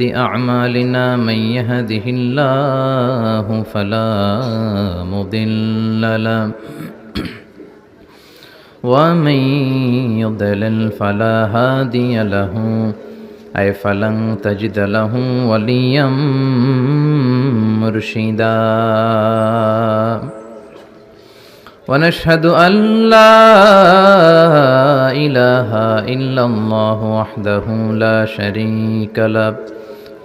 أعمالنا من يهده الله فلا مضل له ومن يضلل فلا هادي له أي فلن تجد له وليا مرشدا ونشهد أن لا إله إلا الله وحده لا شريك له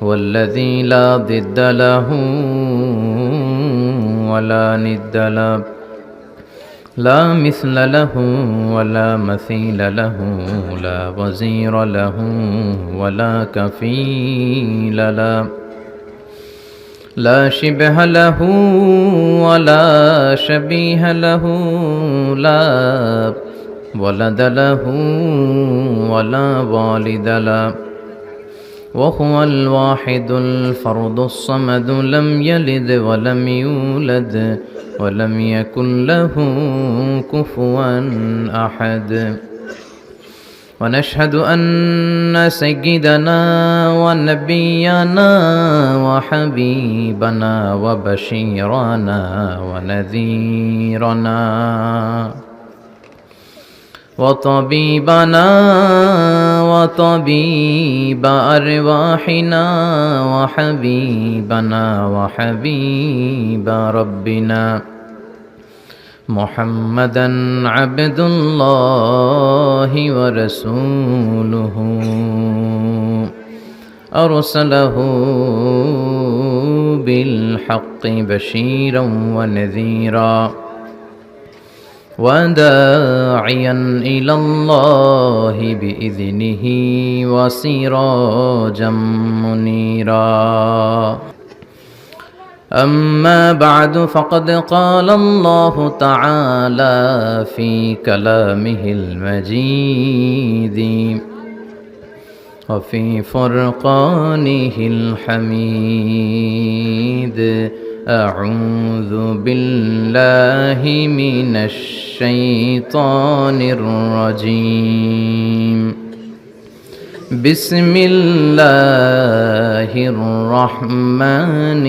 والذي لا ضد له ولا ند له لا مثل له ولا مثيل له لا وزير له ولا كفيل له لا شبه له ولا شبيه له لا ولد له ولا والد له وهو الواحد الفرد الصمد لم يلد ولم يولد ولم يكن له كفوا أحد ونشهد أن سيدنا ونبينا وحبيبنا وبشيرنا ونذيرنا وطبيبنا وطبيب أرواحنا وحبيبنا وحبيب ربنا محمدا عبد الله ورسوله أرسله بالحق بشيرا ونذيرا وداعيا إلى الله بإذنه وسراجا منيرا أما بعد فقد قال الله تعالى في كلامه المجيد وفي فرقانه الحميد أعوذ بالله من الشيطان الرجيم بسم الله الرحمن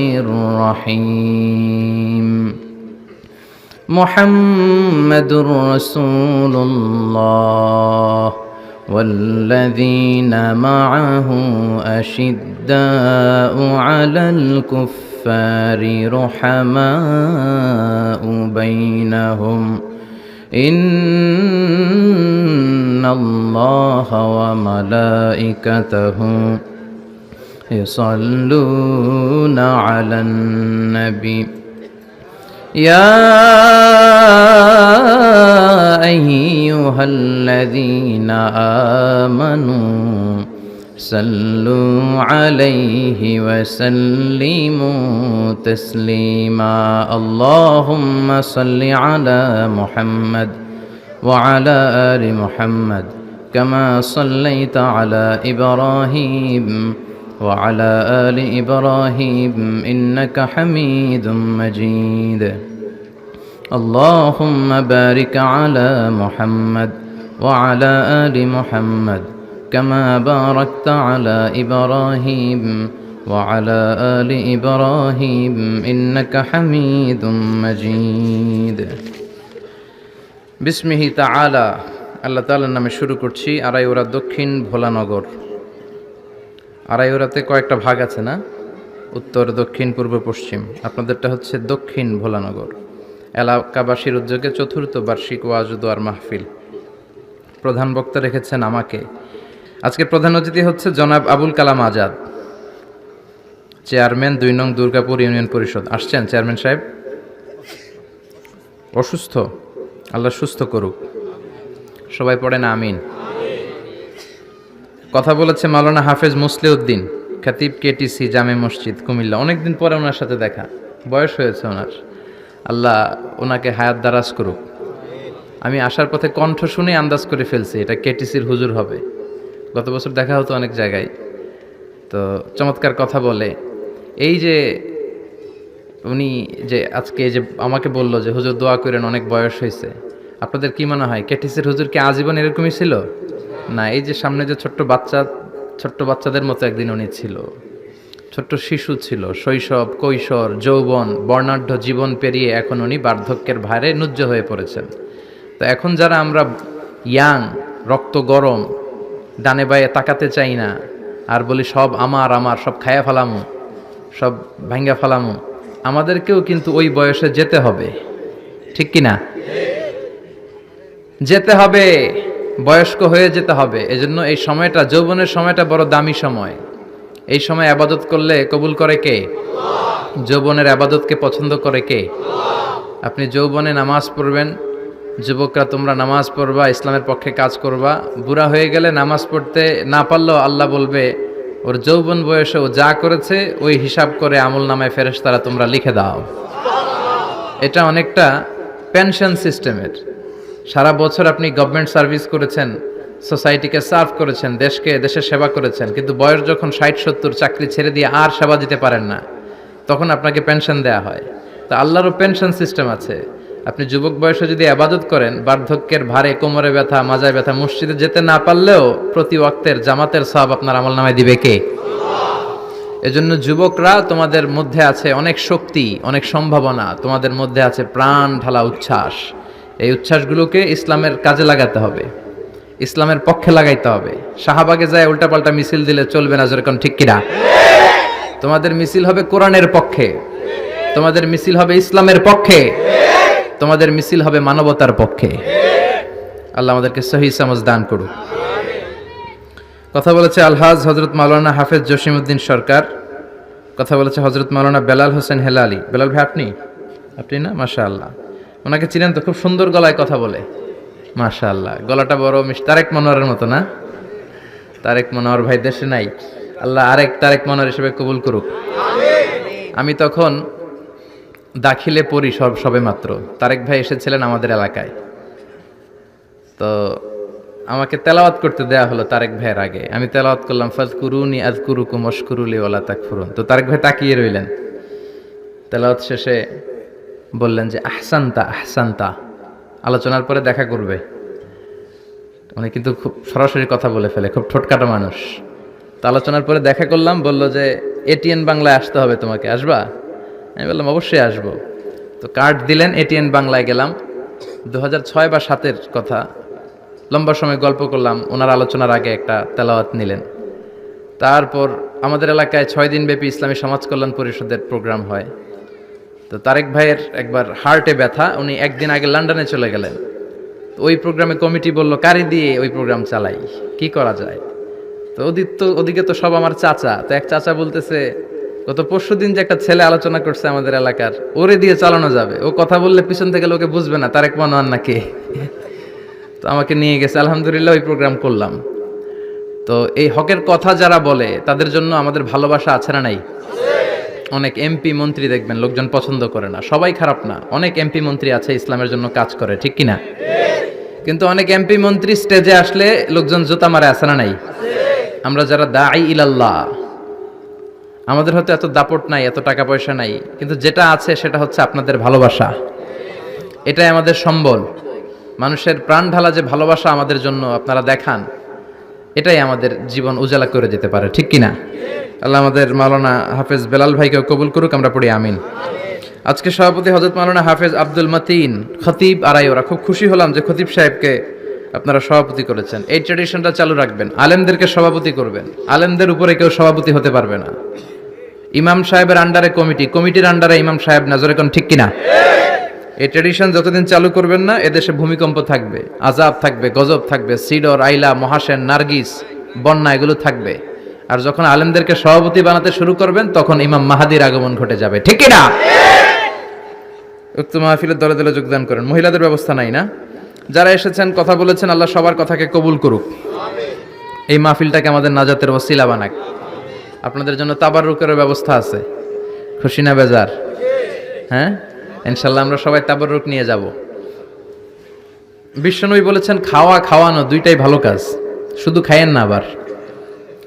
الرحيم محمد رسول الله والذين معه أشداء على الكفار رحماء بينهم إن الله وملائكته يصلون على النبي يا أيها الذين آمنوا صلوا عليه وسلموا تسليما اللهم صل على محمد وعلى آل محمد كما صليت على إبراهيم وعلى آل إبراهيم إنك حميد مجيد اللهم بارك على محمد وعلى آل محمد كما باركت على إبراهيم وعلى آل إبراهيم إنك حميد مجيد বিসমিহি তাআলা আল্লাহ তাআলার নামে শুরু করছি। আড়াইওড়া দক্ষিণ ভোলানগর। আড়াইওড়াতে কয়েকটা ভাগ আছে না, উত্তর, দক্ষিণ, পূর্ব, পশ্চিম। আপনাদেরটা হচ্ছে দক্ষিণ ভোলানগর। এলাকাবাসীর উদ্যোগে চতুর্থ বার্ষিক ওয়াজ ও দোয়ার মাহফিল। প্রধান বক্তা রেখেছেন আমাকে। আজকের প্রধান অতিথি হচ্ছে জনাব আবুল কালাম আজাদ, চেয়ারম্যান ২ নং দুর্গাপুর ইউনিয়ন পরিষদ। আসছেন চেয়ারম্যান সাহেব? অসুস্থ, আল্লাহ সুস্থ করুক। সবাই পড়েন আমিন। কথা বলেছে মাওলানা হাফেজ মুসলিউদ্দিন, খতিব কেটিসি জামে মসজিদ কুমিল্লা। অনেকদিন পরে ওনার সাথে দেখা, বয়স হয়েছে ওনার, আল্লাহ ওনাকে হায়াত দারাজ করুক। আমি আসার পথে কণ্ঠ শুনে আন্দাজ করে ফেলছি এটা কেটিসির হুজুর হবে। গত বছর দেখা হতো অনেক জায়গায়, তো চমৎকার কথা বলে। এই যে উনি যে আজকে যে আমাকে বললো যে হুজুর দোয়া করেন, অনেক বয়স হয়েছে, আপনাদের কি মনে হয় কেটিসির হুজুর কি আজীবন এরকমই ছিল? না, এই যে সামনে যে ছোট্ট বাচ্চাদের মতো একদিন উনি ছিল, ছোট্ট শিশু ছিল, শৈশব, কৈশোর, যৌবন, বর্ণাঢ্য জীবন পেরিয়ে এখন উনি বার্ধক্যের ভারে নুজ্জ হয়ে পড়েছেন। তো এখন যারা আমরা ইয়াং, রক্ত গরম, ডানে বায়ে তাকাতে চাই না, আর বলি সব আমার আমার, সব খায়া ফালামু, সব ভাঙ্গা ফালামু, আমাদেরকেও কিন্তু ওই বয়সে যেতে হবে, ঠিক কি না? যেতে হবে, বয়স্ক হয়ে যেতে হবে। এজন্য এই সময়টা, যৌবনের সময়টা বড় দামি সময়। এই সময় আবাদত করলে কবুল করে কে? যৌবনের আবাদতকে পছন্দ করে কে? আপনি যৌবনে নামাজ পড়বেন, যুবকরা তোমরা নামাজ পড়বা, ইসলামের পক্ষে কাজ করবা। বুড়া হয়ে গেলে নামাজ পড়তে না পারলেও আল্লাহ বলবে ওর যৌবন বয়সে ও যা করেছে ওই হিসাব করে আমল নামায় ফেরেশতারা তোমরা লিখে দাও। এটা অনেকটা পেনশন সিস্টেমের। সারা বছর আপনি গভর্নমেন্ট সার্ভিস করেছেন, সোসাইটিকে সার্ভ করেছেন, দেশের সেবা করেছেন, কিন্তু বয়স যখন 60-70 চাকরি ছেড়ে দিয়ে আর সেবা দিতে পারেন না, তখন আপনাকে পেনশন দেয়া হয়। তা আল্লাহরও পেনশন সিস্টেম আছে। আপনি যুবক বয়সে যদি আবাদত করেন, বার্ধক্যের ভারে, কোমরে ব্যথা, মাজায় ব্যথা, মসজিদে যেতে না পারলেও প্রতি ওয়াক্তের জামাতের সওয়াব আপনার আমলনামায় দিবে কে? এজন্য যুবকরা, তোমাদের মধ্যে আছে অনেক শক্তি, অনেক সম্ভাবনা, তোমাদের মধ্যে আছে প্রাণ ঢালা উচ্ছ্বাস। এই উচ্ছ্বাসগুলোকে ইসলামের কাজে লাগাতে হবে, ইসলামের পক্ষে লাগাইতে হবে। শাহবাগে যায় উল্টাপাল্টা মিছিল দিলে চলবে না, যেরকম ঠিক কিনা? তোমাদের মিছিল হবে কোরআনের পক্ষে, তোমাদের মিছিল হবে ইসলামের পক্ষে, তোমাদের মিছিল হবে মানবতার পক্ষে। আল্লাহ আমাদেরকে সহি সমঝ দান করুক। কথা বলেছে আলহাজ হযরত মাওলানা হাফেজ জসিমউদ্দিন সরকার, কথা বলেছে হযরত মাওলানা বেলাল হোসেন হেলালি। বেলাল ভাই আপনি না? মাশাআল্লাহ, ওনাকে চিনেন তো? খুব সুন্দর গলায় কথা বলে, মাশাআল্লাহ। গলাটা বড় তারেক মনোয়ারের মতো না? তারেক মনোয়ার ভাই দেশে নাই, আল্লাহ আরেক তারেক মনোয়ার হিসেবে কবুল করুক। আমি তখন দাখিলে পড়ি সবে মাত্র, তারেক ভাই এসেছিলেন আমাদের এলাকায়। তো আমাকে তেলাওয়াত করতে দেয়া হলো তারেক ভাইয়ের আগে। আমি তেলাওয়াত করলাম, ফাযকুরুনি আযকুরুকুম ওয়াশকুরুলি ওয়ালা তাকফুরুন। তো তারেক ভাই তাকিয়ে রইলেন। তেলাওয়াত শেষে বললেন যে আহসানতা আহসানতা, আলোচনার পরে দেখা করবে। উনি কিন্তু খুব সরাসরি কথা বলে ফেলে, খুব ঠোটকাটা মানুষ। তো আলোচনার পরে দেখা করলাম, বলল যে এটিএন বাংলায় আসতে হবে তোমাকে, আসবা? আমি বললাম অবশ্যই আসবো। তো কার্ড দিলেন, এটিএন বাংলায় গেলাম। 2006 বা 2007 কথা, লম্বা সময় গল্প করলাম। ওনার আলোচনার আগে একটা তেলাওয়াত নিলেন। তারপর আমাদের এলাকায় 6 দিন ব্যাপী ইসলামী সমাজ কল্যাণ পরিষদের প্রোগ্রাম হয়। তো তারেক ভাইয়ের একবার হার্টে ব্যথা, উনি একদিন আগে লন্ডনে চলে গেলেন। তো ওই প্রোগ্রামে কমিটি বলল কারি দিয়ে ওই প্রোগ্রাম চালাই, কি করা যায়? তো ওদিকে তো সব আমার চাচা। তো এক চাচা বলতেছে গত পরশুদিন যে একটা ছেলে আলোচনা করছে আমাদের এলাকার, ওরে দিয়ে চালানো যাবে, ও কথা বললে পিছন থেকে লোকে বুঝবে না তারেক মনোয়ার নাকি। তো আমাকে নিয়ে গেছে, আলহামদুলিল্লাহ ওই প্রোগ্রাম করলাম। তো এই হকের কথা যারা বলে তাদের জন্য আমাদের ভালোবাসা আছে না নাই? অনেক এমপি মন্ত্রী দেখবেন লোকজন পছন্দ করে না, সবাই খারাপ না, অনেক এমপি মন্ত্রী আছে ইসলামের জন্য কাজ করে, ঠিক কিনা? কিন্তু অনেক এমপি মন্ত্রী স্টেজে আসলে লোকজন জুতা মারে, আছে না নাই? আমরা যারা দাঈ ইলাল্লাহ, আমাদের হয়তো এত দাপট নাই, এত টাকা পয়সা নাই, কিন্তু যেটা আছে সেটা হচ্ছে আপনাদের ভালোবাসা। এটাই আমাদের সম্বল। মানুষের প্রাণ ঢালা যে ভালোবাসা আমাদের জন্য আপনারা দেখান, এটাই আমাদের জীবন উজালা করে যেতে পারে, ঠিক কিনা? আল্লাহ আমাদের মাওলানা হাফেজ বেলাল ভাইকে কবুল করুক, আমরা পড়ি আমিন। আজকে সভাপতি হযরত মাওলানা হাফেজ আব্দুল মতিন খতিব আড়াইওরা। খুব খুশি হলাম যে খতিব সাহেবকে আপনারা সভাপতি করেছেন। এই ট্র্যাডিশনটা চালু রাখবেন, আলেমদেরকে সভাপতি করবেন। আলেমদের উপরে কেউ সভাপতি হতে পারবে না। ইমাম সাহেবের আন্ডারে কমিটির আন্ডারে ইমাম সাহেব না, জোরে কোন ঠিক কিনা? এই ট্র্যাডিশন যতদিন চালু করবেন না, এদেশে ভূমিকম্প থাকবে, আযাব থাকবে, গজব থাকবে, সিডর, আইলা, মহাসেন, নার্গিস, বন্যা এগুলো থাকবে। আর যখন আলেমদেরকে সভাপতি বানাতে শুরু করবেন, তখন ইমাম মাহাদির আগমন ঘটে যাবে, ঠিক কিনা? উক্ত মাহফিলের দলে দলে যোগদান করেন। মহিলাদের ব্যবস্থা নাই না? যারা এসেছেন, কথা বলেছেন, আল্লাহ সবার কথাকে কবুল করুক। এই মাহফিলটাকে আমাদের নাজাতের ওসিলা বানাক। আপনাদের জন্য তাবাররুকের ব্যবস্থা আছে, খুশি না বেজার? হ্যাঁ, ইনশাল্লাহ আমরা সবাই তাবাররুক নিয়ে যাব। বিশ্বনবী বলেছেন খাওয়া খাওয়ানো দুইটাই ভালো কাজ, শুধু খাইয়েন না, আবার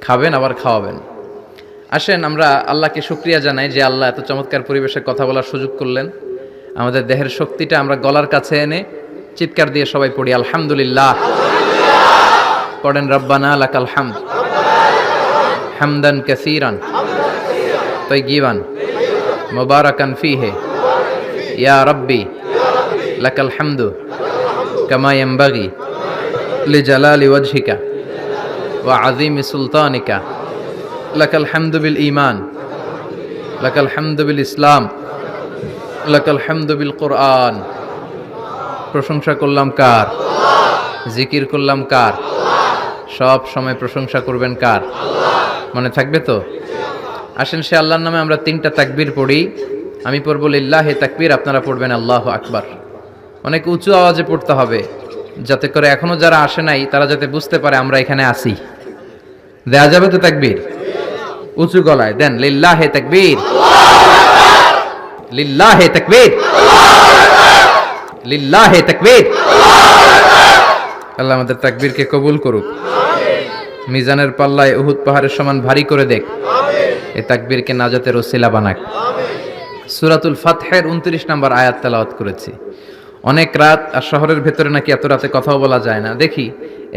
খাবেন আবার খাওয়াবেন। আসেন আমরা আল্লাহকে শুকরিয়া জানাই যে আল্লাহ এত চমৎকার পরিবেশে কথা বলার সুযোগ করলেন। আমাদের দেহের শক্তিটা আমরা গলার কাছে এনে চিৎকার দিয়ে সবাই পড়ি আলহামদুলিল্লাহ। পড়েন রব্বানা লাকাল হামদ হামদান কাসীরান তয়্যিবান মুবারাকান ফীহি ইয়া রাব্বি লাকাল হামদু কামা ইয়ানবাগি লিজালালি ওয়াজহিকা ওয়া আযীমি সুলতানিকা লাকাল হামদু বিল ঈমান লাকাল হামদু বিল ইসলাম লাকাল হামদু বিল কুরআন। প্রশংসা করলাম কার? জিকির করলাম কার? সব সময় প্রশংসা করবেন কার? মনে থাকবে তো? আসেন সে আল্লাহর নামে আমরা 3টা তাকবীর পড়ি। আমি পড়ব লিল্লাহি তাকবীর, আপনারা পড়বেন আল্লাহু আকবার। অনেক উঁচু আওয়াজে পড়তে হবে, যাতে করে এখনো যারা আসে নাই তারা যাতে বুঝতে পারে আমরা এখানে আছি। দেয়া যাবে তো তাকবীর? উঁচু গলায় দেন, লিল্লাহি তাকবীর, লিল্লাহি তাকবীর, লিল্লাহি তাকবীর। আল্লাহ আমাদের তাকবীরকে কবুল করুক, মিজানের পাল্লায় উহুদ পাহাড়ের সমান ভারী করে দেখ, এই তাকবীরকে নাজাতের ওসিলা বানাক। সূরাতুল ফাতহের 29 নম্বর আয়াত তেলাওয়াত করেছি। অনেক রাত, আর শহরের ভেতরে নাকি এত রাতে কথাও বলা যায় না। দেখি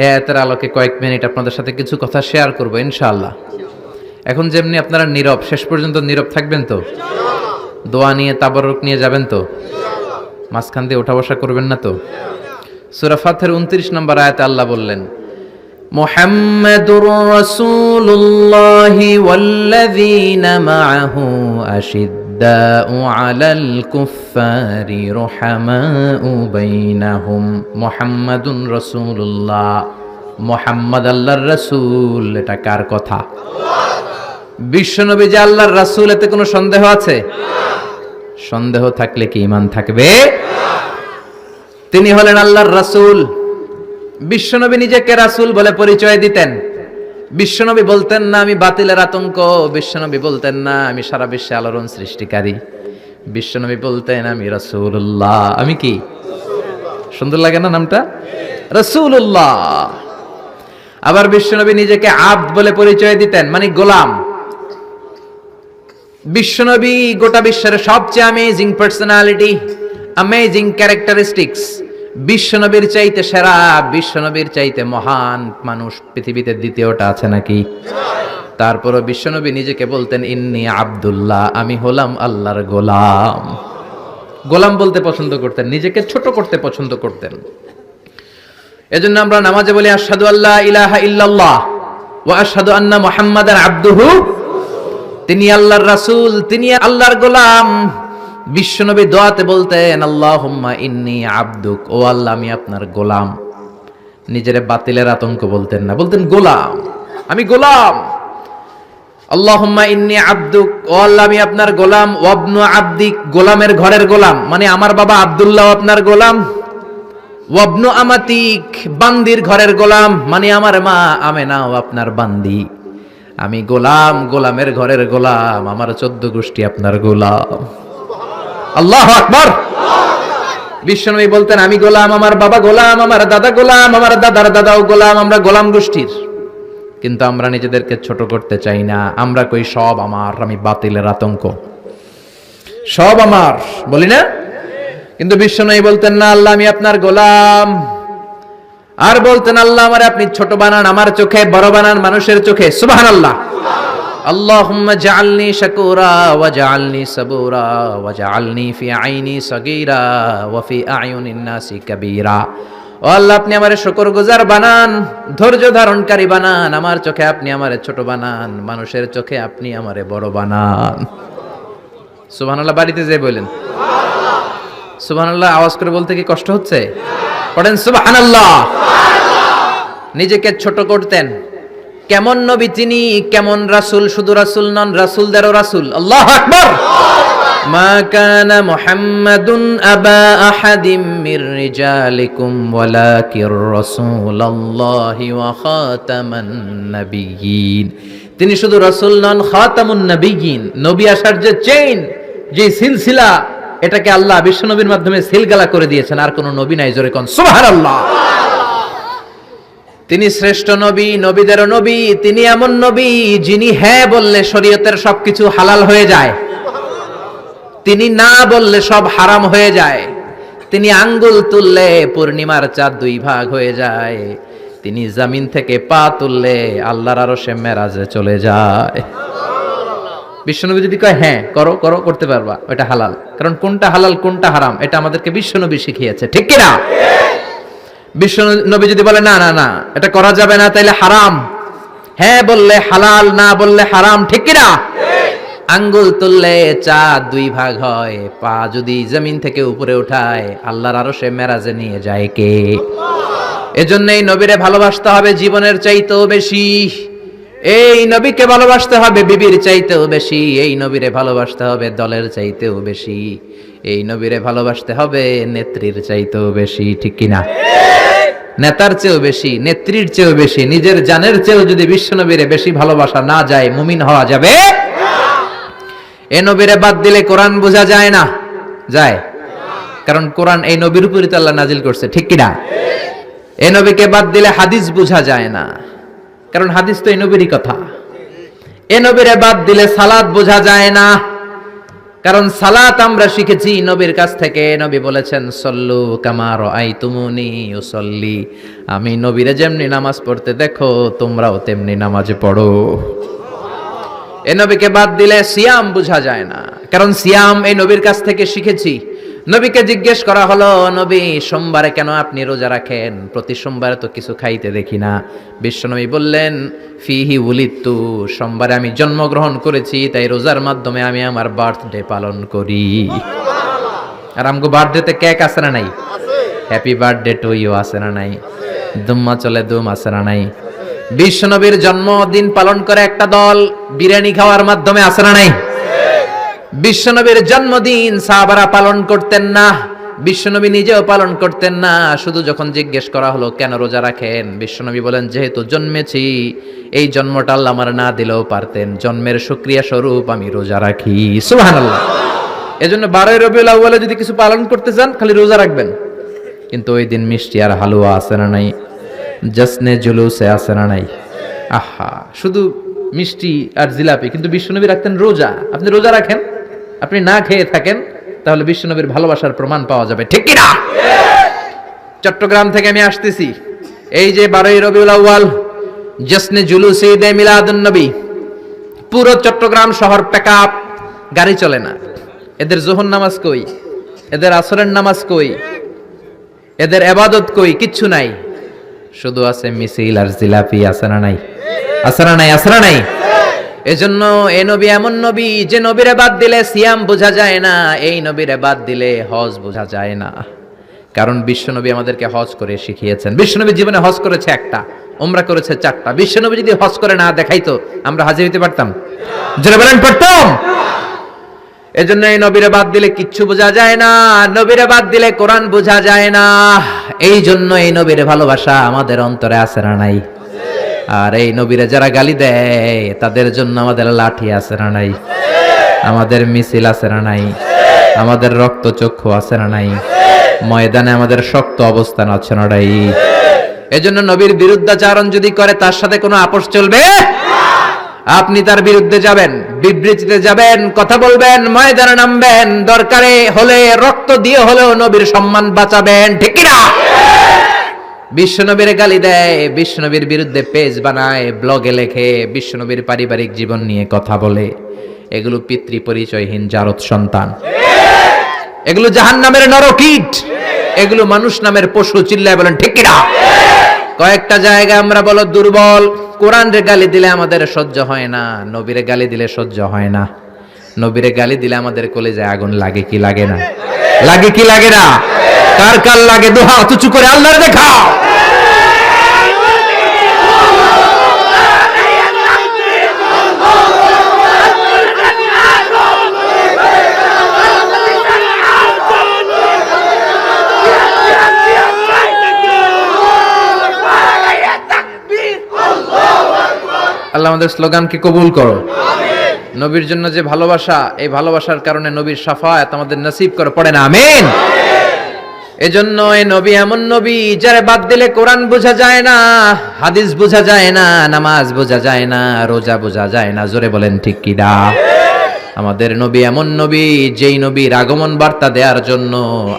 এই আয়াতের আলোকে কয়েক মিনিট আপনাদের সাথে কিছু কথা শেয়ার করব ইনশাআল্লাহ। এখন যেমনি আপনারা নীরব, শেষ পর্যন্ত নীরব থাকবেন তো? দোয়া নিয়ে তাবারুক নিয়ে যাবেন তো? মাঝখান দিয়ে ওঠা বসা করবেন না তো? সূরা ফাতহের 29 নম্বর আয়াতে আল্লাহ বললেন, মুহাম্মাদুর রাসূলুল্লাহি ওয়াল্লাযীনা মাআহু আশিদ্দাউ আলাল কুফফারি রুহামাউ বাইনাহুম। মুহাম্মাদুর রাসূলুল্লাহ, মুহাম্মদ আল্লাহর রাসূল। এটা কার কথা? বিশ্বনবী যে আল্লাহর রাসূল, এতে কোনো সন্দেহ আছে? সন্দেহ থাকলে কি ঈমান থাকবে? তিনি হলেন আল্লাহর রাসূল। বিশ্বনবী নিজেকে রাসূল বলে পরিচয় দিতেন। বিশ্বনবী বলতেন না আমি বাতিলের আতঙ্ক, বিশ্বনবী বলতেন না আমি সারা বিশ্বে আলোড়ন সৃষ্টিকারী, বিশ্বনবী বলতেন আমি রাসূলুল্লাহ। আমি কি? সুন্দর লাগে না নামটা? রাসূলুল্লাহ। আবার বিশ্বনবী নিজেকে আব্দ বলে পরিচয় দিতেন, মানে গোলাম। বিশ্বনবী গোটা বিশ্বের সবচেয়ে অ্যামেজিং পার্সোনালিটি, অ্যামেজিং ক্যারেক্টারিস্টিক্স। বিশ্বনবীর চাইতে সেরা, বিশ্বনবীর চাইতে মহান মানুষ পৃথিবীতে দ্বিতীয়টা আছে নাকি? তারপরও বিশ্বনবী নিজেকে বলতেন ইন্নী আব্দুল্লাহ, আমি হলাম আল্লাহর গোলাম। গোলাম বলতে পছন্দ করতেন, নিজেকে ছোট করতে পছন্দ করতেন। এজন্য আমরা নামাজে বলি আশহাদু আল্লা ইলাহা ইল্লাল্লাহ ওয়া আশহাদু আন্না মুহাম্মাদান আবদুহু। তিনি আল্লাহর রাসূল, তিনি আল্লাহর গোলাম। বিশ্বনবী দোয়াতে বলতেন আল্লাহুম্মা ইন্নী আবদুক, ও আল্লাহ আমি আপনার গোলাম। নিজের বাতিলের আতঙ্ক বলতেন না, বলতেন গোলাম, আমি গোলাম। আল্লাহুম্মা ইন্নী আবদুক, ও আল্লাহ আমি আপনার গোলাম। ওয়াবনু আবদিক, গোলামের ঘরের গোলাম, মানে আমার বাবা আব্দুল্লাহ আপনার গোলাম। ওয়াবনু আমাতিক, বান্দির ঘরের গোলাম, মানে আমার মা আমেনাও আপনার বান্দি। আমি গোলাম, গোলামের ঘরের গোলাম, আমার 14 গোষ্ঠী আপনার গোলাম। আল্লাহু আকবার। বিশ্বনবী বলতেন আমি গোলাম, আমার বাবা গোলাম, আমার দাদা গোলাম, আমার দাদার দাদাও গোলাম, আমরা গোলাম গোষ্ঠীর। কিন্তু আমরা নিজেদেরকে ছোট করতে চাই না। আমরা কই সব আমার, আমি বাতিলের আতঙ্ক, সব আমার বলি না? কিন্তু বিশ্বনবী বলতেন না আল্লাহ আমি আপনার গোলাম। আর বলতেন আল্লাহ আমার আপনি ছোট বানান, আমার চোখে বড় বানান, মানুষের চোখে। সুবহানাল্লাহ। আল্লাহুম্মা জাআলনি শাকুরা ওয়া জাআলনি সাবুরা ওয়া জাআলনি ফি আইনি সাগীরা ওয়া ফি আয়ুনিন নাসি কাবীরা। ও আল্লাহ আপনি আমারে শুকরগুজার বানান, ধৈর্য ধারণকারী বানান, আমার চোখে আপনি আমারে ছোট বানান, মানুষের চোখে আপনি আমারে বড় বানান। সুবহানাল্লাহ। বাড়িতে যেয়ে বলেন সুবহানাল্লাহ। সুবহানাল্লাহ আওয়াজ করে বলতে কি কষ্ট হচ্ছে? পড়েন সুবহানাল্লাহ। নিজেকে ছোট করতেন। কেমন নবী তিনি, কেমন রাসূল, শুধু রাসূল নন, রাসূলদেরও রাসূল। আল্লাহু আকবার। মা কানা মুহাম্মাদুন আবা আহাদিম মির রিজালিকুম ওয়ালাকির রাসূলুল্লাহি ওয়া খাতামান নাবিয়্যিন। তিনি শুধু রাসূল নন, খাতামুন নাবিয়্যিন। নবী আসার যে চেইন, যে সিলসিলা, এটাকে আল্লাহ বিশ্বনবীর মাধ্যমে সিলগালা করে দিয়েছেন। আর কোন নবী নাই, জোরে কোন সুবহানাল্লাহ। তিনি শ্রেষ্ঠ নবী, নবীদেরও নবী। তিনি এমন নবী যিনি হ্যাঁ বললে শরীয়তের সবকিছু হালাল হয়ে যায়, তিনি না বললে সব হারাম হয়ে যায়। তিনি আঙ্গুল তুললে পূর্ণিমার চাঁদ 2 ভাগ হয়ে যায়। তিনি জমিন থেকে পা তুললে আল্লাহর আরশে মেরাজে চলে যায়। বিশ্বনবী যদি কয় হ্যাঁ করো করো করতে পারবা, ওটা হালাল। কারণ কোনটা হালাল কোনটা হারাম এটা আমাদেরকে বিশ্বনবী শিখিয়েছে, ঠিক কিনা? বিশ্বনবী যদি বলে না না না এটা করা যাবে না, তাইলে হারাম, হ্যাঁ বললে হালাল, না বললে হারাম, ঠিক কিনা? আঙ্গুল তুললে চাঁদ দুই ভাগ হয়, পা যদি জমিন থেকে উপরে উঠায় আল্লাহর আরশে মেরাজে নিয়ে যায় কে? এজন্যই নবীরে ভালোবাসতে হবে জীবনের চাইতেও বেশি, এই নবীকে ভালোবাসতে হবে বিবির চাইতেও বেশি, এই নবীরে ভালোবাসতে হবে দলের চাইতেও বেশি, এই নবীরে ভালোবাসতে হবে নেত্রীর চাইতেও বেশি, ঠিক কিনা? নেতার চেয়েও বেশি, নেত্রীর চেয়েও বেশি, নিজের জানের চেয়েও যদি বিশ্ব নবীরে বেশি ভালোবাসা না যায় মুমিন হওয়া যাবে? এ নবীরে বাদ দিলে কোরআন বোঝা যায় না, যায়? কারণ কোরআন এই নবীর উপরই তো আল্লাহ নাজিল করছে, ঠিক কিনা? এ নবীকে বাদ দিলে হাদিস বোঝা যায় না, কারণ হাদিস তো এই নবীরই কথা। এ নবীরে বাদ দিলে সালাত বোঝা যায় না, কারণ সালাত আমরা শিখেছি নবীর কাছ থেকে। নবী বলেছেন সল্লু কামা রাআইতুমুনি উসাল্লি, আমি নবীরে যেমনি নামাজ পড়তে দেখো তোমরাও তেমনি নামাজ পড়ো। এ নবীকে বাদ দিলে সিয়াম বোঝা যায় না, কারণ সিয়াম এই নবীর কাছ থেকে শিখেছি। নবীকে জিজ্ঞেস করা হলো, নবী সোমবারে কেন আপনি রোজা রাখেন? প্রতি সোমবারে তো কিছু খাইতে দেখি না। বিশ্বনবী বললেন ফিহি উলিদতু, সোমবারে আমি জন্মগ্রহণ করেছি, তাই রোজার মাধ্যমে আমি আমার বার্থডে পালন করি। আর আমগো বার্থডেতে কেক আছে না নাই? হ্যাপি বার্থডে টু ইউ আছে না নাই? দুম্মা চলে দুম আছে না নাই? বিশ্বনবীর জন্মদিন পালন করে একটা দল বিরিয়ানি খাওয়ার মাধ্যমে আছে না নাই? বিশ্বনবীর জন্মদিন সাহাবারা পালন করতেন না, বিশ্বনবী নিজেও পালন করতেন না। শুধু যখন জিজ্ঞেস করা হলো কেন রোজা রাখেন, বিশ্বনবী বলেন যেহেতু জন্মেছি, এই জন্মটা আল্লাহ আমার না দিলেও পারতেন, জন্মের শুকরিয়া স্বরূপ আমি রোজা রাখি। সুবহানাল্লাহ। এজন্য 12 রবিউল আউয়ালে যদি কিছু পালন করতে চান খালি রোজা রাখবেন, কিন্তু ওই দিন মিষ্টি আর হালুয়া আছে না নাই? জশ্নে জুলুসে আছে না নাই? আহা, শুধু মিষ্টি আর জিলাপি, কিন্তু বিশ্বনবী রাখতেন রোজা। আপনি রোজা রাখেন, আপনি না খেয়ে থাকেন, তাহলে বিশ্বনবীর ভালোবাসার প্রমাণ পাওয়া যাবে, ঠিক কিনা? চট্টগ্রাম থেকে আমি আসতেছি, এই যে 12 রবিউল আউয়াল জশ্নে জুলুসে ঈদে মিলাদুন নবী, পুরো চট্টগ্রাম শহর প্যাকআপ, গাড়ি চলে না। এদের যোহর নামাজ কই? এদের আসরের নামাজ কই? এদের ইবাদত কই? কিচ্ছু নাই, শুধু আছে মিছিল আর জিলাপি। আছে না নাই? আছে না নাই? আছে না নাই? এজন্য এই নবী এমন নবী যে নবীরে বাদ দিলে সিয়াম বোঝা যায় না, এই নবীরে বাদ দিলে হজ বোঝা যায় না। কারণ বিশ্বনবী আমাদেরকে হজ করে শিখিয়েছেন। বিশ্বনবী জীবনে হজ করেছে একটা, উমরা করেছে 4টা। বিশ্বনবী যদি হজ করে না দেখাইতো আমরা হাজির হইতে পারতাম? জোরে বলেন পারতাম? এজন্য এই নবীরে বাদ দিলে কিচ্ছু বোঝা যায় না, নবীরে বাদ দিলে কোরআন বোঝা যায় না। এই জন্য এই নবীরে ভালোবাসা আমাদের অন্তরে আছে না নাই? আর এই নবীরে যারা গালি দেয় তাদের জন্য আমাদের লাঠি আছে না নাই? আমাদের মিছিল আছে না নাই? আমাদের রক্ত চক্ষু আছে না নাই? ময়দানে আমাদের শক্ত অবস্থান আছে না নাই? এজন্য নবীর বিরুদ্ধাচারণ যদি করে তার সাথে কোনো আপোষ চলবে? আপনি তার বিরুদ্ধে যাবেন, বিবৃতিতে যাবেন, কথা বলবেন, ময়দানে নামবেন, দরকারে হলে রক্ত দিয়ে হলেও নবীর সম্মান বাঁচাবেন, ঠিক কিনা? বিশ্বনবীর গালি দেয়, বিশ্বনবীর বিরুদ্ধে পেজ বানায়, ব্লগে লেখে, বিশ্বনবীর পারিবারিক জীবন নিয়ে কথা বলে, এগুলো পিতৃ পরিচয়হীন জারদ সন্তান, এগুলো জাহান্নামের নরকীট, এগুলো মানুষ নামের পশু। চিল্লায় বলেন ঠিক কিনা? কয়েকটা জায়গায় আমরা বলো দুর্বল। কোরআনরে গালি দিলে আমাদের সহ্য হয় না, নবীরে গালি দিলে সহ্য হয় না। নবীরে গালি দিলে আমাদের কলিজায় আগুন লাগে কি লাগে না? লাগে কি লাগে না? কার কার লাগে? দুহা উঁচু করে আল্লাহর দেখাও। আল্লাহ আমাদের স্লোগানকে কবুল করো। নবীর জন্য যে ভালোবাসা, এই ভালোবাসার কারণে নবীর শাফায়াত আমাদের নসিব করে, পড়ে না আমিন? এজন্য এই নবী এমন নবী যারা বাদ দিলে কোরআন বোঝা যায় না, হাদিস বোঝা যায় না, নামাজ বোঝা যায় না, রোজা বোঝা যায় না। জোরে বলেন ঠিক কি না? আমাদের নবী এমন নবী যেই নবীর আগমন বার্তা দেওয়ার জন্য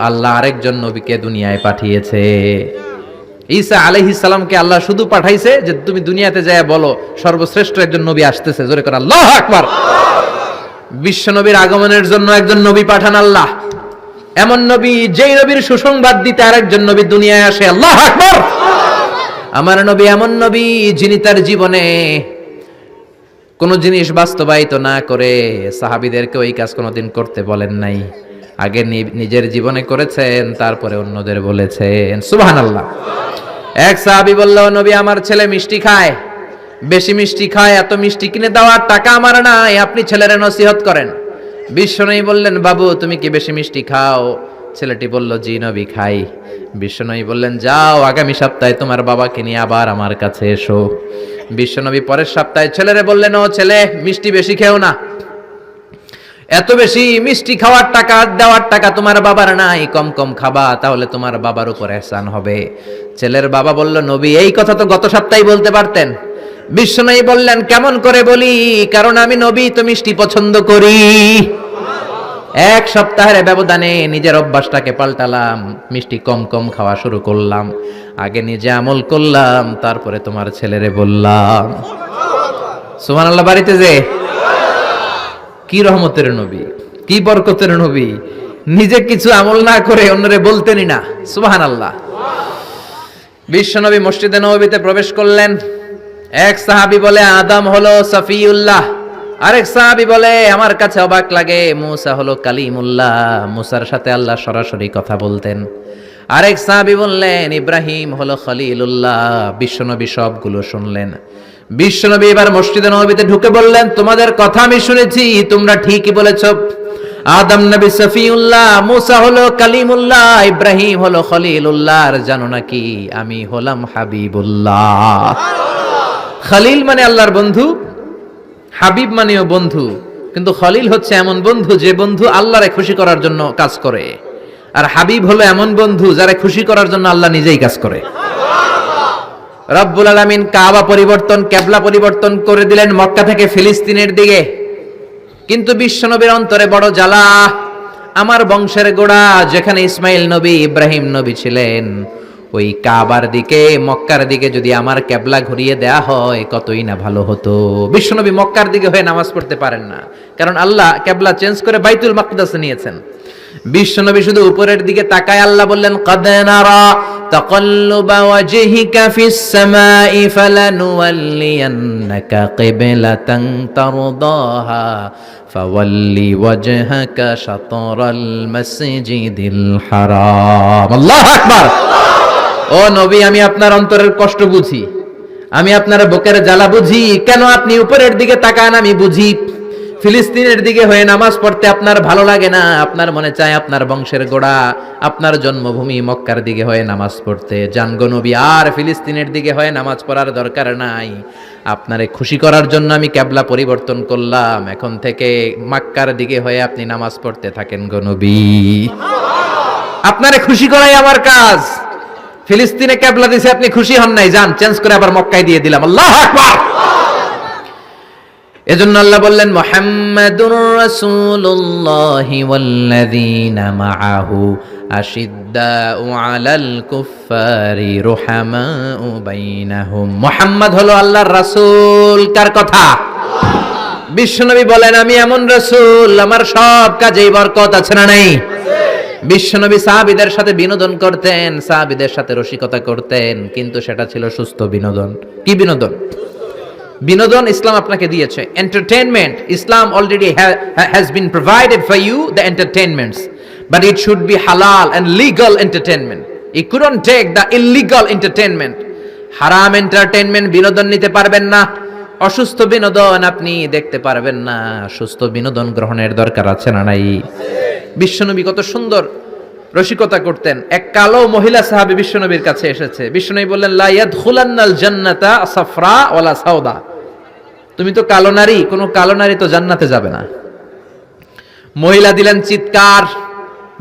আল্লাহ আরেকজন নবীকে দুনিয়ায় পাঠিয়েছে। ঈসা আলাইহিস সালামকে আল্লাহ শুধু পাঠাইছে যে তুমি দুনিয়াতে যায় বলো সর্বশ্রেষ্ঠ একজন নবী আসতেছে। জোরে করে আল্লাহু আকবার। বিশ্বনবীর আগমনের জন্য একজন নবী পাঠান আল্লাহ। এমন নবী যেই নবীর সুসংবাদ দিতে আরেকজন নবী দুনিয়ায় আসে। আল্লাহু আকবার। আমার নবী এমন নবী যিনি তার জীবনে কোন জিনিস বাস্তবায়িত না করে সাহাবীদেরকে ওই কাজ কোনোদিন করতে বলেন নাই। আগে নিজের জীবনে করেছেন, তারপরে অন্যদের বলেছেন। সুবহানাল্লাহ। এক সাহাবী বলল, নবী আমার ছেলে মিষ্টি খায়, বেশি মিষ্টি খায়, এত মিষ্টি কিনে দেওয়ার টাকা আমার নাই, আপনি ছেলেরে নসিহত করেন। বিশ্বনবী বললেন, বাবু তুমি কি বেশি মিষ্টি খাও? ছেলেটি বলল, জি নবী খাই। বিশ্বনবী বললেন, যাও আগামী সপ্তাহে তোমার বাবাকে নিয়ে আবার আমার কাছে এসো। বিশ্বনবী পরের সপ্তাহে ছেলেরে বললেন, ও ছেলে মিষ্টি বেশি খেও না, এত বেশি মিষ্টি খাওয়ার টাকা দেওয়ার টাকা তোমার বাবার নাই, কম কম খাবা, তাহলে তোমার বাবার উপর ihsan হবে। ছেলের বাবা বলল, নবী এই কথা তো গত সপ্তাহে বলতে পারতেন। বিশ্বনবী বললেন, কেমন করে বলি, কারণ আমি নবী তো মিষ্টি পছন্দ করি। এক সপ্তাহের ব্যবধানে নিজের অভ্যাসটাকে পাল্টালাম, মিষ্টি কম কম খাওয়া শুরু করলাম। আগে নিজে আমল করলাম, তারপরে তোমার ছেলেরে বললাম। সুবহানাল্লাহ। বাড়িতে যে কি রহমতের নবী, কি বরকতের নবী, নিজে কিছু আমল না করে অন্যরে বলতেনই না। সুবহানাল্লাহ। বিশ্বনবী মসজিদে নববীতে প্রবেশ করলেন। এক সাহাবী বলে, আদম হলো সফিউল্লাহ। আরেক সাহাবী বলে, আমার কাছে অবাক লাগে, মুসা হলো কালিমুল্লাহ, মুসার সাথে আল্লাহ সরাসরি কথা বলতেন। আরেক সাহাবী বললেন, ইব্রাহিম হলো খলিলুল্লাহ। বিশ্বনবী সবগুলো শুনলেন। বিশ্বনবী এবার মসজিদে নববীতে ঢুকে বললেন, তোমাদের কথা আমি শুনেছি, তোমরা ঠিকই বলেছ। আদম নবী সফিউল্লাহ, মুসা হলো কালিমুল্লাহ, ইব্রাহিম হলো খলিলুল্লাহ, আর জানো নাকি আমি হলাম হাবিবুল্লাহ। খলিল মানে আল্লাহর বন্ধু, হাবিব মানেও বন্ধু, কিন্তু খলিল হচ্ছে এমন বন্ধু যে বন্ধু আল্লাহরে খুশি করার জন্য কাজ করে, আর হাবিব হলো এমন বন্ধু যারা খুশি করার জন্য আল্লাহ নিজেই কাজ করে। রব্বুল আলামিন কাবা পরিবর্তন, কিবলা পরিবর্তন করে দিলেন মক্কা থেকে ফিলিস্তিনের দিকে। কিন্তু বিশ্বনবীর অন্তরে বড় জ্বালা, আমার বংশের গোড়া যেখানে ইসমাইল নবী ইব্রাহিম নবী ছিলেন, ওই কাবার দিকে মক্কার দিকে যদি আমার কিবলা ঘুরিয়ে দেয়া হয় কতই না ভালো হতো। বিশ্বনবী মক্কার দিকে হয়ে নামাজ পড়তে পারেন না, কারণ আল্লাহ কিবলা চেঞ্জ করে বাইতুল মাকদাসে নিয়েছেন। বিশ্বনবী শুধু উপরের দিকে তাকায়, আল্লাহ বললেন, ক্বাদ নারা তাকাল্লুবা ওয়াজহিকা ফিস সামাই ফালানুওয়াল্লিয়ান্নাকা কিবলাতান তারদাহা ফাওয়াল্লি ওয়াজহাকা শাতরাল মাসজিদিল হারাম। আল্লাহু আকবার। ও নবী, আমি আপনার অন্তরের কষ্ট বুঝি, আমি আপনার বুকের জ্বালা বুঝি। কেন আপনি উপরের দিকে তাকান আমি বুঝি। ফিলিস্তিনের দিকে হয়ে নামাজ পড়তে আপনার ভালো লাগে না, আপনার মনে চায় আপনার বংশের গোড়া, আপনার জন্মভূমি মক্কার দিকে হয়ে নামাজ পড়তে। যান গো নবী, আর ফিলিস্তিনের দিকে হয়ে নামাজ পড়ার দরকার নাই। আপনারে খুশি করার জন্য আমি কিবলা পরিবর্তন করলাম, এখন থেকে মক্কার দিকে হয়ে আপনি নামাজ পড়তে থাকেন গো নবী। আপনারে খুশি করাই আমার কাজ। ফিলিস্তিনে কিবলা দিছে, আপনি খুশি হন নাই, যান চেঞ্জ করে আবার মক্কায় দিয়ে দিলাম। আল্লাহু আকবার। এজন্য আল্লাহ বললেন, মুহাম্মাদুর রাসূলুল্লাহি ওয়াল্লাযীনা মাআহু আশিদ্দাউ আলাল কুফফারি রুহামাউ বাইনাহুম। মুহাম্মদ হলো আল্লাহর রাসূল। কার কথা? বিশ্বনবী বলেন, আমি এমন রাসূল, আমার সব কাজেই বরকত আছে না নাই? বিশ্বনবী সাহাবীদের সাথে বিনোদন করতেন, সাহাবীদের সাথে রসিকতা করতেন, কিন্তু সেটা ছিল সুস্থ বিনোদন। কি বিনোদন? বিনোদন ইসলাম আপনাকে দিয়েছে, entertainment. Islam already has been provided for you the entertainments, but it should be halal and legal entertainment. You couldn't take the illegal entertainment. হারাম এন্টারটেইনমেন্ট বিনোদন নিতে পারবেন না, অসুস্থ বিনোদন আপনি দেখতে পারবেন না। সুস্থ বিনোদন গ্রহণের দরকার আছে না নাই? বিশ্বনবী কত সুন্দর রসিকতা করতেন। এক কালো মহিলা সাহাবী বিশ্বনবীর কাছে এসেছে। বিশ্বনবী বললেন, লা ইয়াদখুলান্নাল জান্নাতা সাফরা ওয়ালা সাওদা। তুমি তো কালো নারী, কোনো কালো নারী তো জান্নাতে যাবে না। মহিলা দিলেন চিৎকার।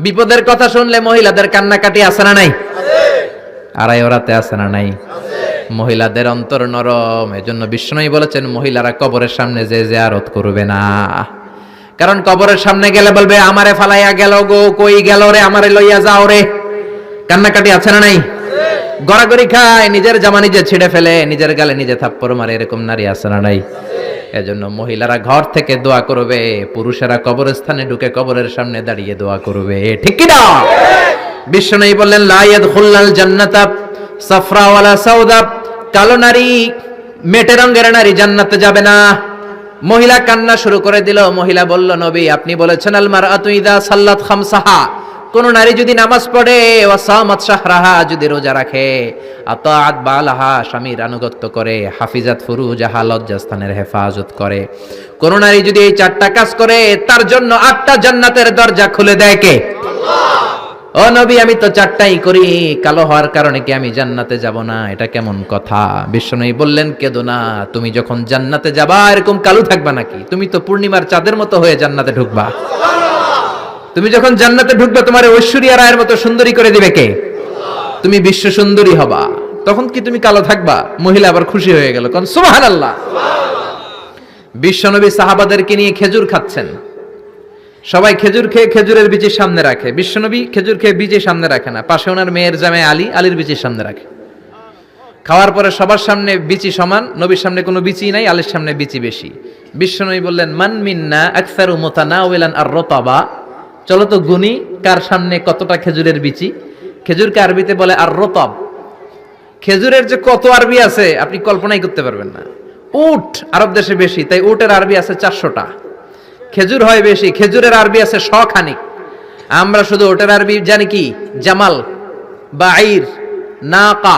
বিপদের কথা শুনলে মহিলাদের কান্নাকাটি আছে না নাই? আড়াই ওরাতে আছে না নাই? মহিলাদের অন্তর নরম। এজন্য বিশ্বনবী বলেছেন, মহিলারা কবরের সামনে যে জিয়ারত করবে না, কারণ কবরের সামনে গেলে বলবে, আমারে ফালাইয়া গেল গো, কই গেল রে, আমারে লইয়া যাও রে। কান্নাকাটি আছে না নাই? গড়াগড়ি খায়, নিজের জামা নিজে ছিঁড়ে ফেলে, নিজের গালে নিজে থাপ্পড় মারে, এরকম নারী আছে না নাই? এজন্য মহিলারা ঘর থেকে দোয়া করবে, পুরুষেরা কবরস্থানে ঢুকে কবরের সামনে দাঁড়িয়ে দোয়া করবে, ঠিক কি না? বিশ্বনবী বললেন লা ইয়াদখুলুল জান্নাতা সাফরা ওয়ালা সাউদা, কালো নারী মেটে রঙের নারী জান্নাতে যাবে না। মহিলা কান্না শুরু করে দিল। মহিলা বলল, নবী আপনি বলেছেন আল মারআতু ইযা সাল্লাত খামসাহা, কোন নারী যদি নামাজ পড়ে, ওয়া সামাত শাহরাহা, যদি রোজা রাখে, আতাআত বালাহা, স্বামীর আনুগত্য করে, হাফিজাত ফুরুজাহা, লজ্জাস্থানের হেফাজত করে, কোন নারী যদি এই চারটা কাজ করে, তার জন্য 8টা জান্নাতের দরজা খুলে দেয় কে? আল্লাহ। ও নবী আমি তো 4টাই করি, কালো হওয়ার কারণে কি আমি জান্নাতে যাব না? এটা কেমন কথা? বিশ্বনবী বললেন, কেঁদো না, তুমি যখন জান্নাতে যাবা এরকম কালো থাকবা নাকি? তুমি তো পূর্ণিমার চাঁদের মতো হয়ে জান্নাতে ঢুকবা। তুমি যখন জান্নাতে ঢুকবে, তোমার ঐশ্বরিয়া রায়ের মতো সুন্দরী করে দিবে কে? তুমি বিশ্ব সুন্দরী হবা, তখন কি তুমি কালো থাকবা? মহিলা আবার খুশি হয়ে গেল, কোন সুবহানাল্লাহ। বিশ্বনবী সাহাবাদেরকে নিয়ে খেজুর খাচ্ছেন, সবাই খেজুর খেয়ে খেজুরের বিচি সামনে রাখে, বিশ্বনবী খেজুর খেয়ে বিচি সামনে রাখে না, পাশে ওনার মেয়ের জামাই আলী, আলীর বিচি সামনে রাখে। খাওয়ার পরে সবার সামনে বিচি সমান, নবীর সামনে কোনো বিচি নাই, আলীর সামনে বিচি বেশি। বিশ্বনবী বললেন, মান মিন্না আকসারু মুতানাওয়ালান আর-রতাবা, চলো তো গুনি কার সামনে কতটা খেজুরের বিচি। খেজুরকে আরবিতে বলে আর-রতাব। খেজুরের যে কত আরবি আছে আপনি কল্পনাই করতে পারবেন না। উট আরব দেশে বেশি, তাই উটের আরবি আছে 400টা। খেজুর হয় বেশি, খেজুরের আরবি আছে 100 খানিক। আমরা শুধু ওটের আরবি জানি কি? জামাল, বাঈর, নাকা,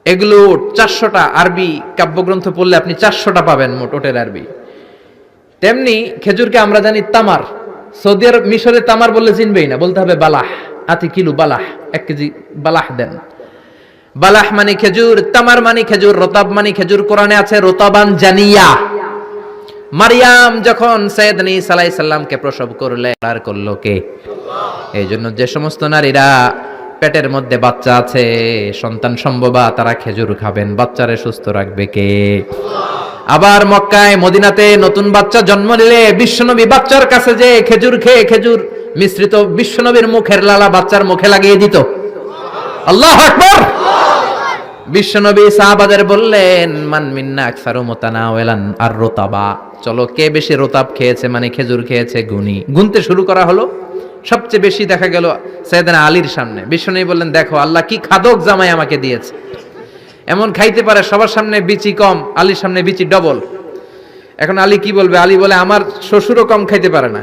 এগুলো 400টা আরবি কাব্যগ্রন্থ পড়লে আপনি 400টা পাবেন মোট ওটের আরবি। তেমনি খেজুরকে আমরা জানি তামার। সৌদি আরব, মিশরে তামার বললে চিনবেই না, বলতে হবে বালাহ। আতি কিলো বালাহ, 1 কেজি বালাহ দেন। বালাহ মানে খেজুর, তামার মানে খেজুর, রতাব মানে খেজুর। কোরআনে আছে রতাবান জানিয়া। মারিয়াম যখন সাইয়েদনা ঈসা আলাইহিস সালামকে প্রসব করলে, আর করলো কে? আল্লাহ। এই জন্য যে সমস্ত নারীরা পেটের মধ্যে বাচ্চা আছে, সন্তান সম্ভবা, তারা খেজুর খাবেন, বাচ্চারে সুস্থ রাখবে কে? আল্লাহ। আবার মক্কায় মদিনাতে নতুন বাচ্চা জন্ম নিলে বিশ্বনবী বাচ্চার কাছে যে খেজুর খেয়ে খেজুর মিশ্রিত বিশ্বনবীর মুখের লালা বাচ্চার মুখে লাগিয়ে দিত। আল্লাহু আকবার। বিশ্বনবী সাহাবাদের বললেন, মান মিন্না আকসারু মুতানাওয়ালান আর-রতাবা, চলো কে বেশি রতাব খেয়েছে, মানে খেজুর খেয়েছে, গুনি। গুনতে শুরু করা হলো। সবচেয়ে বেশি দেখা গেল সাইয়েদনা আলীর সামনে। বিশ্বনবী বললেন, দেখো আল্লাহ কি খাদক জামাই আমাকে দিয়েছে, এমন খাইতে পারে, সবার সামনে বিচি কম, আলীর সামনে বিচি ডবল। এখন আলী কি বলবে? আলী বলে, আমার শ্বশুরও কম খাইতে পারে না,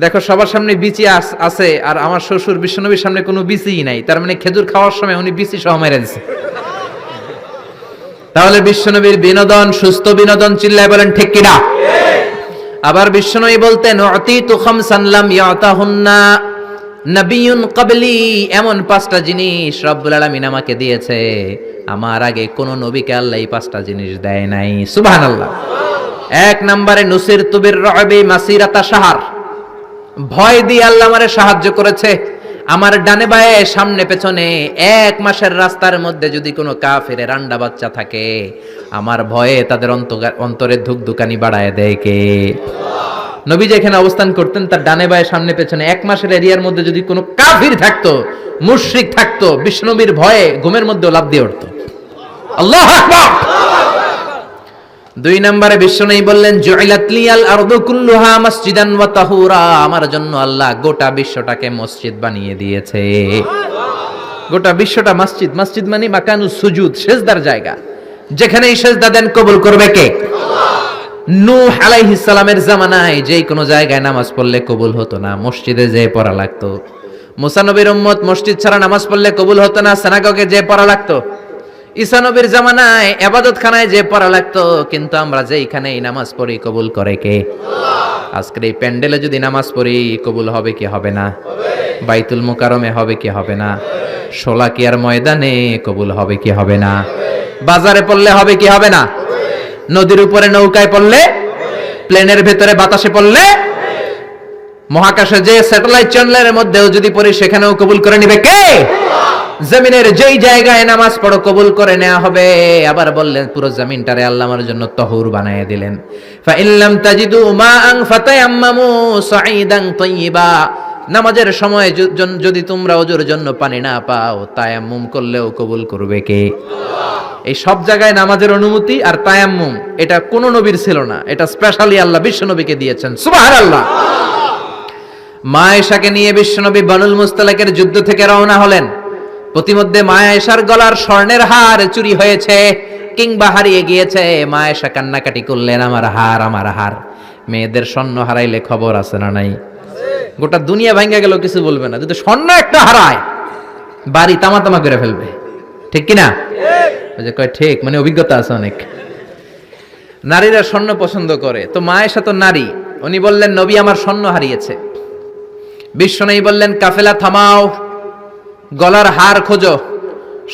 দেখো সবার সামনে বিচি আছে, আর আমার শ্বশুর বিশ্বনবীর সামনে কোনো বিচিই নাই, তার মানে খেজুর খাওয়ার সময় উনি বিচি সহ মেরে দিয়েছে। তাহলে বিশ্বনবীর বিনোদন সুস্থ বিনোদন, চিল্লায় বলেন ঠিক কিনা? আবার বিশ্বনবী বলতেন, উতিতু খামসান লাম ইয়াতাহুন্না নাবিয়্যুন ক্বাবলি, এমন 5টা জিনিস রব্বুল আলামিন আমাকে দিয়েছে, আমার আগে কোন নবীকে আল্লাহ এই 5টা জিনিস দেয় নাই। সুবহানাল্লাহ। 1 নম্বরে নুসিরতু বির-রু'বি মাসিরাতা শাহর, ভয় দিয়ে আল্লাহ আমারে সাহায্য করেছে। আমার ডানে বায়ে সামনে পেছনে 1 মাসের রাস্তার মধ্যে যদি কোনো কাফেরের আন্ডা বাচ্চা থাকে, আমার ভয়ে তাদের অন্তরে ধুকধুকানি বাড়ায় দেয় কে? নবী যেখানে অবস্থান করতেন তার ডানে বায়ে সামনে পেছনে 1 মাসের এরিয়ার মধ্যে যদি কোনো কাফির থাকতো, মুশরিক থাকতো, বিশ্বনবীর ভয়ে ঘুমের মধ্যে লাফ দিয়ে উঠতো। আল্লাহু আকবার। 2 নম্বরে বিশ্বনবী বললেন, জুইলাত লিয়াল আরদু কুল্লুহা মাসজিদান ওয়া তাহুরা, আমার জন্য আল্লাহ গোটা বিশ্বটাকে মসজিদ বানিয়ে দিয়েছে। গোটা বিশ্বটা মসজিদ। মসজিদ মানে মাকানুস সুজুদ, সেজদার জায়গা। যেখানেই সেজদা দেন কবুল করবে কে? আল্লাহ। নূহ আলাইহিস সালামের জামানায় যেই কোনো জায়গায় নামাজ পড়লে কবুল হতো না, মসজিদে যেয়ে পড়া লাগতো। মুসা নবীর উম্মত মসজিদ ছাড়া নামাজ পড়লে কবুল হতো না, সিনাগগে যেয়ে পড়া লাগতো। ঈসা নবীর জামানায় ইবাদতখানায় যে পড়া লাগতো, কিন্তু আমরা যেইখানেই নামাজ পড়ি কবুল করে কে? আল্লাহ। আজকের এই প্যান্ডেলে যদি নামাজ পড়ি কবুল হবে কি হবে না? হবে। বাইতুল মুকাররমে হবে কি হবে না? হবে। শোলাকিয়ার ময়দানে কবুল হবে কি হবে না? হবে। বাজারে পড়লে হবে কি হবে না? হবে। নদীর উপরে নৌকায় পড়লে, হবে। প্লেনের ভেতরে বাতাসে পড়লে, হবে। মহাকাশে যে স্যাটেলাইট চ্যানেলের মধ্যেও যদি পড়ি সেখানেও কবুল করে নিবে কে? আল্লাহ। জমিনের যেই জায়গায় নামাজ পড়ো কবুল করে নেওয়া হবে। আবার বললেন, পুরো জমিনটারে আল্লাহ আমার জন্য তহুর বানিয়ে দিলেন। ফা ইল্লাম তাজিদু মাআন ফাতায়াম্মামু সাঈদান তাইয়্যিবা, নামাজের সময় যদি তোমরা ওযুর জন্য পানি না পাও, তায়াম্মুম করলেও কবুল করবে কে? আল্লাহ। এই সব জায়গায় নামাজের অনুমতি আর তায়াম্মুম এটা কোন নবীর ছিল না, এটা স্পেশালি আল্লাহ বিশ্ব নবীকে দিয়েছেন। সুবহানাল্লাহ। মা আয়েশাকে নিয়ে বিশ্বনবী বানুল মুস্তালাকের যুদ্ধ থেকে রওনা হলেন। প্রতিমধ্যে মা আয়েশার গলার স্বর্ণের হার চুরি হয়েছে কিংবা হারিয়ে গিয়েছে। মা আয়েশা কান্নাকাটি করলেন, আমার হার, আমার হার। মেয়েদের স্বর্ণ হারাইলে খবর আছে না নাই? গোটা দুনিয়া ভাঙ্গা গেল কিছু বলবে না, যদি স্বর্ণ একটা হারায় বাড়ি তামা তামা করে ফেলবে, ঠিক কিনা? কয় ঠিক, মানে অভিজ্ঞতা আছে অনেক। নারীরা স্বর্ণ পছন্দ করে, তো মা আয়েশা তো নারী, উনি বললেন নবী আমার স্বর্ণ হারিয়েছে। বিশ্বনবী বললেন কাফেলা থামাও, গলার হার খোঁজো।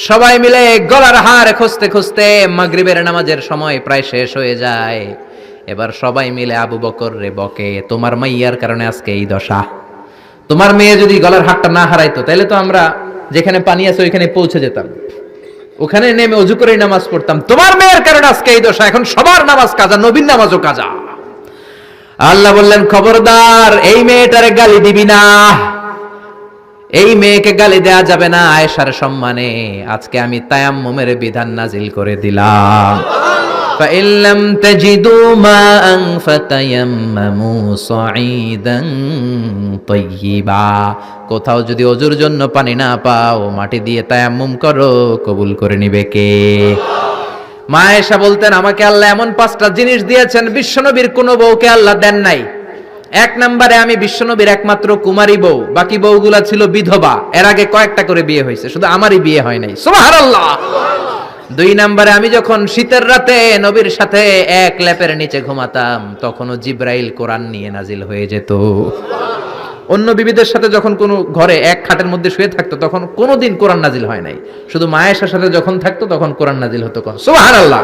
সবাই মিলে গলার হার খুঁজতে খুঁজতে মাগরিবের নামাজের সময় প্রায় শেষ হয়ে যায়। এবার সবাই মিলে আবু বকর রে বকে, তোমার মাইয়ার কারণে আজকে এই দশা। তোমার মেয়ে যদি গলার হারটা না হারাইতো তাহলে তো আমরা যেখানে পানি আছে ওইখানে পৌঁছে যেতাম, ওখানে নেমে অজু করে নামাজ পড়তাম। তোমার মেয়ের কারণে আজকে এই দশা, এখন সবার নামাজ কাজা, নবীর নামাজও কাজা। আল্লাহ বললেন খবরদার, এই মেয়েটারে গালি দিবি না, এই মেয়েকে গালি দেয়া যাবে না আয়েশার সম্মানে। আজকে আমি তায়াম্মুমের বিধান নাজিল করে দিলাম। فَإِن لَّمْ تَجِدُوا مَاءً فَتَيَمَّمُوا صَعِيدًا طَيِّبًا, কোথাও যদি ওযুর জন্য পানি না পাও মাটি দিয়ে তায়াম্মুম করো, কবুল করে নিবে কে? মা আয়েশা বলতেন আমাকে আল্লাহ এমন 5টা জিনিস দিয়েছেন বিশ্বনবীর কোন বউকে আল্লাহ দেন নাই। এক নম্বরে আমি বিশ্বনবীর একমাত্র কুমারী বউ, বাকি বউগুলা ছিল বিধবা, এর আগে কয়েকটা করে বিয়ে হয়েছে, শুধু আমারই বিয়ে হয় নাই। সুবহানাল্লাহ। 2 নম্বরে আমি যখন শীতের রাতে নবীর সাথে এক লেপের নিচে ঘুমাতাম তখনও জিব্রাইল কোরআন নিয়ে নাজিল হয়ে যেত। অন্য বিবিদের সাথে যখন কোনো ঘরে এক খাটের মধ্যে শুয়ে থাকতো তখন কোনোদিন কোরআন নাজিল হয় নাই, শুধু মা আয়েশার সাথে যখন থাকতো তখন কোরআন নাজিল হতো। সুবহানাল্লাহ।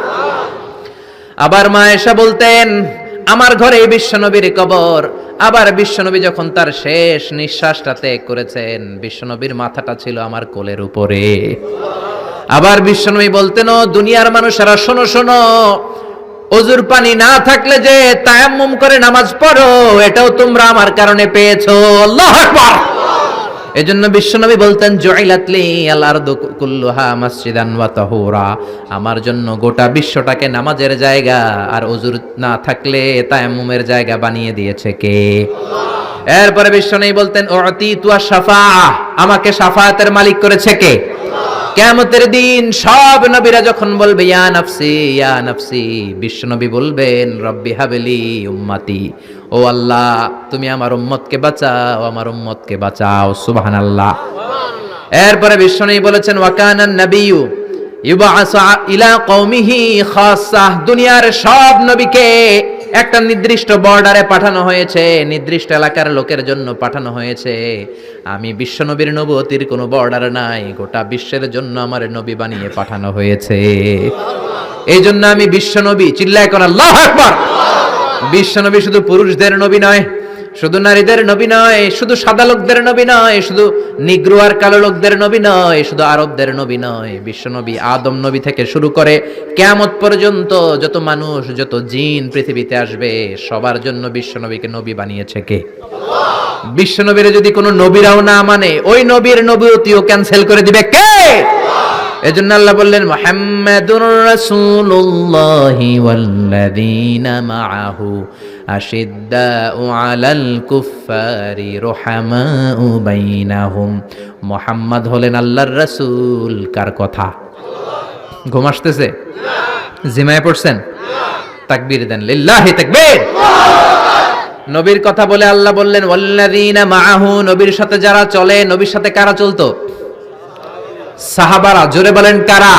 আবার মা আয়েশা বলতেন আমার ঘরে বিশ্বনবীর কবর। আবার বিশ্বনবী যখন তার শেষ নিঃশ্বাসটা ত্যাগ করেছেন বিশ্বনবীর মাথাটা ছিল আমার কোলের উপরে। আবার বিশ্বনবী বলতেন ও দুনিয়ার মানুষেরা শোনো শোনো, ওযুর পানি না থাকলে যে তায়াম্মুম করে নামাজ পড়ো এটাও তোমরা আমার কারণে পেয়েছো। আল্লাহু আকবার। এজন্য বিশ্বনবী বলতেন জুইলাতলি আল আরদু কুল্লুহা মাসজিদান ওয়া তাহুরা, আমার জন্য গোটা বিশ্বটাকে নামাজের জায়গা আর ওযুর না থাকলে তায়াম্মুমের জায়গা বানিয়ে দিয়েছে কে? আল্লাহ। এরপরে বিশ্বনবী বলতেন উতিতু আশ-শাফাআ, আমাকে শাফায়াতের মালিক করেছে কে? কিয়ামতের দিন সব নবীরা যখন বলবে ইয়া নাফসি ইয়া নাফসি, বিশ্বনবী বলবেন রব্বি হাবলি উম্মতি, ও আল্লাহ তুমি আমার উম্মতকে বাঁচাও, আমার উম্মতকে বাঁচাও। সুবহানাল্লাহ। এরপরে বিশ্বনবী বলেছেন ওয়া কানান নাবিয়্যু ইউবআসু ইলা কওমিহি খাসসা, দুনিয়ার সব নবীকে একটা নির্দিষ্ট বর্ডারে পাঠানো হয়েছে, নির্দিষ্ট এলাকার লোকের জন্য পাঠানো হয়েছে। আমি বিশ্বনবীর নবুয়তির কোনো বর্ডার নাই, গোটা বিশ্বের জন্য আমার নবী বানিয়ে পাঠানো হয়েছে। এই জন্য আমি বিশ্বনবী, চিল্লায় কোন আল্লাহু আকবার। বিশ্বনবী শুধু পুরুষদের নবী নয়, শুধু নারীদের নবী নয়, শুধু সাদা লোকদের নবী নয়, শুধু নিগ্রো আর কালো লোকদের নবী নয়, শুধু আরবদের নবী নয়। বিশ্বনবী আদম নবী থেকে শুরু করে কিয়ামত পর্যন্ত যত মানুষ যত জিন পৃথিবীতে আসবে সবার জন্য বিশ্বনবীকে নবী বানিয়েছে কে? আল্লাহ। বিশ্বনবীর যদি কোনো নবীরাও না মানে ওই নবীর নবুয়তিও ক্যান্সেল করে দিবে কে? এজন্য আল্লাহ বললেন মুহাম্মাদুর রাসূলুল্লাহি ওয়াল্লাযীনা মাআহু আশিদ্দাউ আলাল কুফফারি রুহামাউ বাইনাহুম। মুহাম্মদ হলেন আল্লাহর রাসূল। কার কথা? আল্লাহ। ঘুম আসতেছে? না। জিমায় পড়ছেন? না। তাকবীর দেন, লিল্লাহি তাকবীর। নবীর কথা বলে আল্লাহ বললেন ওয়াল্লাযীনা মাআহু, নবীর সাথে যারা চলে। নবীর সাথে কারা চলতো? সাহাবারা। জোরে বলেন কারা?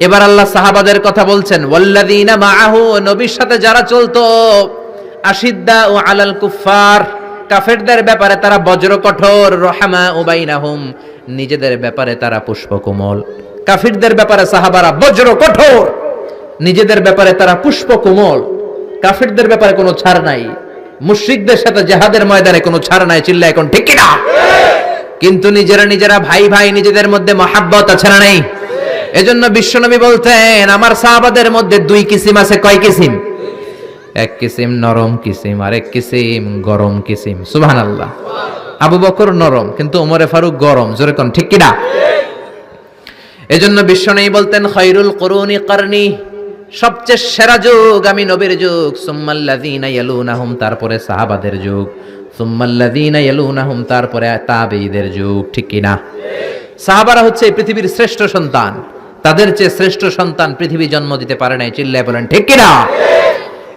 এবার আল্লাহ সাহাবাদের কথা বলছেন ওয়াল্লাযীনা মাআহু, নবীর সাথে যারা চলতো। আশিদ্দাউ আলাল কুফফার, কাফেরদের ব্যাপারে তারা বজ্র কঠোর। রহমাউ বাইনাহুম, নিজেদের ব্যাপারে তারা পুষ্পকোমল। কাফিরদের ব্যাপারে সাহাবারা বজ্র কঠোর, নিজেদের ব্যাপারে তারা পুষ্পকোমল। কাফিরদের ব্যাপারে কোনো ছাড় নাই, মুশরিকদের সাথে জিহাদের ময়দানে কোনো ছাড় নাই। চিল্লায় এখন ঠিক কিনা? কিন্তু নিজেরা ভাই ভাই নিজেদের মধ্যে মহাব্বত আছে না নেই? এজন্য বিশ্বনবী বলতেন আমার সাহাবাদের মধ্যে 2 কিসিম আছে। কয় কিসিম? এক কিসিম নরম কিসিম আর এক কিসিম গরম কিসিম। সুবহানাল্লাহ। আবু বকর নরম কিন্তু ওমরে ফারুক গরম। জোরে কোন ঠিক কিনা? এজন্য বিশ্বনবী বলতেন খায়রুল কুরুনি করনি, সবচেয়ে সেরা যুগ আমি নবীর যুগ, সুম্মাল্লাযীনা ইয়ালুনাহুম তারপরে সাহাবাদের যুগ, সুম্মাল্লাযীনা ইয়ালুনাহুম তারপরে তাবেঈদের যুগ। ঠিক কি না? সাহাবারা হচ্ছে এই পৃথিবীর শ্রেষ্ঠ সন্তান, তাদের চেয়ে শ্রেষ্ঠ সন্তান পৃথিবী জন্ম দিতে পারে নাই। চিল্লায় বলেন ঠিক কি না?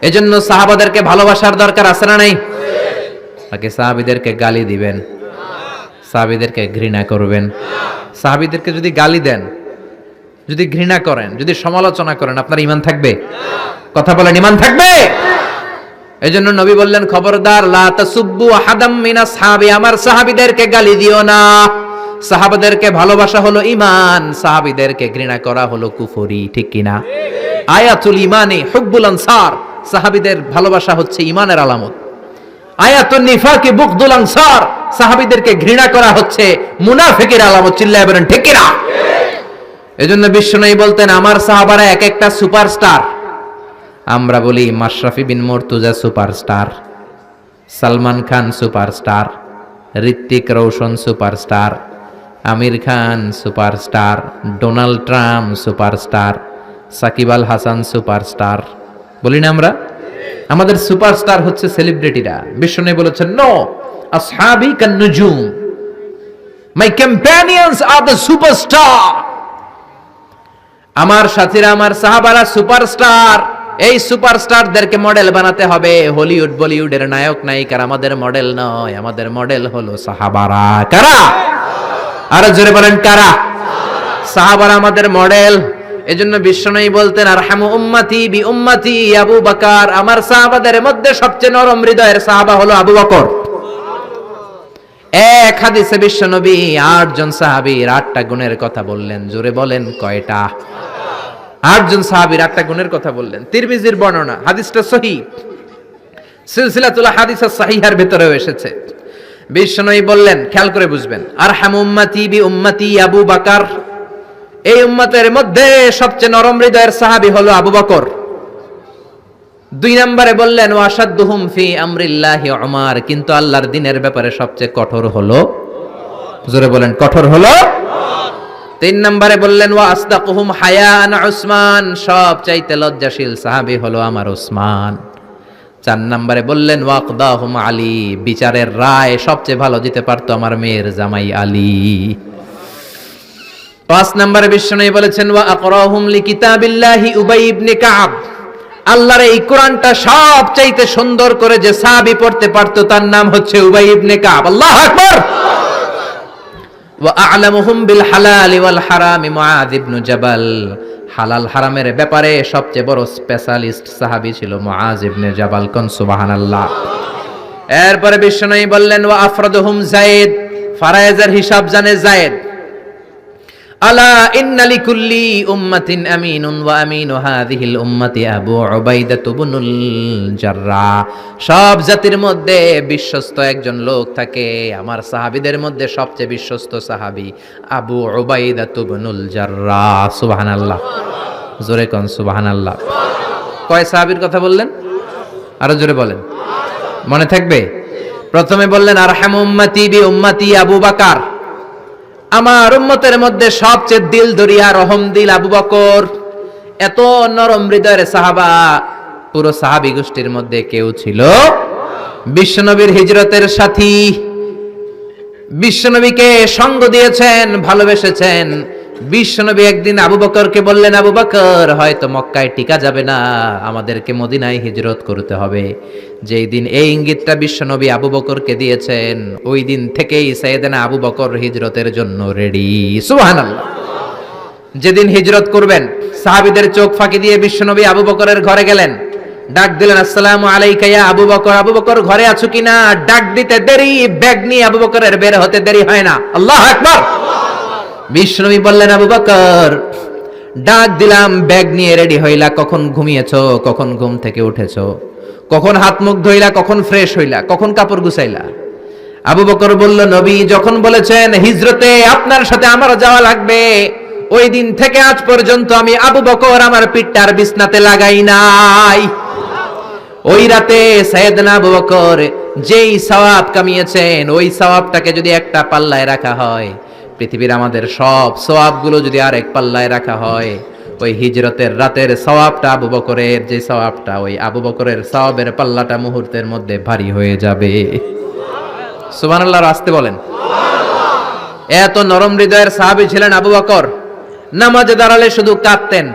এজন্য সাহাবাদেরকে ভালোবাসার দরকার আছে না নাই? নাকি সাহাবীদেরকে গালি দিবেন, সাহাবীদেরকে ঘৃণা করবেন? সাহাবীদেরকে যদি গালি দেন, যদি ঘৃণা করেন, যদি সমালোচনা করেন, আপনার ঈমান থাকবে? কথা বলেন, ঈমান থাকবে? এজন্য নবী বললেন খবরদার, লা তাসুব্বু আহাদাম মিনাস সাহাবী, আমার সাহাবীদেরকে গালি দিও না। সাহাবাদেরকে ভালোবাসা হলো ঈমান, সাহাবীদেরকে ঘৃণা করা হলো কুফরি। ঠিক কি না? আয়াতুল ঈমানি হুব্বুল আনসার, সাহাবীদের ভালোবাসা হচ্ছে ঈমানের আলামত। আয়াতুন নিফাকি বুগদুল আনসার, সাহাবীদেরকে ঘৃণা করা হচ্ছে মুনাফিকের আলামত। চিল্লায় বলেন ঠিক কি না? এজন্য বিশ্বনবী বলতেন আমার সাহাবারা এক একটা সুপারস্টার। আমরা বলি Mashrafe Bin Mortaza superstar, Salman Khan superstar, Hrithik Roshan superstar, Aamir Khan superstar, Donald Trump superstar, Shakib Al Hasan superstar. বলি না আমরা? আমাদের সুপারস্টার হচ্ছে সেলিব্রিটিরা। বিশ্বনবী বলেছেন নো, আসহাবি কান নুজুম, মাই কম্প্যানিয়নস আর দ্য সুপারস্টার। আমার সাথীরা, আমার সাহাবারা সুপারস্টার। এই সুপারস্টারদেরকে মডেল বানাতে হবে। হলিউড বলিউডের নায়ক নায়িকার আমাদের মডেল নয়, আমাদের মডেল হলো সাহাবারা। কারা? আরো জোরে বলেন কারা? সাহাবারা আমাদের মডেল। এজন্য বিশ্বনবী বলতেন আরহামু উম্মতি বি উম্মতি আবু বকর, আমার সাহাবাদের মধ্যে সবচেয়ে নরম হৃদয়ের সাহাবা হলো আবু বকর। এক হাদিসে বিশ্বনবী 8 জন সাহাবীর 8টা গুণের কথা বললেন। জোরে বলেন কয়টা? 8 জন সাহাবীর 8টা গুণের কথা বললেন। তিরমিজির বর্ণনা, হাদিসটা সহিহ, সিলসিলাতুল হাদিস সাহিহার ভিতরেও এসেছে। বিশ্বনবী বললেন, খেয়াল করে বুঝবেন, আরহামু উম্মতি বি উম্মতি আবু বকর, এই উম্মতের মধ্যে সবচেয়ে নরম হৃদয়ের সাহাবী হলো আবু বকর। 2 নম্বরে বললেন ওয়াশাদ্দুহুম ফি আমরিল্লাহি উমর, কিন্তু আল্লাহর দ্বীনের ব্যাপারে সবচেয়ে কঠোর হলো, জোরে বলেন কঠোর হলো। 3 নম্বরে বললেন ওয়া আসদাকুহুম হায়ান উসমান, সবচাইতে লজ্জাশীল সাহাবী হলো আমার উসমান। 4 নম্বরে বললেন ওয়াকদাহুম আলী, বিচারের রায় সবচেয়ে ভালো দিতে পারতো আমার মেয়ের জামাই আলী। 5 নম্বরে বিশ্বনবী বলেছেন ওয়া আকরাহুম লিকিতাবিল্লাহি উবাই ইবনে কাব, আল্লাহর এই কোরআনটা সবচাইতে সুন্দর করে যে সাহাবী পড়তে পারতো তার নাম হচ্ছে উবাই ইবনে কাব। আল্লাহু আকবার। ওয়া আ'লামুহুম বিল হালাল ওয়াল হারাম মুআয ইবনে জাবাল, হালাল হারামের ব্যাপারে সবচেয়ে বড় স্পেশালিস্ট সাহাবী ছিল মুআয ইবনে জাবাল। কোন সুবহানাল্লাহ। এরপরে বিশ্বনবী বললেন ওয়া আফরাদুহুম যায়েদ, ফারায়েজের হিসাব জানে যায়েদ। আলা ইন্না লিকুল্লি উম্মাতিন আমিনুন ওয়া আমিনু হাযিহিল উম্মতি আবু উবাইদা ইবনুল জাররাহ, সব জাতির মধ্যে বিশ্বস্ত একজন লোক থাকে, আমার সাহাবীদের মধ্যে সবচেয়ে বিশ্বস্ত সাহাবী আবু উবাইদা ইবনুল জাররাহ। সুবহানাল্লাহ। জোরে কোন সুবহানাল্লাহ। কয় সাহাবীর কথা বললেন? আরো জোরে বলেন, মনে থাকবে। প্রথমে বললেন আরহামু উম্মতি বি উম্মতি আবু বকর, আমার উম্মতের মধ্যে সবচেয়ে দিল দরিয়া রহম দিল আবু বকর। এত নরম হৃদয়ের সাহাবা পুরো সাহাবী গোষ্ঠীর মধ্যে কেউ ছিল? বিশ্বনবীর হিজরতের সাথী, বিশ্বনবীকে সঙ্গ দিয়েছেন, ভালোবেসেছেন। বিশ্বনবী একদিন আবু বকরকে বললেন আবু বকর, হয়তো মক্কায় টিকা যাবে না, আমাদেরকে মদিনায় হিজরত করতে হবে। যেই দিন এই ইঙ্গিতটা বিশ্বনবী আবু বকরকে দিয়েছেন, ওই দিন থেকেই সাইয়েদনা আবু বকর হিজরতের জন্য রেডি। সুবহানাল্লাহ। যেদিন হিজরত করবেন সাহাবীদের চোখ ফাঁকি দিয়ে বিশ্বনবী আবু বকরের ঘরে গেলেন, ডাক দিলেন আসসালামু আলাইকা ইয়া আবু বকর। আবু বকর ঘরে আছো কিনা? ডাক দিতে দেরি, ব্যাগ নিয়ে আবু বকরের বের হতে দেরি হয় না। আল্লাহু আকবার। বিশ্বনবী বললেন আবু বকর, ডাক দিলাম, ব্যাগ নিয়ে রেডি হইলা, কখন ঘুমিয়েছো, কখন ঘুম থেকে উঠেছো, কখন হাত মুখ ধইলা, কখন ফ্রেশ হইলা, কখন কাপড় গুছাইলা? আবু বকর বলল, নবী যখন বলেছেন হিজরতে আপনার সাথে আমার যাওয়া লাগবে, ওই দিন থেকে আজ পর্যন্ত আমি আবু বকর আমার পিঠটার বিছনাতে লাগাই নাই। ওই রাতে সাইয়েদনা আবু বকর যেই সওয়াব কামিয়েছেন, ওই সওয়াবটাকে যদি একটা পাল্লায় রাখা হয়, পৃথিবীর আমাদের সব সওয়াবগুলো যদি আর এক পাল্লায় রাখা হয়, ওই হিজরতের রাতের সওয়াবটা আবু বকরের যে সওয়াবটা, ওই আবু বকরের সওয়াবের পাল্লাটা মুহূর্তের মধ্যে ভারী হয়ে যাবে। সুবহানাল্লাহ, আসতে বলেন। এত নরম হৃদয়ের সাহাবী ছিলেন আবু বকর, নামাজে দাঁড়ালে শুধু কাঁদতেন।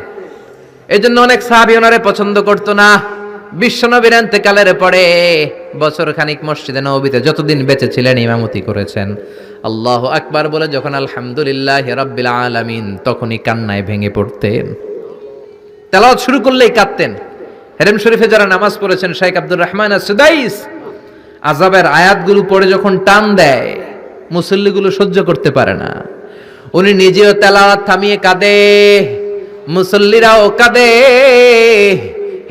এজন্য অনেক সাহাবী ওনারে পছন্দ করতো না। বিশ্বনবীর ইন্তেকালের পরে বছর খানিক মসজিদে নববীতে যতদিন বেঁচে ছিলেন ইমামতি করেছেন। আল্লাহু আকবার বলে যখন আলহামদুলিল্লাহি রাব্বিল আলামিন, তখনই কান্নায় ভেঙে পড়তেন। তেলাওয়াত শুরু করলেই কাঁদতেন। হেরেম শরীফে যারা নামাজ পড়েছেন, শাইখ আব্দুর রহমান আস-সুদাইস আযাবের আয়াতগুলো পড়ে যখন টান দেয়, মুসল্লিগুলো সহ্য করতে পারে না। উনি নিজেও তেলাওয়াত থামিয়ে কাঁদে, মুসল্লিরাও কাঁদে।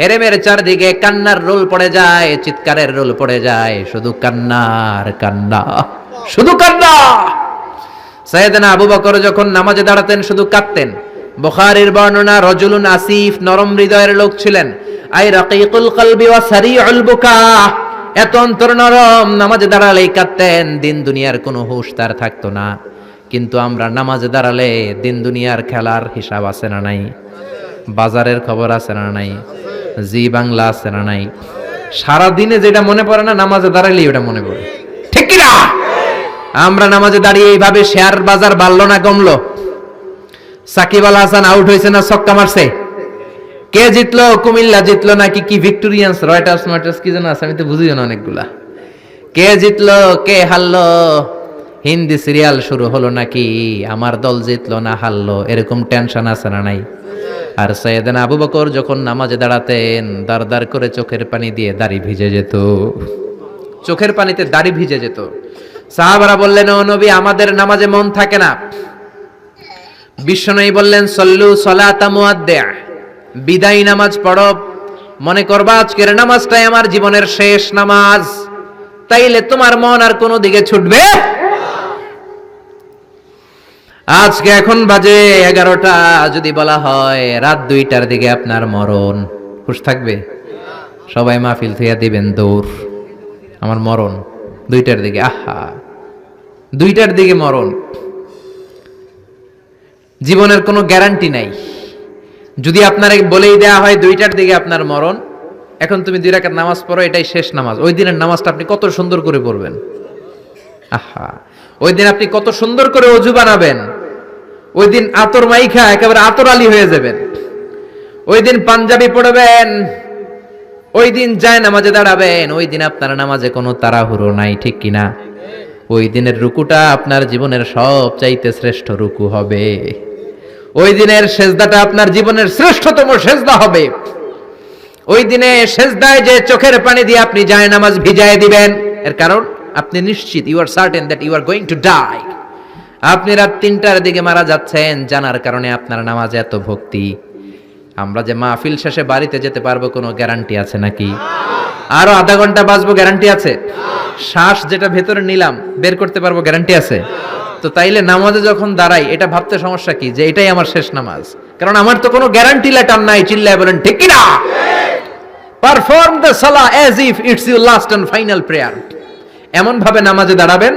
হেরেমের চারদিকে কান্নার রোল পড়ে যায়, চিৎকারের রোল পড়ে যায়, শুধু কান্নার কান্না, শুধু কান্না। সাইয়েদনা আবু বকর যখন নামাজে দাঁড়াতেন শুধু কাঁদতেন। বুখারীর বর্ণনা, রজুলুন আসিফ, নরম হৃদয়ের লোক ছিলেন। আই রাকিকুল কলবি ওয়া সারিউল বুকা, এত অন্তর নরম, নামাজে দাঁড়ালেই কাঁদতেন। দিন দুনিয়ার কোনো হুঁশ তার থাকতো না। কিন্তু আমরা নামাজে দাঁড়ালে দিন দুনিয়ার খেলার হিসাব আছে না নাই? বাজারের খবর আছে না নাই? জি বাংলা আছে না নাই? সারা দিনে যেটা মনে পড়ে না, নামাজে দাঁড়ালেই ওটা মনে পড়ে, ঠিক কি না? আমরা নামাজে দাঁড়িয়ে এইভাবে শেয়ার বাজার বাড়লো না কমলো? সাকিব আল হাসান আউট হয়েছে না ছক্কা মারছে? কে জিতলো? কুমিল্লা জিতলো নাকি কি ভিক্টোরিয়ান্স, রয়টার্স মার্টার্স কি যেন আছে, আমি তো বুঝিও না অনেকগুলা। কে জিতলো কে হারলো? হিন্দি সিরিয়াল শুরু হলো নাকি আমার দল জিতলো না হারলো, এরকম টেনশন আছে না নাই? আর সাইয়েদনা আবু বকর যখন নামাজে দাঁড়াতেন, দাঁড় দাঁড় করে চোখের পানি দিয়ে দাড়ি ভিজে যেত, চোখের পানিতে দাড়ি ভিজে যেত। সাহাবারা বললেন, ও নবী, আমাদের নামাজে মন থাকে না। বিশ্বনবী বললেন, সল্লু সলাতা মুআদ্দিআ, বিদায় নামাজ পড়ো, মনে করবা আজকের নামাজটাই আমার জীবনের শেষ নামাজ, তাইলে তোমার মন আর কোনো দিকে ছুটবে। আজকে এখন বাজে 11টা, যদি বলা হয় রাত 2টার দিকে আপনার মরণ, খুশ থাকবে? সবাই মাহফিল থিয়া দিবেন দৌড়, আমার মরণ 2টার দিকে। আহা, 2টার দিকে মরণ, জীবনের কোনো গ্যারান্টি নাই। যদি আপনার বলেই দেয়া হয় 2টার দিকে আপনার মরণ, এখন তুমি 2 রাকাত নামাজ পড়ো, এটাই শেষ নামাজ, ওই দিনের নামাজটা আপনি কত সুন্দর করে পড়বেন। আহা, ওই দিন আপনি কত সুন্দর করে ওযু বানাবেন, ওই দিন আতর মাইখা একেবারে আতর আলী হয়ে যাবেন, ওই দিন পাঞ্জাবি পড়বেন, ওই দিন যায় নামাজে দাঁড়াবেন, ওই দিন আপনার নামাজে কোনো তাড়াহুড়ো নাই, ঠিক কিনা? ওই দিনের রুকুটা আপনার জীবনের সব চাইতে শ্রেষ্ঠ রুকু হবে। ওই দিনের সেজদাটা আপনার জীবনের শ্রেষ্ঠতম সেজদা হবে। ওই দিনে সেজদায় যে চোখের পানি দিয়ে আপনি যায় নামাজ ভিজায় দিবেন, এর কারণ আপনি নিশ্চিত, you are certain that you are going to die. আপনি রাত 3টার দিকে মারা যাচ্ছেন, জানার কারণে আপনার নামাজে এত ভক্তি। আমরা যে মাহফিল শেষে বাড়িতে যেতে পারবো কোনো গ্যারান্টি আছে নাকি? আরো আধা ঘন্টা বাঁচবো, গ্যারান্টি আছে? শ্বাস যেটা ভেতরে নিলাম বের করতে পারবো, গ্যারান্টি আছে? তো তাইলে নামাজে যখন দাঁড়াই, এটা ভাবতে সমস্যা কি যে এটাই আমার শেষ নামাজ? কারণ আমার তো কোনো গ্যারান্টি লেটার নাই। চিল্লায় বলেন ঠিক কি না? Perform the salah as if it's your last and final prayer. এমন ভাবে নামাজে দাঁড়াবেন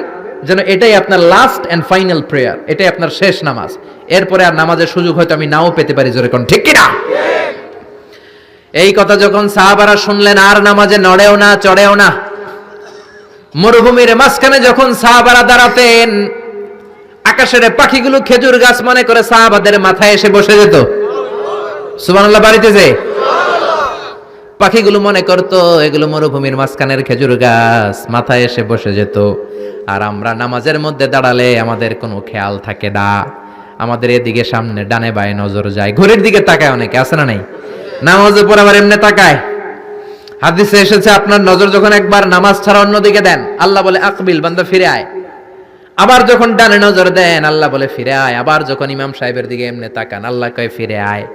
যেন এটাই আপনার লাস্ট এন্ড ফাইনাল প্রেয়ার, এটাই আপনার শেষ নামাজ। এরপরে আর নামাজের সুযোগ হয়তো আমি নাও পেতে পারি, জোরে কোন ঠিক কি না? এই কথা যখন সাহাবারা শুনলেন, আর নামাজে নড়েও না চড়েও না। মরুভূমির মাঝখানে যখন সাহাবারা দাঁড়াতেন, আকাশের পাখিগুলো খেজুর গাছ মনে করে সাহাবাদের মাথায় এসে বসে যেত। সুবহানাল্লাহ, বাড়িতে যে পাখিগুলো মনে করতো এগুলো মরুভূমির মাঝখানের খেজুর গাছ, মাথায় এসে বসে যেত। আর আমরা নামাজের মধ্যে দাঁড়ালে আমাদের কোনো খেয়াল থাকে না, আমাদের এদিকে সামনে ডানে বায়ে নজর যায়, ঘড়ির দিকে তাকায়, অনেকে আছে না নাই? নামাজের পর আবার এমনি তাকায়। হাদিসে এসেছে, আপনার নজর যখন একবার নামাজ ছাড়া অন্যদিকে দেন, আল্লাহ বলে আকবিল, বান্দা ফিরে আয়। আবার যখন ডানে নজর দেন, আল্লাহ বলে ফিরে আয়। আবার যখন ইমাম সাহেবের দিকে এমনি তাকান, আল্লাহ কয় ফিরে আয়।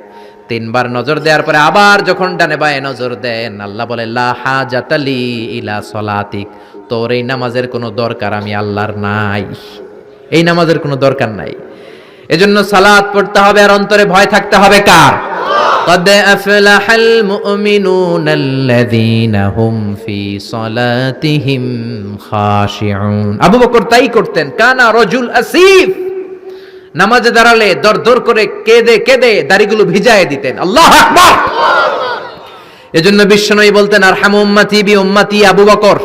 3 বার নজর দেওয়ার পরে আবার যখন ডানে বায়ে নজর দেন, আল্লাহ বলে লা হাজাতা লি ইলা সলাতিক, তোর এই নামাজের কোনো দরকার আমি আল্লাহর নাই, এই নামাজের কোনো দরকার নাই। এজন্য সালাত পড়তে হবে আর অন্তরে ভয় থাকতে হবে কার? قد أفلح المؤمنون الذين هم في صلاتهم خاشعون। আবু বকর তাই করতেন। কানা রাজুল আসিফ, নামাজে দাঁড়ালে দর দর করে কেঁদে কেঁদে দাড়িগুলো ভিজায় দিতেন। আল্লাহু আকবার। এজন্য বিশ্বনবী বলতেন আরহামু উম্মতি বি উম্মতি আবু বকর,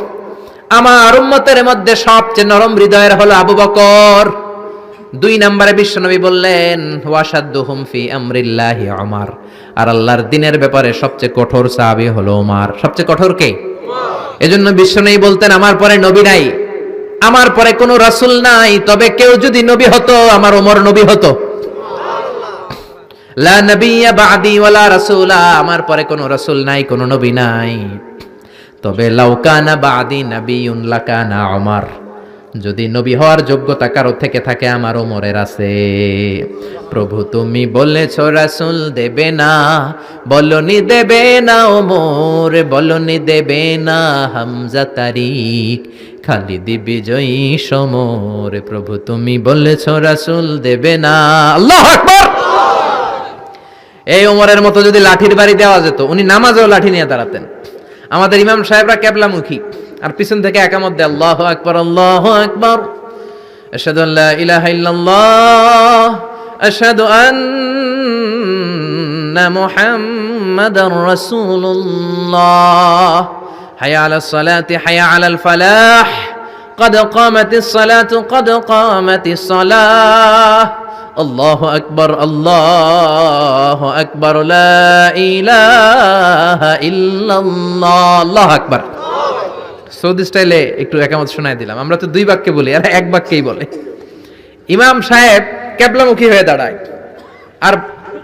আমার উম্মতের মধ্যে সবচেয়ে নরম হৃদয়ের হলো আবু বকর। 2 নম্বরে বিশ্বনবী বললেন ওয়াশাদ্দুহুম ফি আমরিল্লাহি উমর, আর আল্লাহর দ্বীনের ব্যাপারে সবচেয়ে কঠোর সাহাবী হলো উমর। সবচেয়ে কঠোর কে? এজন্য বিশ্বনবী বলতেন আমার পরে নবী নাই, আমার পরে কোনো রাসূল নাই, তবে কেউ যদি নবী হতো আমার ওমর নবী হতো। লা নবিয়্যা বা'দি ওয়ালা রাসূলা, আমার পরে কোনো রাসূল নাই, কোনো নবী নাই, তবে লাউ কানা বা'দি নাবিয়্যুন লাকানা উমর, যদি নবী হওয়ার যোগ্যতা কারো থেকে থাকে আমার ওমরের আছে। প্রভু তুমি বলেছ রাসূল দেবে না, বলনি দেবে না ওমর, বলনি দেবে না হামজা তারিক, খালিদ বিজয়ী সমর। প্রভু তুমি বলেছ রাসূল দেবে না। আল্লাহু আকবার। এই ওমরের মতো যদি লাঠির বাড়ি দেওয়া যেত, উনি নামাজেও লাঠি নিয়ে দাঁড়াতেন। আমাদের ইমাম সাহেবরা কেবলামুখী, আর পিছন থেকে একামত দেয় আল্লাহু আকবার আল্লাহু আকবার, আশহাদু আল্লা ইলাহা ইল্লাল্লাহ, আশহাদু আন্না মুহাম্মাদার রাসূলুল্লাহ, হাইয়া আলাস সালাতি হাইয়া আলাল ফালাহ, قد قامت الصلاة قد قامت الصلاة, আল্লাহু আকবার আল্লাহু আকবার, লা ইলাহা ইল্লাল্লাহ, আল্লাহু আকবার। সৌদি স্টাইলে একটু একামত শোনায় দিলাম। আমরা তো 2 বাক্যে বলি, আর 1 বাক্যেই বলে। ইমাম সাহেব কিবলামুখী হয়ে দাঁড়ায় আর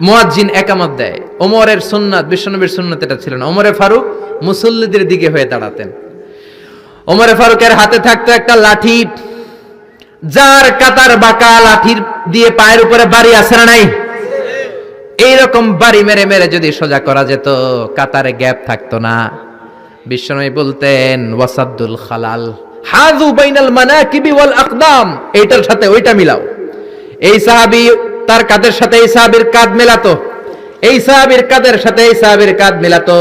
মুয়াজ্জিন একামত দেয়। ওমরের সুন্নাত, বিশ্বনবীর সুন্নাত এটা ছিল না। ওমরে ফারুক মুসল্লিদের দিকে হয়ে দাঁড়াতেন। ওমরে ফারুকের হাতে থাকতো একটা লাঠি, যার কাতার বাঁকা, লাঠির দিয়ে পায়ের উপরে বাড়ি আছে না নাই? এইরকম বাড়ি মেরে মেরে যদি সোজা করা যেত, কাতারে গ্যাপ থাকতো না। বিশ্বনবী বলতেন ওয়াসাদ্দুল খালাল, হাযু বাইনাল মানাকিবি ওয়াল আকদাম, এইটার সাথে ওইটা মিলাও। এই সাহাবী তার কাঁধের সাথে এই সাহাবীর কাঁধ মেলাতো, এই সাহাবীর কাঁধের সাথে এই সাহাবীর কাঁধ মেলাতো,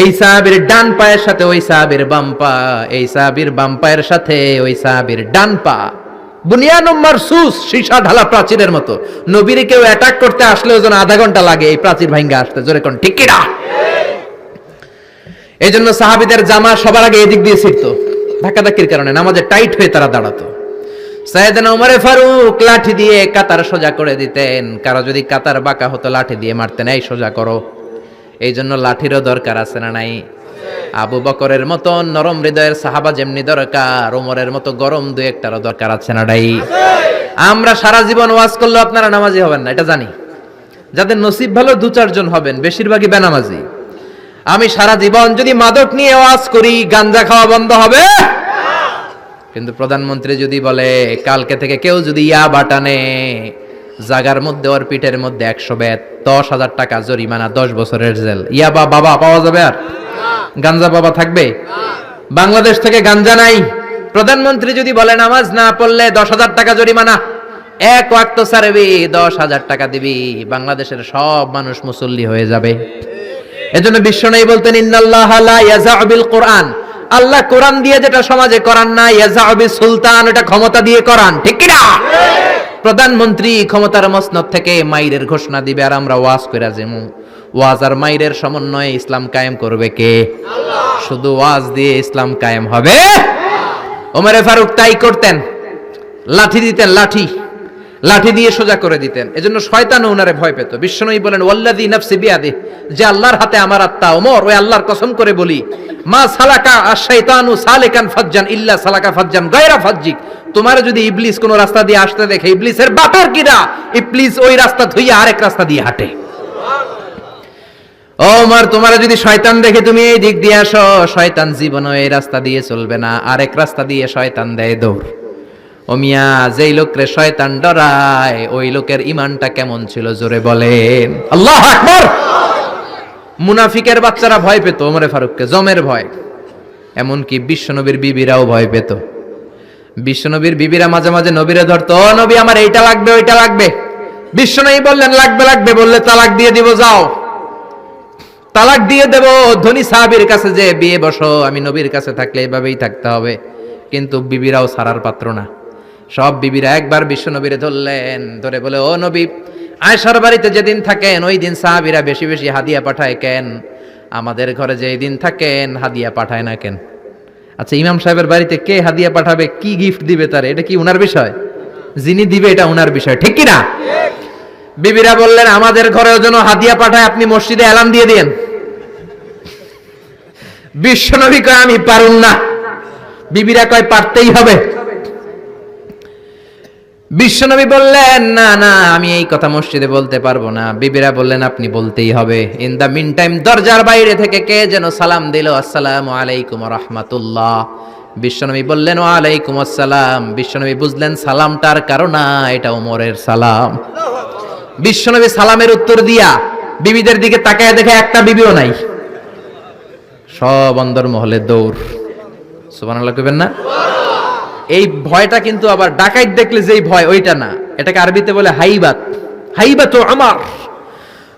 এই সাহাবীর ডান পায়ের সাথে ওই সাহাবীর বাম পা, এই সাহাবীর বাম পায়ের সাথে ওই সাহাবীর ডান পা। বুনিয়ানুম মারসুস, সীসা ঢালা প্রাচীরের মতো। নবীরে কেউ অ্যাটাক করতে আসলেও যেন আধা ঘন্টা লাগে এই প্রাচীর ভাঙ্গা আসতে। জোরে কোন ঠিক কি না? এই জন্য সাহাবীদের জামা সবার আগে এদিক দিয়ে ছিড়তো, ধাক্কাধাক্কির কারণে নামাজে টাইট হয়ে তারা দাঁড়াতো। সাইয়েদনা ওমরে ফারুক লাঠি দিয়ে কাতার সোজা করে দিতেন। কারো যদি কাতার বাঁকা হতো লাঠি দিয়ে মারতেন, এই সোজা করো। এই জন্য লাঠিরও দরকার আছে না নাই? আবু বকরের মতো নরম হৃদয়ের সাহাবা যেমনি দরকার, ওমরের মতো গরম 2-1টারও দরকার আছে না নাই? আমরা সারা জীবন ওয়াজ করলে আপনারা নামাজি হবেন না, এটা জানি। যাদের নসিব ভালো 2-4 জন হবেন, বেশিরভাগই বেনামাজি। আমি সারা জীবন যদি মাদক নিয়ে ওয়াজ করি, গাঞ্জা খাওয়া বন্ধ হবে? কিন্তু প্রধানমন্ত্রী যদি বলে কালকে থেকে কেউ যদি ইয়াবা টানে, জাগার মধ্যে ওর পিঠের মধ্যে 100 বেত, 10,000 টাকা জরিমানা, 10 বছরের জেল। ইয়াবা বাবা পাওয়া যাবে? আর গাঞ্জা বাবা থাকবে? বাংলাদেশ থেকে গাঞ্জা নাই। প্রধানমন্ত্রী যদি বলে নামাজ না পড়লে 10,000 টাকা জরিমানা, 1 ওয়াক্ত ছাড়বি 10,000 টাকা দিবি, বাংলাদেশের সব মানুষ মুসল্লি হয়ে যাবে। এজন্য বিশ্বনবী বলতেন ইন্নাল্লাহা লা ইয়াযা'ু বিল কুরআন, আল্লাহ কোরআন দিয়ে যেটা সমাজে করান না, ইয়াযা'ু বিস সুলতান, এটা ক্ষমতা দিয়ে করান। ঠিক কি না? প্রধানমন্ত্রী ক্ষমতার মসনদ থেকে মাইরের ঘোষণা দিবে, আর আমরা ওয়াজ কইরা যামু। ওয়াজ আর মাইরের সমন্বয়ে ইসলাম কায়েম করবে কে? আল্লাহ। শুধু ওয়াজ দিয়ে ইসলাম কায়েম হবে? ওমরে ফারুক তাই করতেন, লাঠি দিতেন, লাঠি দিয়ে সোজা করে দিতেন। এজন্য শয়তান ওনারে ভয় পেত। বিশ্বনবী বলেন ওয়াল্লাযী নাফসি বিয়াদিহি, যে আল্লাহর হাতে আমার আত্মা, ওমর ওই আল্লাহর কসম করে বলি, মা সালাকা আশ-শাইতানু সালিকান ফাজ্জান ইল্লা সালাকা ফাজ্জান গায়রা ফাজ্জিক, তোমার যদি ইবলিস কোন রাস্তা দিয়ে আসতে দেখে, ইবলিসের বাপের কিরা, ইবলিস ওই রাস্তা ধুইয়া আরেক রাস্তা দিয়ে হাঁটে। ও ওমর, তোমার যদি শয়তান দেখে তুমি এই দিক দিয়ে আসো, শয়তান জীবনও এই রাস্তা দিয়ে চলবে না, আরেক রাস্তা দিয়ে শয়তান দেয় দৌড়। ও মিয়া, যেই লোকরে শয়তান ডরায় ওই লোকের ঈমানটা কেমন ছিল জোরে বলেন আল্লাহু আকবার। মুনাফিকের বাচ্চারা ভয় পেত ওমরে ফারুককে, জমের ভয়। এমনকি বিশ্বনবীর বিবিরাও ভয় পেত। বিশ্বনবীর বিবিরা মাঝে মাঝে নবীরে ধরতো, ও নবী আমার এইটা লাগবে ওইটা লাগবে। বিশ্বনবী বললেন লাগবে লাগবে, বললে তালাক দিয়ে দিব, যাও তালাক দিয়ে দেব। ধনী সাহাবীর কাছে যে বিয়ে বসো, আমি নবীর কাছে থাকলে এভাবেই থাকতে হবে। কিন্তু বিবিরাও ছাড়ার পাত্র না। সব বিবিরা একবার বিশ্ব নবীরে ধরলেন, ধরে বলে, ও নবী, আয়েশার বাড়িতে যেদিন থাকেন ওই দিন সাহাবীরা বেশি বেশি হাদিয়া পাঠায় কেন? আমাদের ঘরে যেই দিন থাকেন হাদিয়া পাঠায় না কেন? আচ্ছা, ইমাম সাহেবের বাড়িতে কে হাদিয়া পাঠাবে, কি গিফট দিবে তার, এটা কি উনার বিষয়? যিনি দিবে এটা উনার বিষয়, ঠিক কি না? বিবিরা বললেন, আমাদের ঘরেও যেন হাদিয়া পাঠায়, আপনি মসজিদে এলান দিয়ে দিয়েন। বিশ্বনবী কয়, আমি পারুম না। বিবিরা কয়, পারতেই হবে। বিশ্বনবী বললেন, না না, আমি এই কথা মসজিদে বলতে পারবো না। বিবিরা বললেন, আপনি বলতেই হবে। ইন দা মিন টাইম দরজার বাইরে থেকে কে যেন সালাম দিল, আসসালামু আলাইকুম ওয়া রাহমাতুল্লাহ। বিশ্বনবী বললেন, ওয়া আলাইকুম আসসালাম। বিশ্বনবী বুঝলেন সালামটার কারণ না, এটা ওমরের সালাম। বিশ্বনবী সালামের উত্তর দিয়া বিবিদের দিকে তাকায় দেখে একটা বিবিও নাই, সব অন্দরমহলে দৌড়। সুবহানাল্লাহ কইবেন না? এই ভয়টা কিন্তু আবার ডাকাইত দেখলে যেই ভয় ওইটা না, এটাকে আরবিতে বলে হাইবাত। হাইবাত ওমর,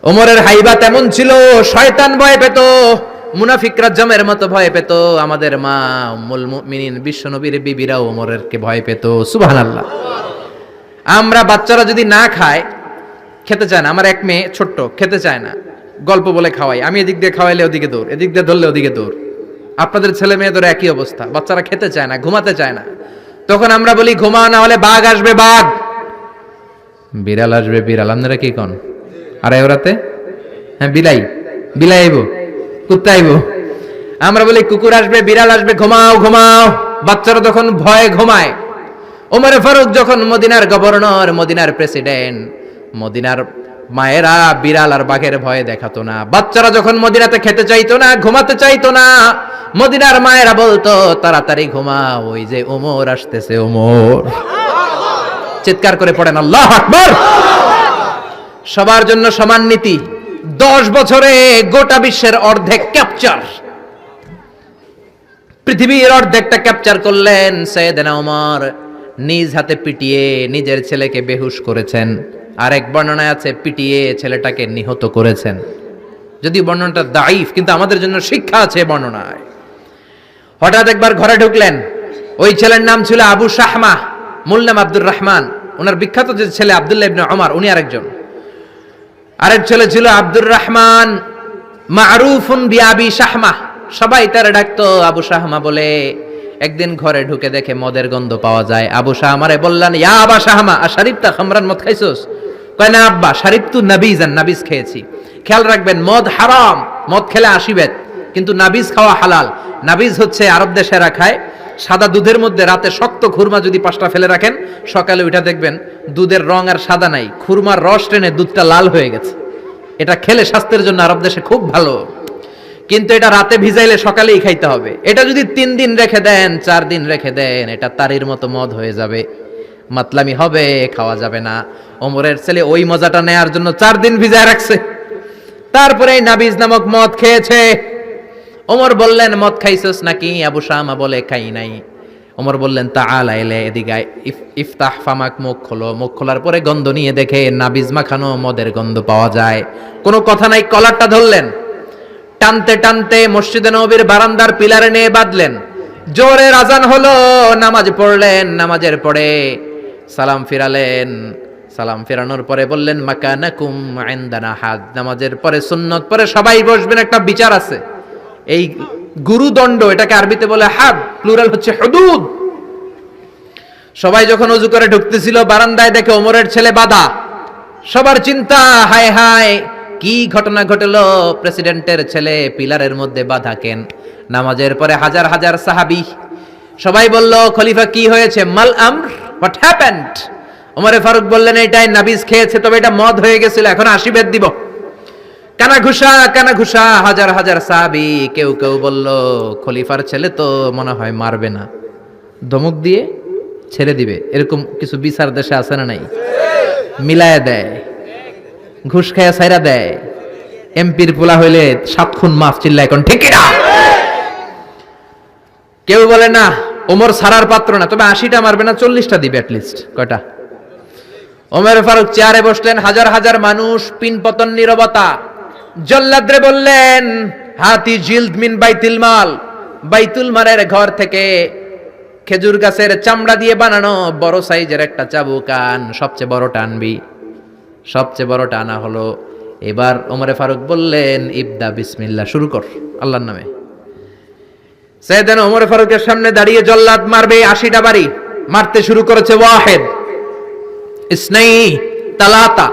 ওমরের হাইবাত এমন ছিল, শয়তান ভয় পেত, মুনাফিকরা জমের মতো ভয় পেত। আমাদের মা উম্মুল মুমিনিন বিশ্বনবীর বিবিরা ওমরেরকে ভয় পেত। সুবহানাল্লাহ। আমরা বাচ্চারা যদি না খায়, খেতে চায় না, আমার এক মেয়ে ছোট্ট খেতে চায় না, গল্প বলে খাওয়াই, আমি এদিক দিয়ে খাওয়াইলে ওদিকে দৌড়, এদিক দিয়ে ধরলে ওদিকে দৌড়। আপনাদের ছেলে মেয়েদের একই অবস্থা, বাচ্চারা খেতে চায় না, ঘুমাতে চায় না। তখন আমরা বলি, ঘুমা, না হলে বাঘ আসবে, বাঘ, বিড়াল আসবে, বিড়াল। আপনারা কি কন? আর ওরাতে হ্যাঁ বিলাই, বিলাই আইব, কুত্তা আইব। আমরা বলি কুকুর আসবে, বিড়াল আসবে, ঘুমাও ঘুমাও। বাচ্চারা তখন ভয়ে ঘুমায়। ওমর ফারুক যখন মদিনার গভর্নর, মদিনার প্রেসিডেন্ট, মদিনার মায়েরা বিড়াল আর বাঘের ভয়ে দেখাতো না। বাচ্চারা যখন মদিনাতে খেতে চাইতো না, ঘুমাতে চাইতো না, মদিনার মায়েরা বলতো, তাড়াতাড়ি ঘুমাও, ওই যে ওমর আসতেছে, ওমর। চিৎকার করে পড়েন আল্লাহু আকবার। সবার জন্য সমান নীতি। 10 বছরে গোটা বিশ্বের অর্ধেক ক্যাপচার, পৃথিবীর অর্ধেকটা ক্যাপচার করলেন সাইয়েদনা ওমর। নিজ হাতে পিটিয়ে নিজের ছেলেকে বেহুশ করেছেন। আরেক বর্ণনায় আছে পিটিয়ে ছেলেটাকে নিহত করেছেন। যদি বর্ণনাটা দাইফ, কিন্তু আমাদের জন্য শিক্ষা আছে বর্ণনায়। হঠাৎ একবার ঘরে ঢুকলেন, ওই ছেলের নাম ছিল আবু শাহমা, মূল নাম আব্দুর রহমান। ওনার বিখ্যাত যে ছেলে আব্দুল্লাহ ইবনে ওমর, উনি আরেকজন। আরেক ছেলে ছিল আব্দুর রহমান, মারুফুন বিআবি শাহমা, সবাই তার ডাকতো আবু শাহমা বলে। একদিন ঘরে ঢুকে দেখে মদের গন্ধ পাওয়া যায়। আবু শাহমারে বললেন, ইয়া আবা শাহমা, আশারিবতা খামরান, মদ খাইছস? কয় না আব্বা, শারিবতু নাবিজান, নাবিজ খেয়েছি। খেয়াল রাখবেন, মদ হারাম, মদ খেলে আসিবেত, কিন্তু নাবিজ খাওয়া হালাল। নাবিজ হচ্ছে আরব দেশেরা খায়, সাদা দুধের মধ্যে রাতে শক্ত খুরমা যদি 5টা ফেলে রাখেন, সকালে ওইটা দেখবেন দুধের রং আর সাদা নাই, খুরমার রস টেনে দুধটা লাল হয়ে গেছে। এটা খেলে স্বাস্থ্যের জন্য আরব দেশে খুব ভালো, কিন্তু এটা রাতে ভিজাইলে সকালেই খাইতে হবে। এটা যদি 3 দিন রেখে দেন, 4 দিন রেখে দেন, এটা তারির মতো মদ হয়ে যাবে, মাতলামি হবে, খাওয়া যাবে না। ওমরের ছেলে ওই মজাটা নেয়ার জন্য 4 দিন ভিজায় রাখছে, তারপরে এই নাবিজ নামক মদ খেয়েছে। ওমর বললেন, মদ খাইছস নাকি? আবু শামা বলে, খাই নাই। ওমর বললেন, তাআলা এলে, এদিকে ইফতাহ ফামাক, মুখ খোলো। মুখ খোলার পরে গন্ধ নিয়ে দেখে নাবিজ মাখানো মদের গন্ধ পাওয়া যায়। কোনো কথা নাই, কলারটা ধরলেন, টানতে টানতে মসজিদে নববীর বারান্দার পিলারে নিয়ে বাঁধলেন। জোরের আজান হলো, নামাজ পড়লেন। নামাজের পরে সালাম ফিরালেন। সালাম ফেরানোর পরে বললেন, মাকানাকুম ইনদানা হাদ। নামাজের পরে সুন্নত পরে সবাই বসবেন, একটা বিচার আছে। এই গুরুদণ্ড, এটাকে আরবিতে বলে হাদ, প্লুরাল হচ্ছে হুদুদ। সবাই যখন ওযু করে ঢুকতেছিল, বারান্দায় দেখে ওমরের ছেলে বাধা। সবার চিন্তা, হায় হায়, কি ঘটনা ঘটলো? প্রেসিডেন্টের ছেলে পিলারের মধ্যে বাধা কেন? নামাজের পরে হাজার হাজার সাহাবী সবাই বলল, খলিফা কি হয়েছে? মাল আমর, হোয়াট হ্যাপেন্ড? ওমরে ফারুক বললেন, এটাই নাবিজ খেয়েছে, তবে এটা মদ হয়ে গেছিল, এখন 80 বেদ দিব। কানা ঘুষা, কানা ঘুষা, হাজার হাজার সাহাবী। কেউ কেউ বলল, খলিফার ছেলে তো মনে হয় মারবে না, ধমক দিয়ে ছেড়ে দিবে। এরকম কিছু বিচার দেশে আছে না নাই? মিলায় দেয়, ঘুষ খাইয়া ছাইরা দেয়। এমপির পোলা হইলে 7 খুন মাফ, চিল্লা এখন ঠিক না? কেউ বলে না, ওমর সারার পাত্র না, তবে 80টা মারবে না, 40টা দিবে অ্যাটলিস্ট। কয়টা? ওমর ফারুক চেয়ারে বসলেন, হাজার হাজার মানুষ, পিনপতন, নীরবতা। জল্লাদরে বললেন, হাতি জিলদ মিন বাইতুল মাল, বাইতুল মালের ঘর থেকে খেজুর গাছের চামড়া দিয়ে বানানো বড় সাইজের একটা চাবুক আন, সবচেয়ে বড়টা আনবি। সবচেয়ে বড়টা আনা হলো। এবার ওমরে ফারুক বললেন, ইবদা বিসমিল্লাহ, শুরু কর আল্লাহর নামে। সাইয়েদনা ওমর ফারুকের সামনে দাঁড়িয়ে জল্লাদ মারবে 80টা বাড়ি মারতে শুরু করেছে। ওয়াহিদ, ইসনাই, তালাতা,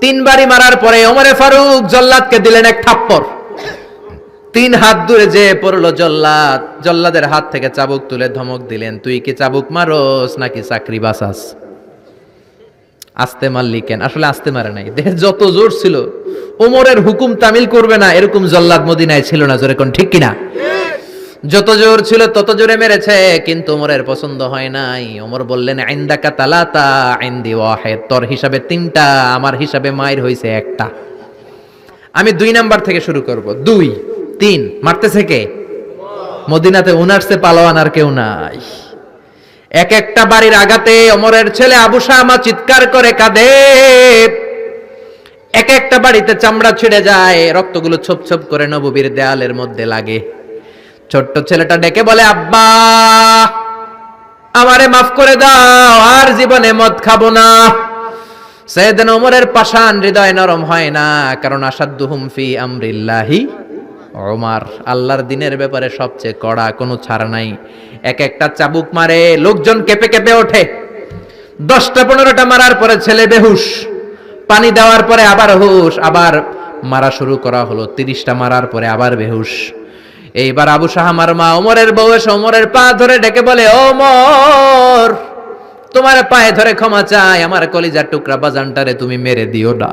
3 বাড়ি মারার পরে ওমরে ফারুক জল্লাদকে দিলেন এক থাপ্পড়। 3 হাত দূরে যে পড়লো জল্লাদ। জল্লাদের হাত থেকে চাবুক তুলে ধমক দিলেন, তুই কি চাবুক মারোস নাকি চাকরি বাঁচাস? আস্তে মারলি কেন? আসলে আস্তে মারে নাই, দেহের যত জোর ছিল। ওমরের হুকুম তামিল করবে না এরকম জল্লাদ মদিনায় ছিল না, জোরে কোন ঠিক কিনা? যত জোর ছিল তত জোরে মেরেছে, কিন্তু ওমরের পছন্দ হয় নাই। ওমর বললেন, ইনদাকা তালাতা ইনদি ওয়াহিদ, তোর হিসাবে 3টা, আমার হিসাবে মায়ের হইছে 1টা। আমি 2 নাম্বার থেকে শুরু করব। 2, 3 মারতেছে কে? মদিনাতে উনারসে পালোয়ান আর কেউ নাই। এক একটা বাড়ির আঘাতে ওমরের ছেলে আবু শামা চিৎকার করে কাঁদে। এক একটা বাড়িতে চামড়া ছিঁড়ে যায়, রক্তগুলো ছোপ ছোপ করে নববীর দেয়ালের মধ্যে লাগে। ছোট্ট ছেলেটা ডেকে বলে, আব্বা আমারে মাফ করে দাও, আর জীবনে মদ খাবো না। সাইয়েদনা ওমরের পাষাণ হৃদয় নরম হয় না, কারণ আসাদ্দুহুম ফি আমরিল্লাহি ওমর, আল্লাহর দিনের ব্যাপারে সবচেয়ে কড়া, কোনো ছাড় নাই। এক একটা চাবুক মারে, লোকজন কেঁপে কেঁপে ওঠে। 10টা 15টা মারার পরে ছেলে বেহুশ, পানি দেওয়ার পরে আবার হুশ, আবার মারা শুরু করা হলো। 30টা মারার পরে আবার বেহুশ। এইবার আবু শাহামার মা ওমরের বউ এসে ওমরের পা ধরে ডেকে বলে, ওমর তোমার পায়ে ধরে ক্ষমা চাই, আমার কলিজার টুকরা বাজানটারে তুমি মেরে দিও না।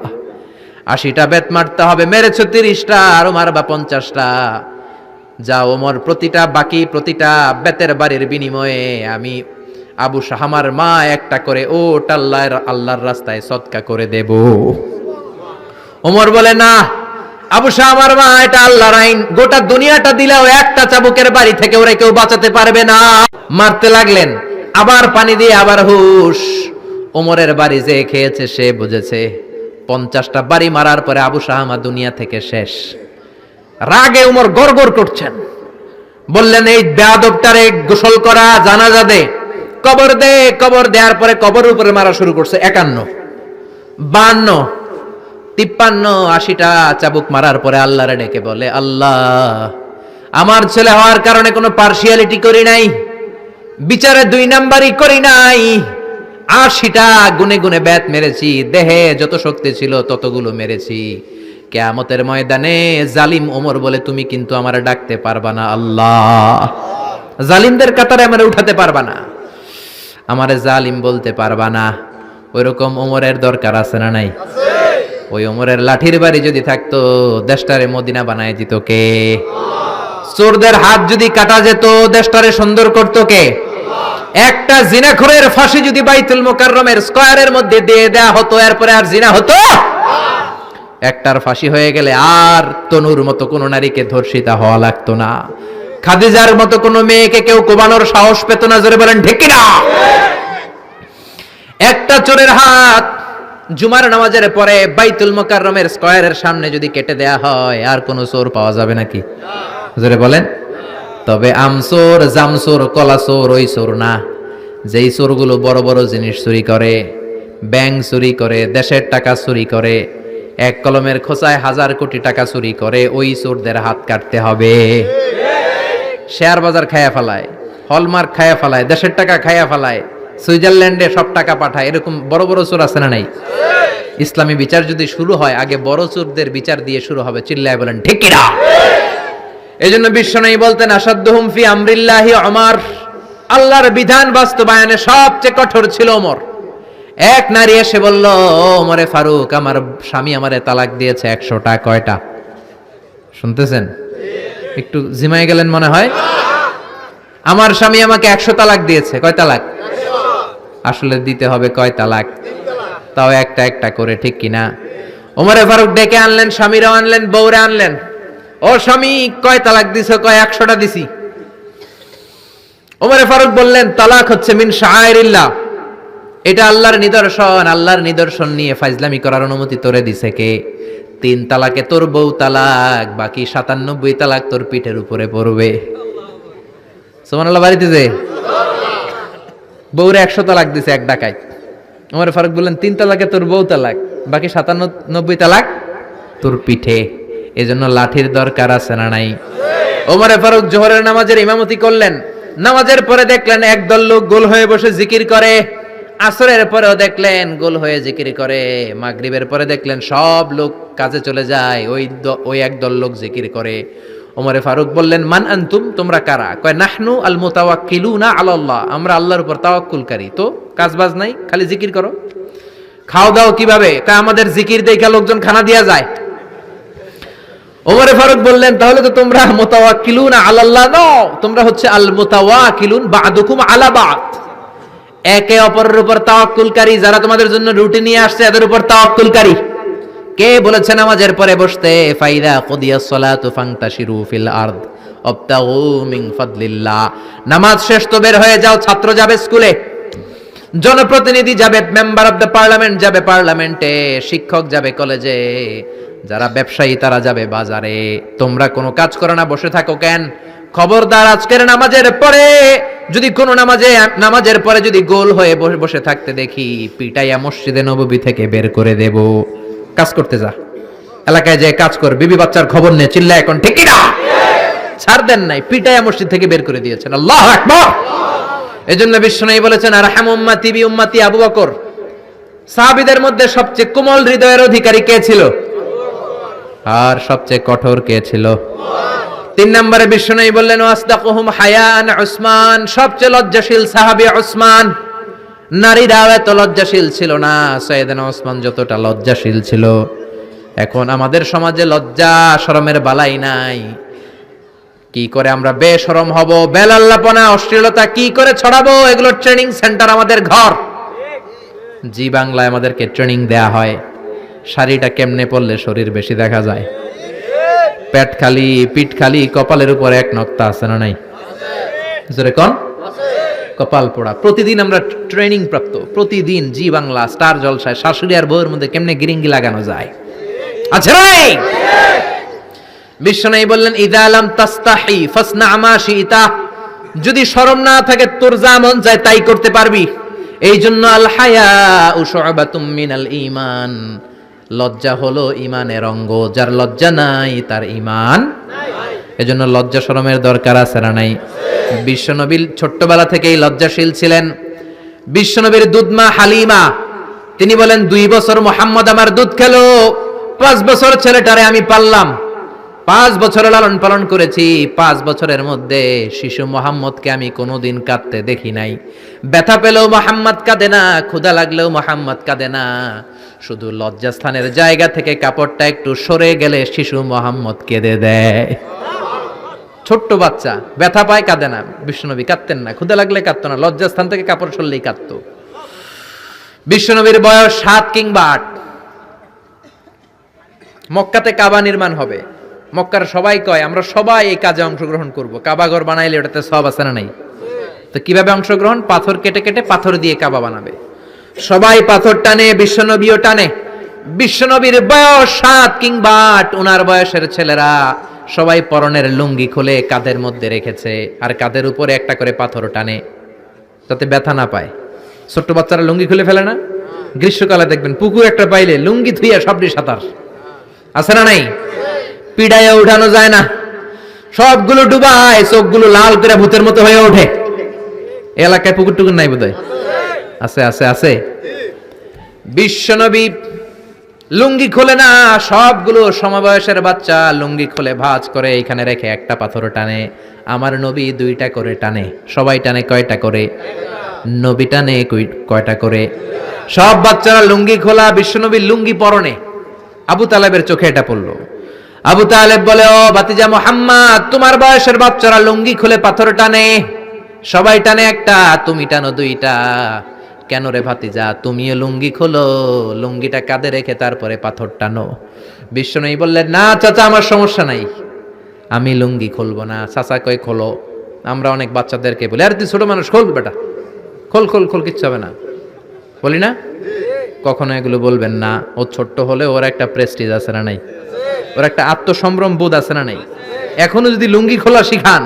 80টা বেত মারতে হবে, মেরেছো 30টা, আরো মারবা 50টা। যা ওমর, প্রতিটা বেতের বাড়ির বিনিময়ে আমি আবু শাহামার মা একটা করে ওট আল্লাহর রাস্তায় সদকা করে দেব। ওমর বলে, না আবু শাহামার মা, এটা আল্লাহর আইন, গোটা দুনিয়াটা দিলেও একটা চাবুকের বাড়ি থেকে ওরা কেউ বাঁচাতে পারবে না। মারতে লাগলেন, আবার পানি দিয়ে আবার হুশ। ওমরের বাড়ি যে খেয়েছে সে বুঝেছে। 50টা বাড়ি মারার পরে আবু শাহামা দুনিয়া থেকে শেষ। রাগে ওমর গড়গড় করছেন, বললেন, এই বেয়াদবটারে গোসল করা, জানাজা দে, কবর দে। কবর দেওয়ার পরে কবরের উপরে মারা শুরু করছে। 51, 52, 53, 80টা চাবুক মারার পরে আল্লাহরে ডেকে বলে, আল্লাহ আমার ছেলে হওয়ার কারণে কোনো পার্সিয়ালিটি করি নাই, বিচারে 2 নাম্বারই করি নাই। 80টা গুনে গুনে বেত মেরেছি, দেহে যত শক্তি ছিল ততগুলো মেরেছি। কিয়ামতের ময়দানে জালিম ওমর বলে, তুমি কিন্তু আমারে ডাকতে পারবা না আল্লাহ, জালিমদের কাতারে আমারে উঠাতে পারবা না, আমারে জালিম বলতে পারবা না। ওইরকম ওমরের দরকার আছে না নাই? ওই ওমরের লাঠির বাড়ি যদি থাকতো, দেশটারে মদিনা বানায় দিত কে? চোরদের হাত যদি কাটা যেত, দেশটারে সুন্দর করতো কে? একটা জিনাখোরের ফাঁসি যদি বাইতুল মুকাররমের স্কয়ারের মধ্যে দিয়ে দেয়া হতো, এরপরে আর জিনা হতো? একটার ফাঁসি হয়ে গেলে আর তনুর মতো কোন নারীকে ধর্ষিতা হওয়া লাগতো না, খাদিজার মতো কোন মেয়েকে কেউ কোবানোর সাহস পেত না। জোরে বলেন ঠিক কিনা? একটা চোরের হাত জুমার নামাজের পরে বাইতুল মুকাররমের স্কয়ারের সামনে যদি কেটে দেয়া হয়, আর কোন চোর পাওয়া যাবে নাকি? জোরে বলেন। তবে আমচোর, জামচোর, কলাচোর ওই চোর না, যেই চোরগুলো বড় বড় জিনিস চুরি করে, ব্যাংক চুরি করে, দেশের টাকা চুরি করে, এক কলমের খোঁচায় 1000 কোটি টাকা চুরি করে, ওই চোরদের হাত কাটতে হবে। শেয়ার বাজার খায়া ফেলায়, হলমার্ক খায়া ফেলায়, দেশের টাকা খায়া ফেলায়, সুইজারল্যান্ডে সব টাকা পাঠায়, এরকম বড় বড় চোর আছে না নাই? ইসলামী বিচার যদি শুরু হয়, আগে বড় চোরদের বিচার দিয়ে শুরু হবে। চিল্লায় বলেন ঠিক কিনা? এই জন্য বিশ্বনবী বলতেন, আসাদ্দুহুম ফি আমরিল্লাহি ওমর, আল্লাহর বিধান বাস্তবায়নে সবচেয়ে কঠোর ছিল ওমর। এক নারী এসে বলল, ওমরে ফারুক, আমার স্বামী আমারে তালাক দিয়েছে 100টা। কয়টা? শুনতেছেন? একটু জিমায় গেলেন মনে হয়। আমার স্বামী আমাকে 100 তালাক দিয়েছে। কয় তালাক? আসলে দিতে হবে কয় তালাক? তাও একটা একটা করে, ঠিক কিনা? ওমরে ফারুক ডেকে আনলেন, স্বামীরাও আনলেন, বউরে আনলেন। ও স্বামী, কয় তালাক দিছো? কয় 100টা দিছি। ওমরে ফারুক বললেন, তালাক হচ্ছে মিন শাআইরিল্লাহ, এটা আল্লাহর নিদর্শন। আল্লাহর নিদর্শন নিয়ে ফাইজলামি করার অনুমতি তোরে দিছে কে? 3 তালাকে তোর বউ তালাক, বাকি 97 তালাক তোর পিঠের উপরে পড়বে। সুবহানাল্লাহ। বাড়িতে যে বউরে 100 তালাক দিছে এক ডাকায়। ওমর ফারুক বললেন 3 তালাকে তোর বউ তালাক, বাকি 97 তালাক তোর পিঠে। এজন্য লাঠির দরকার আছে না নাই? ওমর ফারুক জোহরের নামাজের ইমামতি করলেন। নামাজের পরে দেখলেন একদল লোক গোল হয়ে বসে জিকির করে। আসরের পরেও দেখলেন গোল হয়ে জিকির করে। মাগরিবের পরে দেখলেন সব লোক কাজে চলে যায়, ওই একদল লোক জিকির করে। ওমরে ফারুক বললেন, মান আনতুম, তোমরা কারা? কয় নাহনু আল মুতাওয়াক্কিলুনা আলাল্লাহ, আমরা আল্লাহর উপর তাওয়াক্কুলকারী। তো কাজবাজ নাই, খালি জিকির করো। খাও দাও কিভাবে? কয় আমাদের জিকির দেখে লোকজন খানা দিয়া যায়। ওমরে ফারুক বললেন, তাহলে তো তোমরা মুতাওয়াক্কিলুনা আলাল্লাহ নও, তোমরা হচ্ছে আল মুতাওয়াক্কিলুন বা'দুকুম আলা বা'দ, একে অপরের উপর তাওয়াক্কুলকারী। যারা তোমাদের জন্য রুটি নিয়ে আসছে এদের উপর তাওয়াক্কুলকারী। কে বলেছে নামাজের পরে বসতে? ফাইদা কুদিয়াস সালাতু ফান্তাশিরু ফিল আরদ ওয়াবতাগু মিন ফাদলিল্লাহ। নামাজ শেষ তো বের হয়ে যাও। ছাত্র যাবে স্কুলে, জনপ্রতিনিধি যাবে, মেম্বার অফ দ্য পার্লামেন্ট যাবে পার্লামেন্টে, শিক্ষক যাবে কলেজে, যারা ব্যবসায়ী তারা যাবে বাজারে। তোমরা কোনো কাজ করো না, বসে থাকো কেন? খবরদার, আজকের নামাজের পরে যদি কোনো নামাজের পরে যদি গোল হয়ে বসে থাকতে দেখি, পিটাইয়া মসজিদে নববী থেকে বের করে দেব। কাজ করতে যা, এলাকায় যে কাজ কর, বিবি বাচ্চার খবর নে, চিল্লা এখন ঠিক না? ছাড় দেন নাই, পিটাইয়া মসজিদ থেকে বের করে দিয়েছেন। আল্লাহু আকবার। এজন্য বিশ্বনবী বলেছেন, আরহাম উম্মতি বি উম্মতি আবু বকর। সাহাবীদের মধ্যে সবচেয়ে কোমল হৃদয়ের অধিকারী কে ছিল? আর সবচেয়ে কঠোর কে ছিল? 3 নম্বরে বিশ্বনবী বললেন, ওয়াসদাকুহুম হায়ান উসমান, সবচেয়ে লজ্জাশীল সাহাবী উসমান। নারীরা এত লজ্জাশীল ছিল না, সাইয়েদনা উসমান যতটা লজ্জাশীল ছিল। এখন আমাদের সমাজে লজ্জা শরমের বালাই নাই। কি করে আমরা বেশরম হব, বেলাল্লাপনা অশ্লীলতা কি করে ছড়াবো, এগুলোর ট্রেনিং সেন্টার আমাদের ঘর। জি বাংলায় আমাদেরকে ট্রেনিং দেয়া হয়, শাড়িটা কেমনে পরলে শরীর বেশি দেখা যায়, পেট খালি, পিঠ খালি, কপালের উপর এক নক্তা আছে না নাই? জোরে কোন? কপাল পোড়া। প্রতিদিন আমরা ট্রেনিং প্রাপ্ত, প্রতিদিন জি বাংলা স্টার জলসায় শাশুড়ি আর বউয়ের মধ্যে কেমনে গিরিঙ্গি লাগানো যায়। আচ্ছা ভাই, বিশ্বনবী বললেন, ইদা লাম তাস্তাহি ফাসনা মা শিতা, যদি শরম না থাকে তোর যা মন চায় তাই করতে পারবি। এই জন্য আল হায়াউ শু'বাতুম মিনাল ঈমান, লজ্জা হলো ঈমানের অঙ্গ। যার লজ্জা নাই তার ঈমান নাই। এজন্য লজ্জা শরমের দরকার আছে না নাই? বিশ্বনবী ছোট্টবেলা থেকেই লজ্জাশীল ছিলেন। বিশ্বনবীর দুধমা হালিমা, তিনি বলেন, 2 বছর মুহাম্মদ আমার দুধ খেলো, 5 বছর ছেলেটারে আমি পাললাম, 5 বছর লালন পালন করেছি। 5 বছরের মধ্যে শিশু মুহাম্মদকে আমি কোনোদিন কাঁদতে দেখি নাই। ব্যথা পেলেও মুহাম্মদ কাঁদে না, ক্ষুধা লাগলেও মুহাম্মদ কাঁদে না। শুধু লজ্জাস্থানের জায়গা থেকে কাপড়টা একটু সরে গেলে শিশু মুহাম্মদ কেঁদে দেয়। ছোট্ট বাচ্চা ব্যথা পায়, কাঁদে না। বিশ্বনবী কাঁদতেন না, ক্ষুধা লাগলে কাঁদতো না, লজ্জাস্থান থেকে কাপড় সরলেই কাঁদতো। বিশ্বনবীর বয়স 7 কিংবা 8। মক্কাতে কাবা নির্মাণ হবে। মক্কার সবাই কয়, আমরা সবাই এই কাজে অংশগ্রহণ করব। কাবা ঘর বানাইলে ওটাতে সব আছে না নাই? তো কিভাবে অংশগ্রহণ? পাথর কেটে কেটে পাথর দিয়ে কাবা বানাবে। সবাই পাথর টানে, বিশ্বনবীও টানে। বিশ্বনবীর বয়স 7 কিংবা 8, ওনার বয়সের ছেলেরা সবাই পরনের লুঙ্গি খুলে কাঁধের মধ্যে রেখেছে, আর কাঁধের উপরে একটা করে পাথর টানে যাতে ব্যথা না পায়। ছোট্ট বাচ্চারা লুঙ্গি খুলে ফেলে না? গ্রীষ্মকালে দেখবেন পুকুর একটা পাইলে লুঙ্গি ধুইয়া সবটি সাঁতার, আছে না নাই? পিড়াইয়া উঠানো যায় না, সবগুলো ডুবায়, চোখগুলো লাল করে ভূতের মতো হয়ে ওঠে। এলাকায় পুকুর টুকুর নাই বোধহয়? আছে আছে আছে। বিশ্বনবী লুঙ্গি খোলে না, সবগুলো সমবয়সের বাচ্চা লুঙ্গি খুলে ভাঁজ করে এখানে রেখে একটা পাথর টানে। আমার নবী 2টা করে টানে। সবাই টানে কয়টা করে? নবী টানে কয়টা করে? সব বাচ্চারা লুঙ্গি খোলা, বিশ্বনবীর লুঙ্গি পরনে। আবু তালেবের চোখে এটা পড়লো। আবু তালেব বলে, ও ভাতিজা মুহাম্মদ, তোমার বয়সের বাচ্চারা লুঙ্গি খুলে পাথর টানে, সবাই টানে একটা, তুমি টানো 2টা। কেন রে ভাতিজা, তুমিও লুঙ্গি খোলো, লুঙ্গিটা কাঁধে রেখে তারপরে পাথর টানো। বিশ্বনবী বললেন, না চাচা, আমার সমস্যা নাই, আমি লুঙ্গি খুলবো না। চাচা কই খোলো। আমরা অনেক বাচ্চাদেরকে বলি, আরে তুই ছোট মানুষ, খোল বেটা, খোল খোল খোল, কিচ্ছু হবে না, বলি না? কখনো এগুলো বলবেন না। ও ছোট্ট হলে ওর একটা প্রেস্টিজ আছে না নাই? ওর একটা আত্মসম্ভ্রম বোধ আছে না নাই? এখনো যদি লুঙ্গি খোলা শিখান,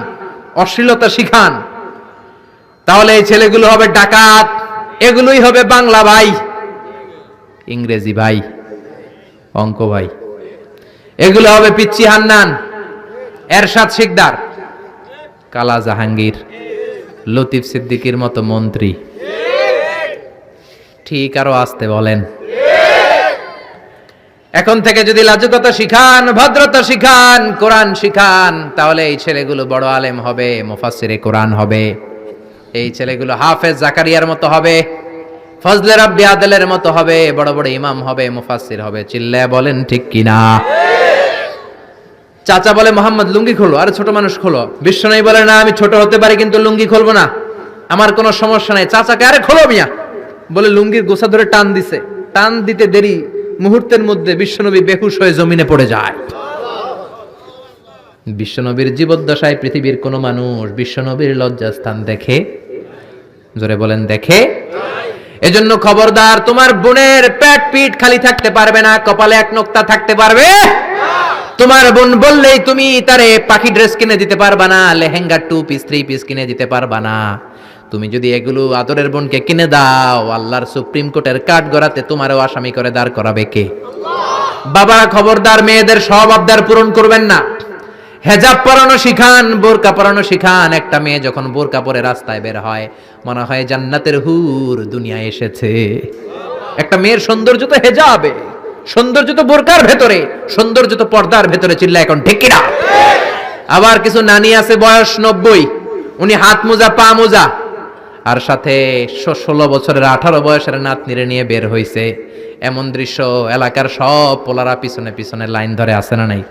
অশ্লীলতা শিখান, তাহলে এই ছেলেগুলো হবে ডাকাত, এগুলোই হবে বাংলা ভাই, ইংরেজি ভাই, অঙ্ক ভাই, এগুলো হবে পিচ্চি হান্নান, এরশাদ শিকদার, কালা জাহাঙ্গীর, লতিফ সিদ্দিকীর মতো মন্ত্রী। ঠিক আরো আসতে বলেন। এখন থেকে যদি লাজুকতা শিখান, ভদ্রতা শিখান, কোরআন শিখান, তাহলে এই ছেলেগুলো বড় আলেম হবে, মুফাসসিরে কোরআন হবে। এই ছেলেগুলো হাফেজ জাকারিয়ার মতো হবে, ফজলে রাব্বি আদলের মতো হবে, বড় বড় ইমাম হবে, মুফাসসির হবে। চিল্লায়া বলেন ঠিক কিনা? চাচা বলে মোহাম্মদ লুঙ্গি খোলো, আরে ছোট মানুষ খোলো। বিশ্বনবী বলে না, আমি ছোট হতে পারি কিন্তু লুঙ্গি খুলবো না, আমার কোনো সমস্যা নাই। চাচাকে আরে খোলো মিয়া বলে লুঙ্গির গোছা ধরে টান দিছে, টান দিতে দেরি, মুহূর্তের মধ্যে বিশ্বনবী বেহুশ হয়ে জমিনে পড়ে যায়। বিশ্বনবীর জীবদ্দশায় পৃথিবীর কোন মানুষ বিশ্বনবীর লজ্জাস্থান দেখে? জোরে বলেন দেখে? এজন্য খবরদার, তোমার বোনের পেট পিঠ খালি থাকতে পারবে না, কপালে এক নোক্তা থাকতে পারবে। তোমার বোন বললেই তুমি তারে পাখি ড্রেস কিনে দিতে পারবা না, লেহেঙ্গা 2 পিস 3 পিস কিনে দিতে পারবা না। তুমি যদি এগুলো আদরের বোনকে কিনে দাও, আল্লাহর সুপ্রিম কোর্টের কাঠ গড়াতে তোমারও আসামি করে দাঁড় করাবে কে? বাবা খবরদার, মেয়েদের সব আবদার পূরণ করবেন না। হেজাব পরানো শিখান, বোরকা পরানো শিখান। একটা মেয়ে যখন বোরকা পরে রাস্তায় বের হয়, মনে হয় জান্নাতের হুর দুনিয়ায় এসেছে। একটা মেয়ের সৌন্দর্য তো হেজাবে, সৌন্দর্য তো বোরকার ভেতরে, সৌন্দর্য তো পর্দার ভেতরে। চিল্লা এখন ঠিক কিনা? আবার কিছু নানি আছে বয়স 90, উনি হাত মোজা পা মোজা, আর সাথে 16 বছরের 18 বয়সের নাতনিরে নিয়ে বের হইছে। এমন দৃশ্য এলাকার সব পোলারা পিছনে পিছনে লাইন ধরে, আছে না নাই?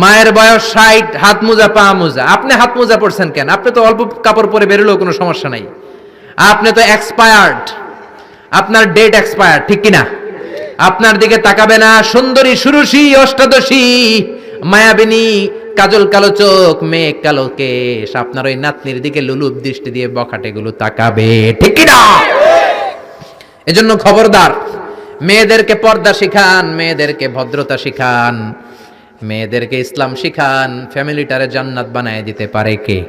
মায়ের বয়স 60, হাত মোজা পা মোজা। আপনি হাত মোজা পরছেন কেন? আপনি তো অল্প কাপড় পরে বেরোলেও কোনো সমস্যা নাই। আপনি তো এক্সপায়ার্ড, আপনার ডেট এক্সপায়ার্ড, ঠিক কিনা? আপনার দিকে তাকাবে না সুন্দরী সুরুষী অষ্টাদশী মায়াবিনী কাজল কালো চোখ মেঘ কালো কেশ, আপনার ওই নাতনির দিকে লুলুপ দৃষ্টি দিয়ে বখাটেগুলো তাকাবে, ঠিক কিনা? এজন্য খবরদার, মেয়েদেরকে পর্দা শিখান, মেয়েদেরকে ভদ্রতা শিখান, মেয়েদেরকে ইসলাম শিখান। ফ্যামিলিটারে জান্নাত বানায় দিতে পারে কে?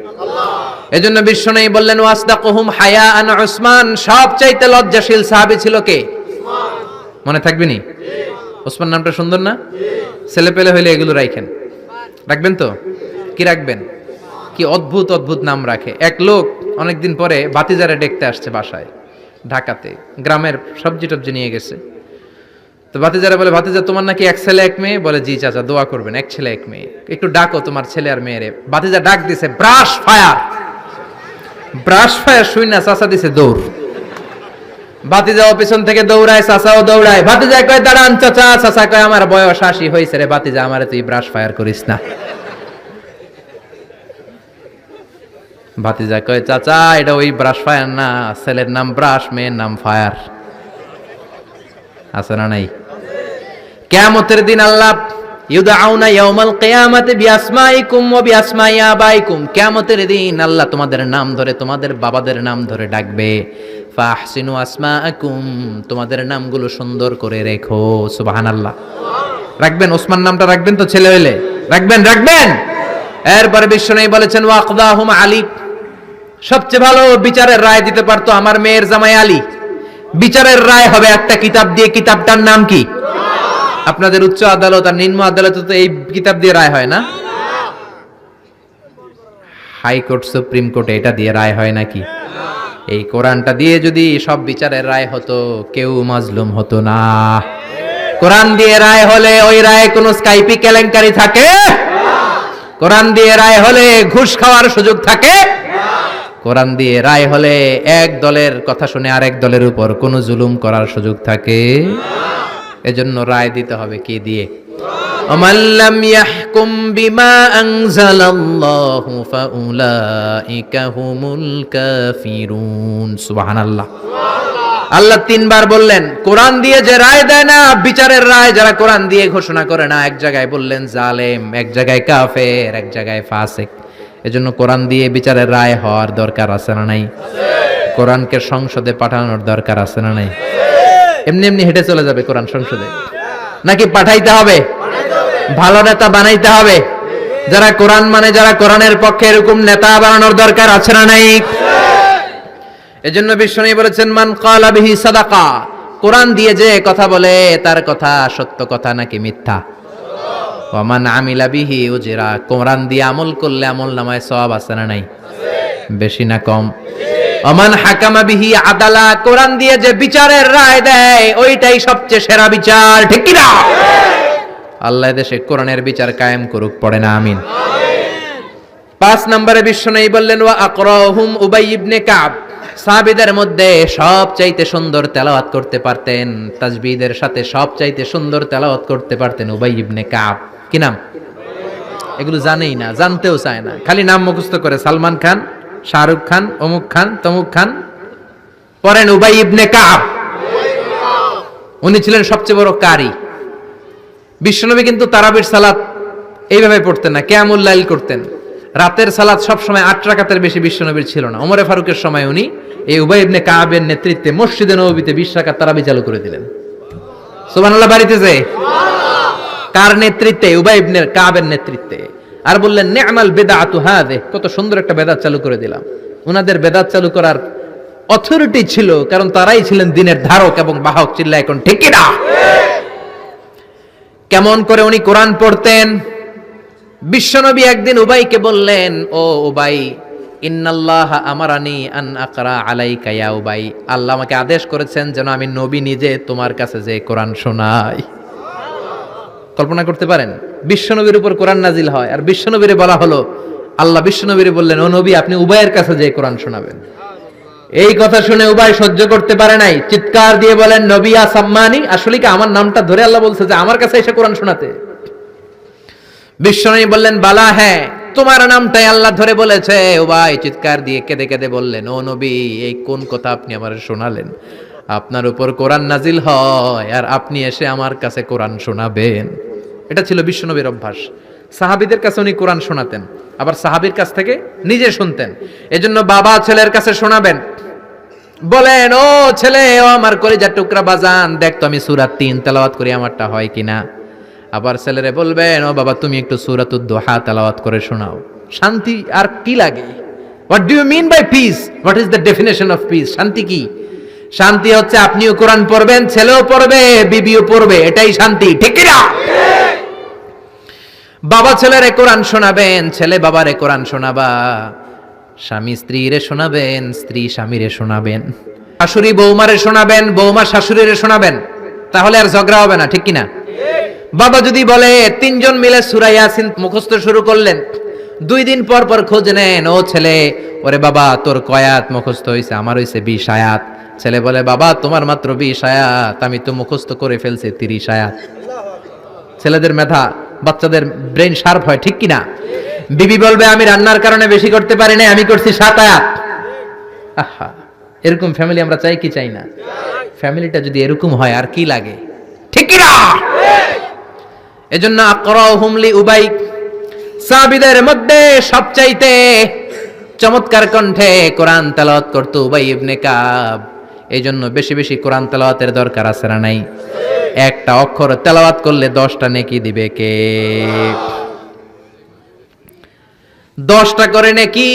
এজন্য বিশ্বনবী বললেন ওয়াসদাকুহুম হায়াআন উসমান, সবচাইতে লজ্জাশীল সাহাবী ছিল কে? মনে থাকবে নি? ওসমান নামটা সুন্দর না? ছেলে পেলে হইলে এগুলো রাখেন, রাখবেন তো? কি রাখবেন? কি অদ্ভুত অদ্ভুত নাম রাখে। এক লোক অনেকদিন পরে ভাতিজারে দেখতে আসছে বাসায়, ঢাকাতে, গ্রামের সবজি টবজি নিয়ে গেছে। তো ভাতিজারা বলে, ভাতিজা তোমার নাকি এক ছেলে এক মেয়ে? বলে জি চাচা, দোয়া করবেন, এক ছেলে এক মেয়ে, একটু ডাকো তোমার ছেলে আর মেয়েরে। ভাতিজা ডাক দিছে ব্রাশ ফায়ার, ব্রাশ ফায়ার শুই না চাচা দিছে দৌড়। ভাতিজাও পিছন থেকে দৌড়ায়, চাচাও দৌড়ায়। ভাতিজা কয় দাঁড়ান চাচা, চাচা কয় আমার বয়স 80 হয়েছে রে ভাতিজা, আমারে তুই ব্রাশ ফায়ার করিস না। ভাতিজা কয় চাচা এটা ওই ব্রাশ ফায়ার না, ছেলের নাম ব্রাশ, মেয়ের নাম ফায়ার। আছে না নাই? কিয়ামতের দিন আল্লাহ ইউদআউনা ইয়াউমাল কিয়ামাতি বিআসমাইকুম ওয়া বিআসমাই আবাইকুম, কিয়ামতের দিন আল্লাহ তোমাদের নাম ধরে, তোমাদের বাবাদের নাম ধরে ডাকবে। ফাহসিনু আসমাআকুম, তোমাদের নামগুলো সুন্দর করে রেখো। সুবহানাল্লাহ। রাখবেন, ওসমান নামটা রাখবেন তো, ছেলে হইলে রাখবেন, রাখবেন। এরপরে বিশ্বনবী বলেছেন ওয়াকদাহুম আলী, সবচেয়ে ভালো বিচারের রায় দিতে পারতো আমার মেয়ের জামাই আলী। বিচারের রায় হবে একটা কিতাব দিয়ে, কিতাবটার নাম কি? আপনাদের উচ্চ আদালত আর নিম্ন আদালতে তো এই কিতাব দিয়ে রায় হয় না? হাইকোর্ট সুপ্রিম কোর্টে এটা দিয়ে রায় হয় নাকি? এই কোরআনটা দিয়ে যদি সব বিচারের রায় হতো, কেউ মাজলুম হতো না। কোরআন দিয়ে রায় হলে ওই রায়ে কোনো স্কাইপি কেলেঙ্কারি থাকে? কোরআন দিয়ে রায় হলে ঘুষ খাওয়ার সুযোগ থাকে? কোরআন দিয়ে রায় হলে এক দলের কথা শুনে আরেক দলের উপর কোনো জুলুম করার সুযোগ থাকে? এজন্য রায় দিতে হবে কি দিয়ে? আমাল্লাম ইয়াহকুম বিমা আনজালাল্লাহু ফাউলাইকা হুমুল কাফিরুন। সুবহানাল্লাহ। আল্লাহ 3 বার বললেন কোরআন দিয়ে যে রায় দেয় না, বিচারের রায় যারা কোরআন দিয়ে ঘোষণা করে না, এক জায়গায় বললেন জালেম, এক জায়গায় কাফের, এক জায়গায় ফাসিক। এজন্য কোরআন দিয়ে বিচারের রায় হওয়ার দরকার আছে না নাই? কোরআনকে সংসদে পাঠানোর দরকার আছে না নাই? এমনি এমনি হেঁটে চলে যাবে কোরআন সংসদে নাকি পাঠাইতে হবে? ভালো নেতা বানাইতে হবে। যারা কোরআন মানে, যারা কোরআনের পক্ষে, এরকম নেতা বানানোর দরকার আছে না নাই? এজন্য বিশ্বনবী বলেছেন, মান ক্বালা বিহি সাদাকা, কোরআন দিয়ে যে কথা বলে তার কথা সত্য কথা নাকি মিথ্যা। ওয়া মান আমিলা বিহি উজরা, কোরআন দিয়ে আমল করলে আমলনামায় সওয়াব আছে না নাই? বেশি না কম? ওমান হাকামা বিহি আদালা, কোরআন দিয়ে যে বিচারের রায় দেয় ওইটাই সবচেয়ে সেরা বিচার, ঠিক কি না? আল্লাহ দেশে কোরআনের বিচার কায়েম করুক, পড়ে না আমিন। 5 নম্বরে বিশ্বনবী বললেন, ওয়া আকরাহুম উবাই ইবনে কাব, সাহাবীদের মধ্যে সবচাইতে সুন্দর তেলাওয়াত করতে পারতেন, তাজবিদের সাথে সবচাইতে সুন্দর তেলাওয়াত করতে পারতেন উবাই ইবনে কাব। কি নাম? এগুলো জানেই না, জানতেও চায় না, খালি নাম মুখস্থ করে, সালমান খান, শাহরুখ খান, অমুক খান, তমুক খান। পড়েন উবাই ইবনে কাব। উনি ছিলেন সবচেয়ে বড় কারি। বিশ্বনবী কিন্তু তারাবির সালাত এইভাবে পড়তেন না, কিয়ামুল লাইল করতেন। রাতের সালাত সবসময় 8 রাকাতের বেশি বিশ্বনবীর ছিল না। ওমরে ফারুকের সময় উনি এই উবাই ইবনে কাবের নেতৃত্বে মসজিদে নববীতে 20 রাকাত তারাবি চালু করে দিলেন। সুবহানাল্লাহ বাড়িতেছে? কার নেতৃত্বে? উবাই ইবনে কাবের নেতৃত্বে। আর বললেন, নি'মাল বিদআতু হাযিহি, কত সুন্দর একটা বেদাত চালু করে দিলাম। উনাদের বেদাত চালু করার অথরিটি ছিল, কারণ তারাই ছিলেন দিনের ধারক এবং বাহক। চিল্লা এখন ঠিক কি না? কেমন করে উনি কোরআন পড়তেন? বিশ্বনবী একদিন উবাইকে বললেন, ও উবাই, ইন্নাল্লাহ আমারানি আন আকরা আলাইকা ইয়া উবাই, আল্লাহ আমাকে আদেশ করেছেন যেন আমি নবী নিজে তোমার কাছে যে কোরআন শোনাই। কল্পনা করতে পারেন? বিশ্বনবীর উপর কোরআন নাজিল হয়, আর বিশ্বনবীরে বলা হলো, আল্লাহ বিশ্বনবীরে বললেন, ও নবী আপনি উবাইয়ের কাছে যে কোরআন শোনাবেন। এই কথা শুনে উবাই সহ্য করতে পারে নাই, চিৎকার দিয়ে বলেন, নবী ইয়া সাম্মানি, আসলে কি আমার নামটা ধরে আল্লাহ বলছে যে আমার কাছে এসে কোরআন শোনাতে? বিশ্বনবী বললেন, বালা, হ্যাঁ তোমার নামটাই আল্লাহ ধরে বলেছে। উবাই চিৎকার দিয়ে কেঁদে কেঁদে বললেন, ও নবী এই কোন কথা আপনি আমার শোনালেন? আপনার উপর কোরআন নাজিল হয় আর আপনি এসে আমার কাছে কোরআন শোনাবেন। এটা ছিল বিশ্বনবীর অভ্যাস। সাহাবীদের কাছে উনি কোরআন শোনাতেন, আবার সাহাবীর কাছ থেকে নিজে শুনতেন। এজন্য বাবা ছেলের কাছে শোনাবেন, বলেন, ও ছেলে, ও আমার কলিজার টুকরা বাজান, দেখ তো আমি সূরা 3 তেলাওয়াত করি, আমারটা হয় কিনা। আবার ছেলেরে বলবেন, ও বাবা তুমি একটু সূরাতুদ দুহা তেলাওয়াত করে শোনাও। শান্তি আর কি লাগে? What do you mean by peace? What is the definition of peace? শান্তি কি? শান্তি হচ্ছে আপনিও কোরআন পড়বেন, ছেলেও পড়বে, বিবিও পড়বে, এটাই শান্তি, ঠিক কি না? বাবা ছেলেরে কোরআন শোনাবেন, ছেলে বাবারে কোরআন শোনাবা, স্বামী স্ত্রীরে শোনাবেন, স্ত্রী স্বামীরে শোনাবেন, শাশুড়ি বৌমারে শোনাবেন, বৌমা শাশুড়িরে শোনাবেন, তাহলে আর ঝগড়া হবে না, ঠিক কি না? বাবা যদি বলে 3 জন মিলে সূরা ইয়াসিন মুখস্থ শুরু করলেন, 2 দিন পর পর খোঁজ নেন, ও ছেলে, ওরে বাবা তোর কয় আয়াত মুখস্থ হইছে? আমার হইছে 20 আয়াত। ছেলে বলে, বাবা তোমার মাত্র 20 আয়াত, আমি তো মুখস্থ করে ফেলছি 30 আয়াত। ছেলেদের মেধা, বাচ্চাদের ব্রেন শার্প হয়, ঠিক কি না? বিবি বলবে, আমি রান্নার কারণে বেশি করতে পারি না, আমি করছি 7 আয়াত। আহা, এরকম ফ্যামিলি আমরা চাই কি চাই না? ফ্যামিলিটা যদি এরকম হয় আর কি লাগে, ঠিক কি না? এজন্য আকরাহুম লি উবাই, সাহাবীদের মধ্যে সবচাইতে চমৎকার কণ্ঠে কোরআন তেলাওয়াত করত উবাই ইবনে কাব। এইজন্য বেশি বেশি কোরআন তেলাওয়াতের দরকার আছে না নাই? একটা অক্ষর তেলাওয়াত করলে 10টা নেকি দিবে কে? 10টা করে নেকি।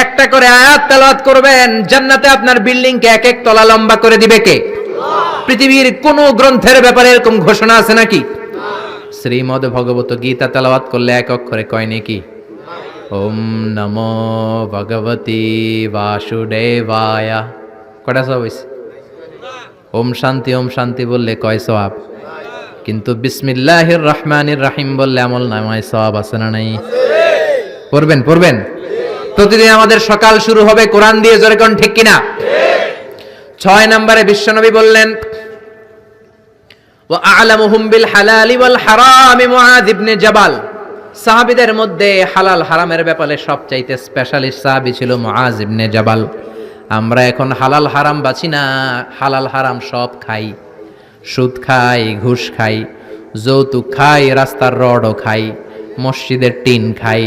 একটা করে আয়াত তেলাওয়াত করবেন, জান্নাতে আপনার বিল্ডিং কে 1 তলা লম্বা করে দিবে কে? পৃথিবীর কোন গ্রন্থের ব্যাপারে এরকম ঘোষণা আছে নাকি? শ্রীমদ ভগবত গীতা তেলাওয়াত করলে 1 অক্ষরে কয় নেকি? ওম নমো ভগবতী বাসুদেবায়। কয়টা সওয়াব হইছে? ওম শান্তি বললে কয় সওয়াব? কিন্তু বিসমিল্লাহির রহমানির রহিম বললে আমল নামায় সওয়াব আছে না নাই? পড়বেন পড়বেন। প্রতিদিন আমাদের সকাল শুরু হবে কোরআন দিয়ে, জোরে কোন ঠিক কিনা? 6 নম্বরে বিশ্বনবী বললেন, ওয়া আ'লামুহুম বিল হালালি ওয়াল হারামি মুআয ইবনে জাবাল। সাহাবীদের মধ্যে হালাল হারামের ব্যাপারে সবচাইতে স্পেশালিস্ট সাহাবী ছিল মুআয ইবনে জাবাল। আমরা এখন হালাল হারাম বাছি না, হালাল হারাম সব খাই। সুদ খাই, ঘুষ খাই, যৌতুক খাই, রাস্তার রডও খাই, মসজিদের টিন খাই,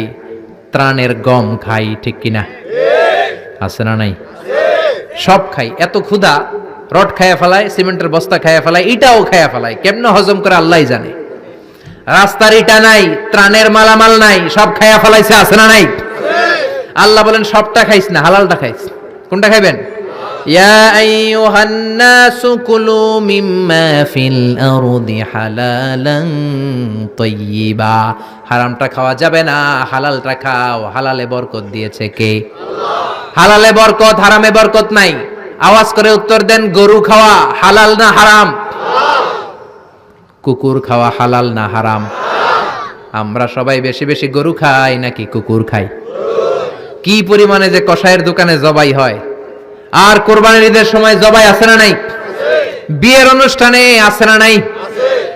ত্রাণের গম খাই, ঠিক কিনা? আছে না নাই? সব খাই। এত ক্ষুধা, রড খাইয়া ফেলায়, সিমেন্টের বস্তা খাইয়া ফেলায়, ইটাও খাইয়া ফেলায়, কেমনে হজম করে আল্লাহই জানে। রাস্তার ইটা নাই, ত্রাণের মালামাল নাই, সব খাইয়া ফেলাইছে, আছে না নাই? আল্লাহ বলেন সবটা খাইস না, হালালটা খাইস। কোনটা খাইবেন? ইয়া আইয়ুহান নাসু কুলু মিম্মা ফিল আরদি হালালান তাইয়্যিবা। হারামটা খাওয়া যাবে না, হালালটা খাও। হালালে বরকত দিয়েছে কে? আল্লাহ। হালালে বরকত, হারামে বরকত নাই। আওয়াজ করে উত্তর দেন, গরু খাওয়া হালাল না হারাম? কুকুর খাওয়া হালাল না হারাম? আমরা সবাই বেশি বেশি গরু খাই নাকি কুকুর খাই? কি পরিমাণে যে কসাইয়ের দোকানে জবাই হয়, আর কোরবানির ঈদের সময় জবাই আছে না নাই? বিয়ের অনুষ্ঠানে আছে না নাই?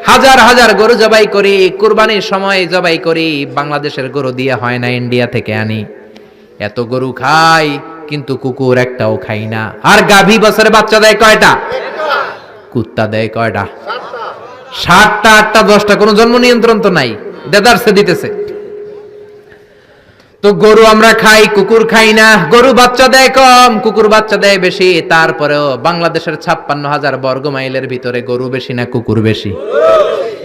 হাজার হাজার গরু জবাই করি, কোরবানির সময় জবাই করি। বাংলাদেশের গরু দিয়ে হয় না, ইন্ডিয়া থেকে আনি। এত গরু খাই কিন্তু কুকুর একটাও খাই না। আর গাভী বছরে বাচ্চা দেয় কয়টা? কুত্তা দেয় কয়টা? 7টা 8টা 10টা। কোনো জন্ম নিয়ন্ত্রণ তো নাই, দেদারসে দিতেছে। তো গরু আমরা খাই, কুকুর খাই না। গরু বাচ্চা দেয় কম, কুকুর বাচ্চা দেয় বেশি। তারপরেও বাংলাদেশের 56,000 বর্গ মাইলের ভিতরে গরু বেশি না কুকুর বেশি?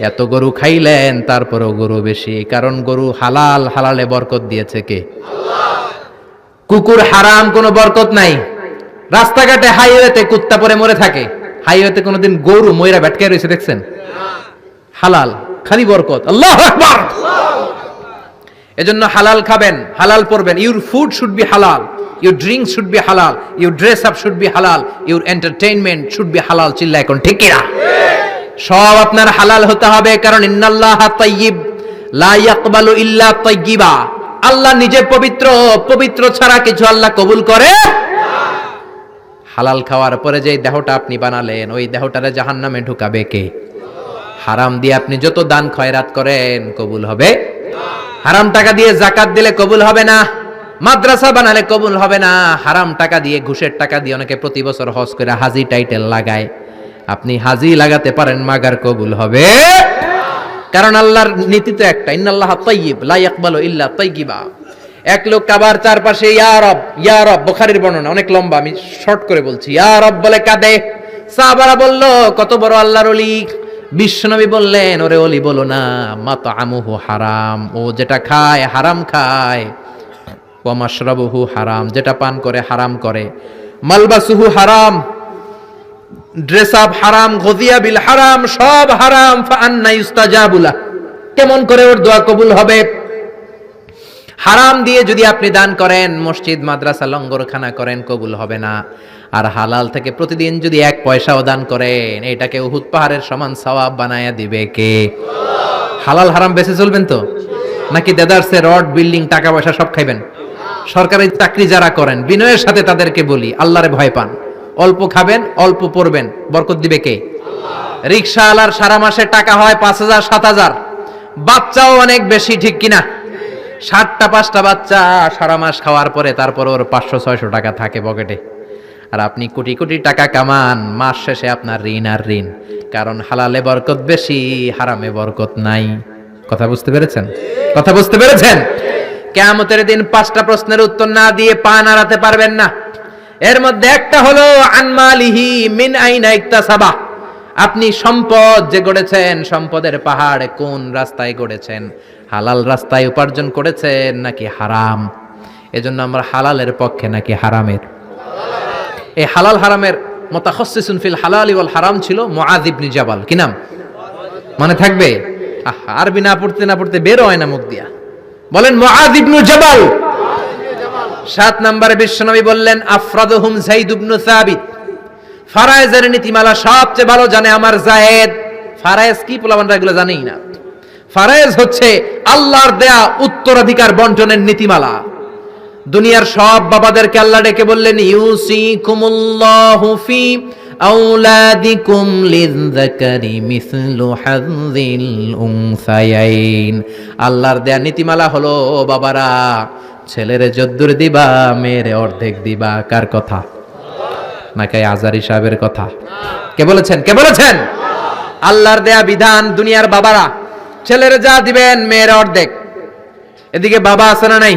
এত গরু খাইলেন তারপরেও গরু বেশি, কারণ গরু হালাল। হালালে বরকত দিয়েছে কে? আল্লাহ। কুকুর হারাম, কোনো বরকত নাই। রাস্তাঘাটে হাইওয়েতে কুত্তা পরে মরে থাকে, হাইওয়েতে কোনোদিন গরু ময়রা ভেটকে রয়েছে দেখছেন? হালাল, খালি বরকত। আল্লাহু আকবার। এজন্য হালাল খাবেন, হালাল পড়বেন। ইউর ফুড শুড বি হালাল, ইউর ড্রিঙ্কস শুড বি হালাল, your dress up should be হালাল, ইউর এন্টারটেইনমেন্ট শুড বি হালাল। চিল্লা এখন ঠিক কিনা? সব আপনার হালাল হতে হবে, কারণ ইন্নাল্লাহা তাইয়্যিব লা ইয়াকবালু ইল্লা তাইয়্যিবা। আল্লাহ নিজে পবিত্র, পবিত্র ছাড়া কিছু আল্লাহ কবুল করে না। হালাল খাওয়ার পরে যে দেহটা আপনি বানালেন, ওই দেহটারে জাহান্নামে ঢুকাবে কে? হারাম দিয়ে আপনি যত দান খয়রাত করেন কবুল হবে? হারাম টাকা দিয়ে যাকাত দিলে কবুল হবে না, মাদ্রাসা বানালে কবুল হবে না। হারাম টাকা দিয়ে, ঘুষের টাকা দিয়ে অনেকে প্রতি বছর হজ করে হাজি টাইটেল লাগায়। আপনি হাজি লাগাতে পারেন, মাগার কবুল হবে? কারণ আল্লাহর নীতি তো একটা, ইন্নাল্লাহা তাইয়্যিব লা ইয়াকবালু ইল্লা তাইয়্যিবা। এক লোক কাবার চারপাশে ইয়া রব, ইয়া রব, বুখারীর বর্ণনা, অনেক লম্বা, আমি শর্ট করে বলছি। ইয়া রব বলে কাঁদে। সাহাবারা বলল, কত বড় আল্লাহর ওলি। বিশ্বনবী বললেন, ওরে ওলি বলো না, মাতআমুহু হারাম, ও যেটা খায় হারাম খায়। ওয়া মাশরাবুহু হারাম, যেটা পান করে হারাম করে। মালবাসুহু হারাম, ড্রেস আপ হারাম, গযিয়া বিল হারাম, সব হারাম। ফাআন্না ইউস্তাজাবু লাহ, কেমন করে ওর দোয়া কবুল হবে? হারাম দিয়ে যদি আপনি দান করেন, মসজিদ মাদ্রাসা লঙ্গরখানা করেন, কবুল হবে না। আর হালাল থেকে প্রতিদিন যদি 1 পয়সাও দান করেন, এটাকে উহুদ পাহাড়ের সমান সওয়াব বানায়া দিবে কে? হালাল হারাম বেঁচে চলবেন তো, নাকি দেদারসে রড, বিল্ডিং, টাকা পয়সা সব খাইবেন? সরকারি চাকরি যারা করেন, বিনয়ের সাথে তাদেরকে বলি, আল্লাহরে ভয় পান। অল্প খাবেন, অল্প পড়বেন, বরকত দিবে কে? রিকশাওয়ালার সারা মাসে টাকা হয় 5,000 7,000, বাচ্চাও অনেক বেশি, ঠিক কিনা? 7টা 5টা বাচ্চা সারা মাস খাওয়ার পরে তারপর ওর 500-600 টাকা থাকে পকেটে। আর আপনি কোটি কোটি টাকা কামান, মাস শেষে আপনার ঋণ আর ঋণ। কারণ হালালে বরকত বেশি, হারামে বরকত নাই। কথা বুঝতে পেরেছেন? কথা বুঝতে পেরেছেন? কিয়ামতের দিন 5টা প্রশ্নের উত্তর না দিয়ে পা নাড়াতে পারবেন না। এর মধ্যে একটা হলো আনমালিহি মিন আইনা ইকতাসাবা। আপনি সম্পদ যে গড়েছেন, সম্পদের পাহাড় কোন রাস্তায় গড়েছেন? হালাল রাস্তায় উপার্জন করেছেন নাকি হারাম? এজন্য আমরা হালালের পক্ষে নাকি হারামের? এই হালাল হারামের মুতাখাসসিসুন ফিল হালালি ওয়াল হারাম ছিল মুআয ইবনে জাবাল। কি নাম মনে থাকবে? আরবি না পড়তে বের হয় না মুখ দিয়া। বলেন মুআয ইবনে জাবাল। 7 নম্বরে বিশ্বনবী বললেন, আফরাদুহুম যায়েদ ইবনে সাবিত। ফারায়েজের নীতিমালা সবচেয়ে ভালো জানে আমার যায়েদ। ফারায়েজ কি? পোলাপানরা এগুলো জানেই না। ফারায়েজ হচ্ছে আল্লাহর দেয়া উত্তরাধিকার বন্টনের নীতিমালা। দুনিয়ার সব বাবাদেরকে আল্লাহ ডেকে বললেন, ইউসিকুমুল্লাহু ফি আওলাদিকুম লিযযাকারি মিসলু হাযযিল উনসায়াইন। আল্লাহর দেয়া নীতিমালা হলো, বাবারা ছেলেরে যদ্দুর দিবা, মেয়েরে অর্ধেক দিবা। কার কথা? নাকি আজারি সাহেবের কথা? কে বলেছেন? কে বলেছেন? আল্লাহর দেয়া বিধান। দুনিয়ার বাবারা ছেলেরে যা দিবেন, মেয়ের অর্ধেক। এদিকে বাবা আছে না নাই?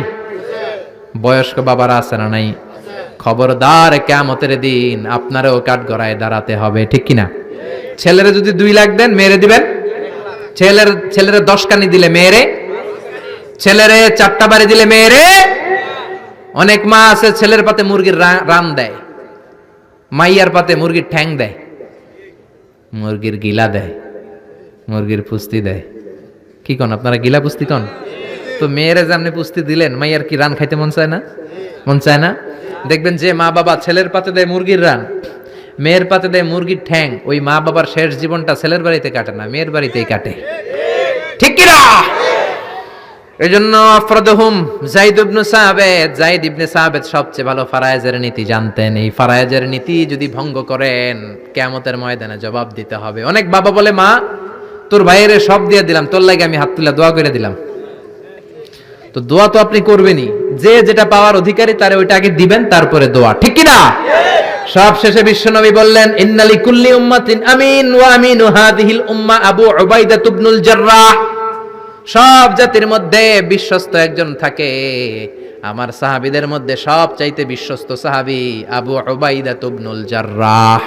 বয়স্ক বাবারা আছে না নাই? খবরদার, কিয়ামতের দিন আপনারও কাঠগড়ায় দাঁড়াতে হবে, ঠিক কিনা? ছেলেরে যদি 2 লাখ দেন, মেয়েরে দিবেন? ছেলেরে 10 কানি দিলে মেয়েরে, ছেলেরে 4টা বাড়ি দিলে মেয়েরে। অনেক মা আছে ছেলের পাতে মুরগির রান দেয়, মাইয়ার পাতে মুরগির ঠ্যাং দেয়, মুরগির গিলা দেয়, মুরগির পুস্তি দেয়। কি কন আপনারা, গিলা পুস্তি কন? তো মেয়েরা যেমনি পুস্তি দিলেন, মাইয়ার কি রান খাইতে মন চায় না? মন চায় না? দেখবেন যে মা বাবা ছেলের পাতে দেয় মুরগির রান, মেয়ের পাতে দেয় মুরগির ঠ্যাং, ওই মা বাবার শেষ জীবনটা ছেলের বাড়িতে কাটে না, মেয়ের বাড়িতেই কাটে। ঠিক কি না? এই জন্য আফরাদুহুম যায়েদ ইবনে সাবিত, যায়েদ ইবনে সাবিত সবচেয়ে ভালো ফারায়েজের নীতি জানতেন। এই ফারায়েজের নীতি যদি ভঙ্গ করেন, কিয়ামতের ময়দানে জবাব দিতে হবে। অনেক বাবা বলে, মা তোর ভাইয়ের সব দিয়ে দিলাম, তোর লাগে আমি হাত তুলে দোয়া করে দিলাম। তো দোয়া তো আপনি করবেনই, যে যেটা পাওয়ার অধিকারী তারে ওইটা আগে দিবেন, তারপরে দোয়া। ঠিক কি না? সব শেষে বিশ্বনবী বললেন, ইন্না লিকুল্লি উম্মাতিন আমিন ওয়া আমিনু হাযিহিল উম্মাহ আবু উবাইদা ইবনুল জাররাহ। সব জাতির মধ্যে বিশ্বস্ত একজন থাকে, আমার সাহাবীদের মধ্যে সবচাইতে বিশ্বস্ত সাহাবী আবু উবাইদা ইবনুল জাররাহ।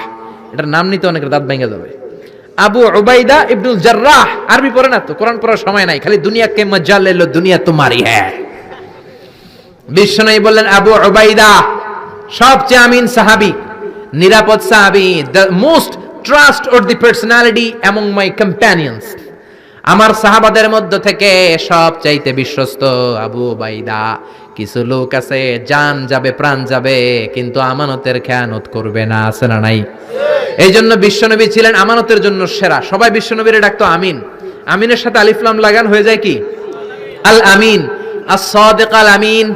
এটার নাম নিতে অনেকের দাঁত ভেঙে যাবে। আবু উবাইদা ইবনুল জাররাহ। আরবি পড়ে না তো, কোরআন পড়ার সময় নাই, খালি দুনিয়া কে মজা লে লো, দুনিয়া তোমারি হ্যায়। বিশ্বনবী বললেন, আবু উবাইদা সবচেয়ে আমিন সাহাবী, নিরাপদ সাহাবী, the most trustworthy personality among my companions. আমার সাহাবাদের মধ্য থেকে সবচাইতে বিশ্বস্ত আবু উবাইদা। কিছু লোক আছে জান যাবে প্রাণ যাবে কিন্তু আমানতের খেয়ানত করবে না, আছে না নাই? এই জন্য বিশ্বনবী ছিলেন আমানতের জন্য সেরা। সবাই বিশ্বনবীরে ডাকতো আমিন। আমিনের সাথে আলিফ লাম লাগান হয়ে যায় কি? আল আমিন, আস-সাদিক আল আমিন।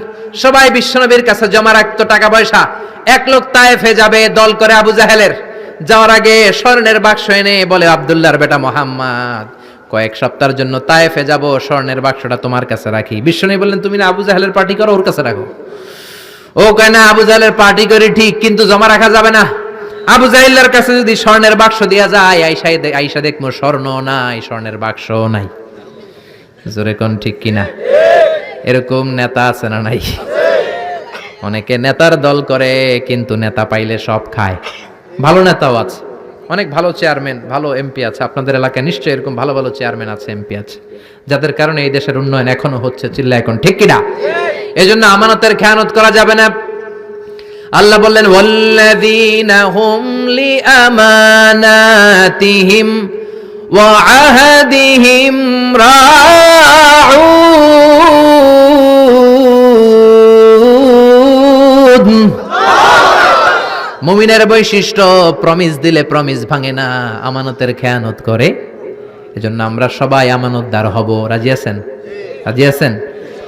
সবাই বিশ্বনবীর কাছে জমা রাখতো টাকা পয়সা। এক লোক তায়েফে যাবে দল করে আবু জাহেলের, যাওয়ার আগে স্বর্ণের বাক্স এনে বলে, আব্দুল্লাহর বেটা মুহাম্মদ, কয়েক সপ্তাহের জন্য তায়েফে যাব, স্বর্ণের বাক্সটা তোমার কাছে রাখি। বিশ্বনবী বললেন, তুমি না আবু জাহেলের পার্টি করো, ওর কাছে রাখো। ও কয় না, আবু জাহেলের পার্টি করি ঠিক, কিন্তু জমা রাখা যাবে না। আবু জাহেলের কাছে যদি স্বর্ণের বাক্স দিয়া যায়, আইসা দেখবো স্বর্ণ নাই, স্বর্ণের বাক্স নাই। জোরে কোন ঠিক কিনা? এরকম নেতা আছে না নাই? অনেকে নেতার দল করে কিন্তু নেতা পাইলে সব খায়। ভালো নেতাও আছে, অনেক ভালো চেয়ারম্যান, ভালো এমপি আছে। আপনাদের এলাকায় নিশ্চয়ই এরকম ভালো ভালো চেয়ারম্যান আছে, এমপি আছে, যাদের কারণে এই দেশের উন্নয়ন এখনো হচ্ছে। চিল্লা এখন ঠিক কিনা? এই জন্য আমানতের খেয়ানত করা যাবে না। আল্লাহ বললেন, ওয়াল্লাযীনা হুম লিআমানাতিহিম ওয়া আহাদিহিম রাউন। মুমিনের বৈশিষ্ট্য, প্রমিস দিলে প্রমিস ভাঙে না, আমানতের খেয়ানত করে। এজন্য আমরা সবাই আমানতদার হব। রাজি আছেন? রাজি আছেন?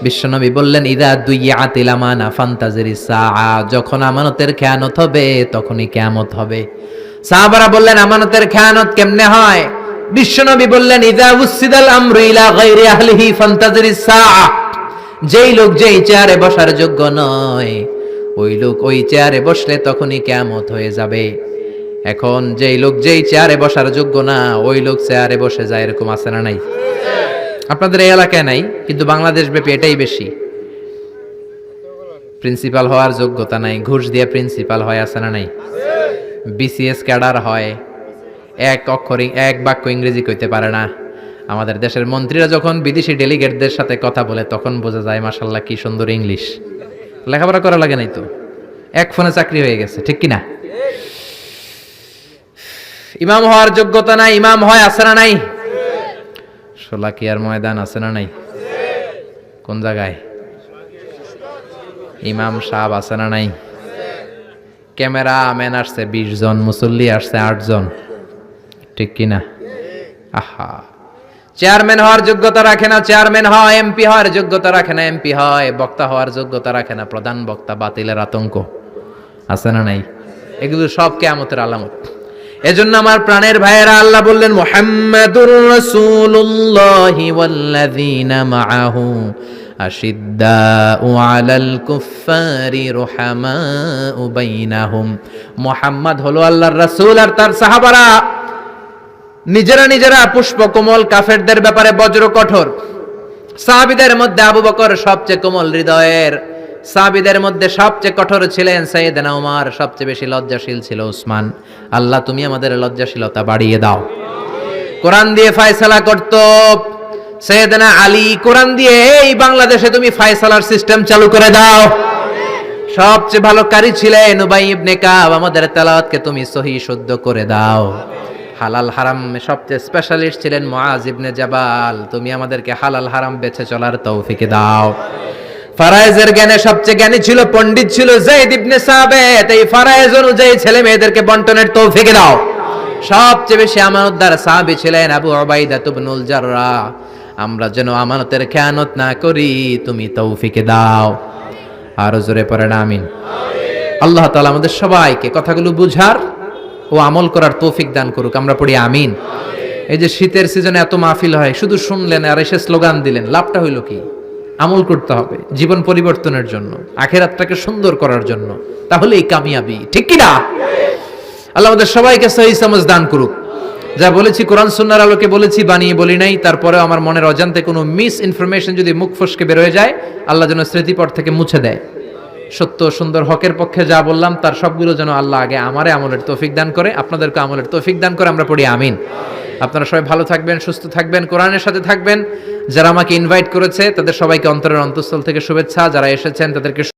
বিশ্বনবী বললেন, ইদা দুইয়াতিল আমানা ফান্তাজিরিস সাআ। যখন আমানতের খেয়ানত হবে তখনই কিয়ামত হবে। সাহাবারা বললেন, আমানতের খেয়ানত কেমনে হয়? বিশ্বনবী বললেন, ইদা উসিদাল আমরু ইলা গায়রি আহলিহি ফান্তাজিরিস সাআ। যেই লোক যেই চেয়ারে বসার যোগ্য নয়, ওই লোক ওই চেয়ারে বসলে তখনই কিয়ামত হয়ে যাবে। এখন যেই লোক যেই চেয়ারে বসার যোগ্য না, ওই লোক চেয়ারে বসে যায়, এরকম আছে না নাই? আপনাদের এই এলাকায় নাই, কিন্তু বাংলাদেশ ব্যাপী এটাই বেশি। প্রিন্সিপাল হওয়ার যোগ্যতা নাই, ঘুষ দিয়ে প্রিন্সিপাল হয়, আছে না নাই? বিসিএস ক্যাডার হয়, এক বাক্য ইংরেজি কইতে পারে না। আমাদের দেশের মন্ত্রীরা যখন বিদেশি ডেলিগেটদের সাথে কথা বলে, তখন বোঝা যায় মাশাআল্লাহ কি সুন্দর ইংলিশ। লেখাপড়া করা লাগে নাই তো, এক ফোনে চাকরি হয়ে গেছে। ঠিক কিনা? ইমাম হওয়ার যোগ্যতা নাই, ইমাম হয়, আছে না নাই? শোলাকিয়ার ময়দান আছে না নাই? কোন জায়গায়? ইমাম সাহেব আছে না নাই? ক্যামেরা ম্যান আসছে 20 জন, মুসল্লি আসছে 8 জন। ঠিক কিনা? আহা, চেয়ারম্যান হওয়ার যোগ্যতা রাখে না, চেয়ারম্যান হয়। এমপি হওয়ার যোগ্যতা রাখে না, এমপি হয়। বক্তা হওয়ার যোগ্যতা রাখে না, প্রধান বক্তা। বাতিলের আতঙ্ক, আছে না নাই? এগুলো সব কিয়ামতের আলামত। এজন্য আমার প্রাণের ভাইয়েরা, আল্লাহ বললেন, মুহাম্মাদুর রাসূলুল্লাহি ওয়াল্লাযীনা মাআহু আশিদ্দাউ আলাল কুফফারি রুহামাউ বাইনাহুম। মুহাম্মদ হলো আল্লাহর রাসূল, আর তার সাহাবারা নিজেরা পুষ্পকোমল, কাফেরদের ব্যাপারে বজ্র কঠোর। সাহাবীদের মধ্যে আবু বকর সবচেয়ে কোমল হৃদয়ের, সাহাবীদের মধ্যে সবচেয়ে কঠোর ছিলেন সাইয়েদনা ওমর, সবচেয়ে বেশি লজ্জাশীল ছিল উসমান। আল্লাহ তুমি আমাদের লজ্জাশীলতা বাড়িয়ে দাও। কোরআন দিয়ে ফয়সালা করত সাইয়েদনা আলী, কোরআন দিয়ে এই বাংলাদেশে তুমি ফয়সালার সিস্টেম চালু করে দাও। সবচেয়ে ভালো কারি ছিলেন উবাই ইবনে কাব। আমাদের তেলাওয়াতকে তুমি সহি শুদ্ধ করে দাও। হালাল হারাম সবচেয়ে স্পেশালিস্ট ছিলেন মুআজ ইবনে জাবাল। তুমি আমাদেরকে হালাল হারাম বেছে চলার তৌফিক দাও। ফারায়েজের জ্ঞানে সবচেয়ে জ্ঞানী ছিল, পণ্ডিত ছিল যায়েদ ইবনে সাবিত। এই ফারায়েজ অনুযায়ী ছেলে মেয়েদেরকে বন্টনের তৌফিক দাও। সবচেয়ে বেশি আমানতদার সাহাবী ছিলেন আবু উবাইদা ইবনুল জাররাহ। আমরা যেন আমানতের খেয়ানত না করি, তুমি তৌফিক দাও। আরো জোরে পড়েন আমিন। আল্লাহ তাআলা আমাদের সবাইকে কথাগুলো বুঝার ও আমল করার তৌফিক দান করুক। আমরা পড়ি আমিন। এই যে শীতের সিজনে এত মাহফিল হয়, শুধু শুনলেন আর এসে স্লোগান দিলেন, লাভটা হইল কি? আমল করতে হবে জীবন পরিবর্তনের জন্য, আখিরাতটাকে সুন্দর করার জন্য, তাহলেই কামিয়াবি। ঠিক কি না? আল্লাহ আমাদের সবাইকে সহি সমঝ দান করুক। যা বলেছি কোরআন সুন্নাহর আলোকে বলেছি, বানিয়ে বলি নাই। তারপরেও আমার মনের অজান্তে কোনো মিস ইনফরমেশন যদি মুখ ফসকে বের হয়ে যায়, আল্লাহ যেন স্মৃতিপট থেকে মুছে দেয়। সত্য সুন্দর হকের পক্ষে যা বললাম তার সবগুলো যেন আল্লাহ আগে আমারে আমলের তৌফিক দান করে, আপনাদেরকে আমলের তৌফিক দান করে। আমরা পড়ি আমিন। আপনারা সবাই ভালো থাকবেন, সুস্থ থাকবেন, কোরআনের সাথে থাকবেন। যারা আমাকে ইনভাইট করেছে তাদের সবাইকে অন্তরের অন্তঃস্থল থেকে শুভেচ্ছা। যারা এসেছেন তাদেরকে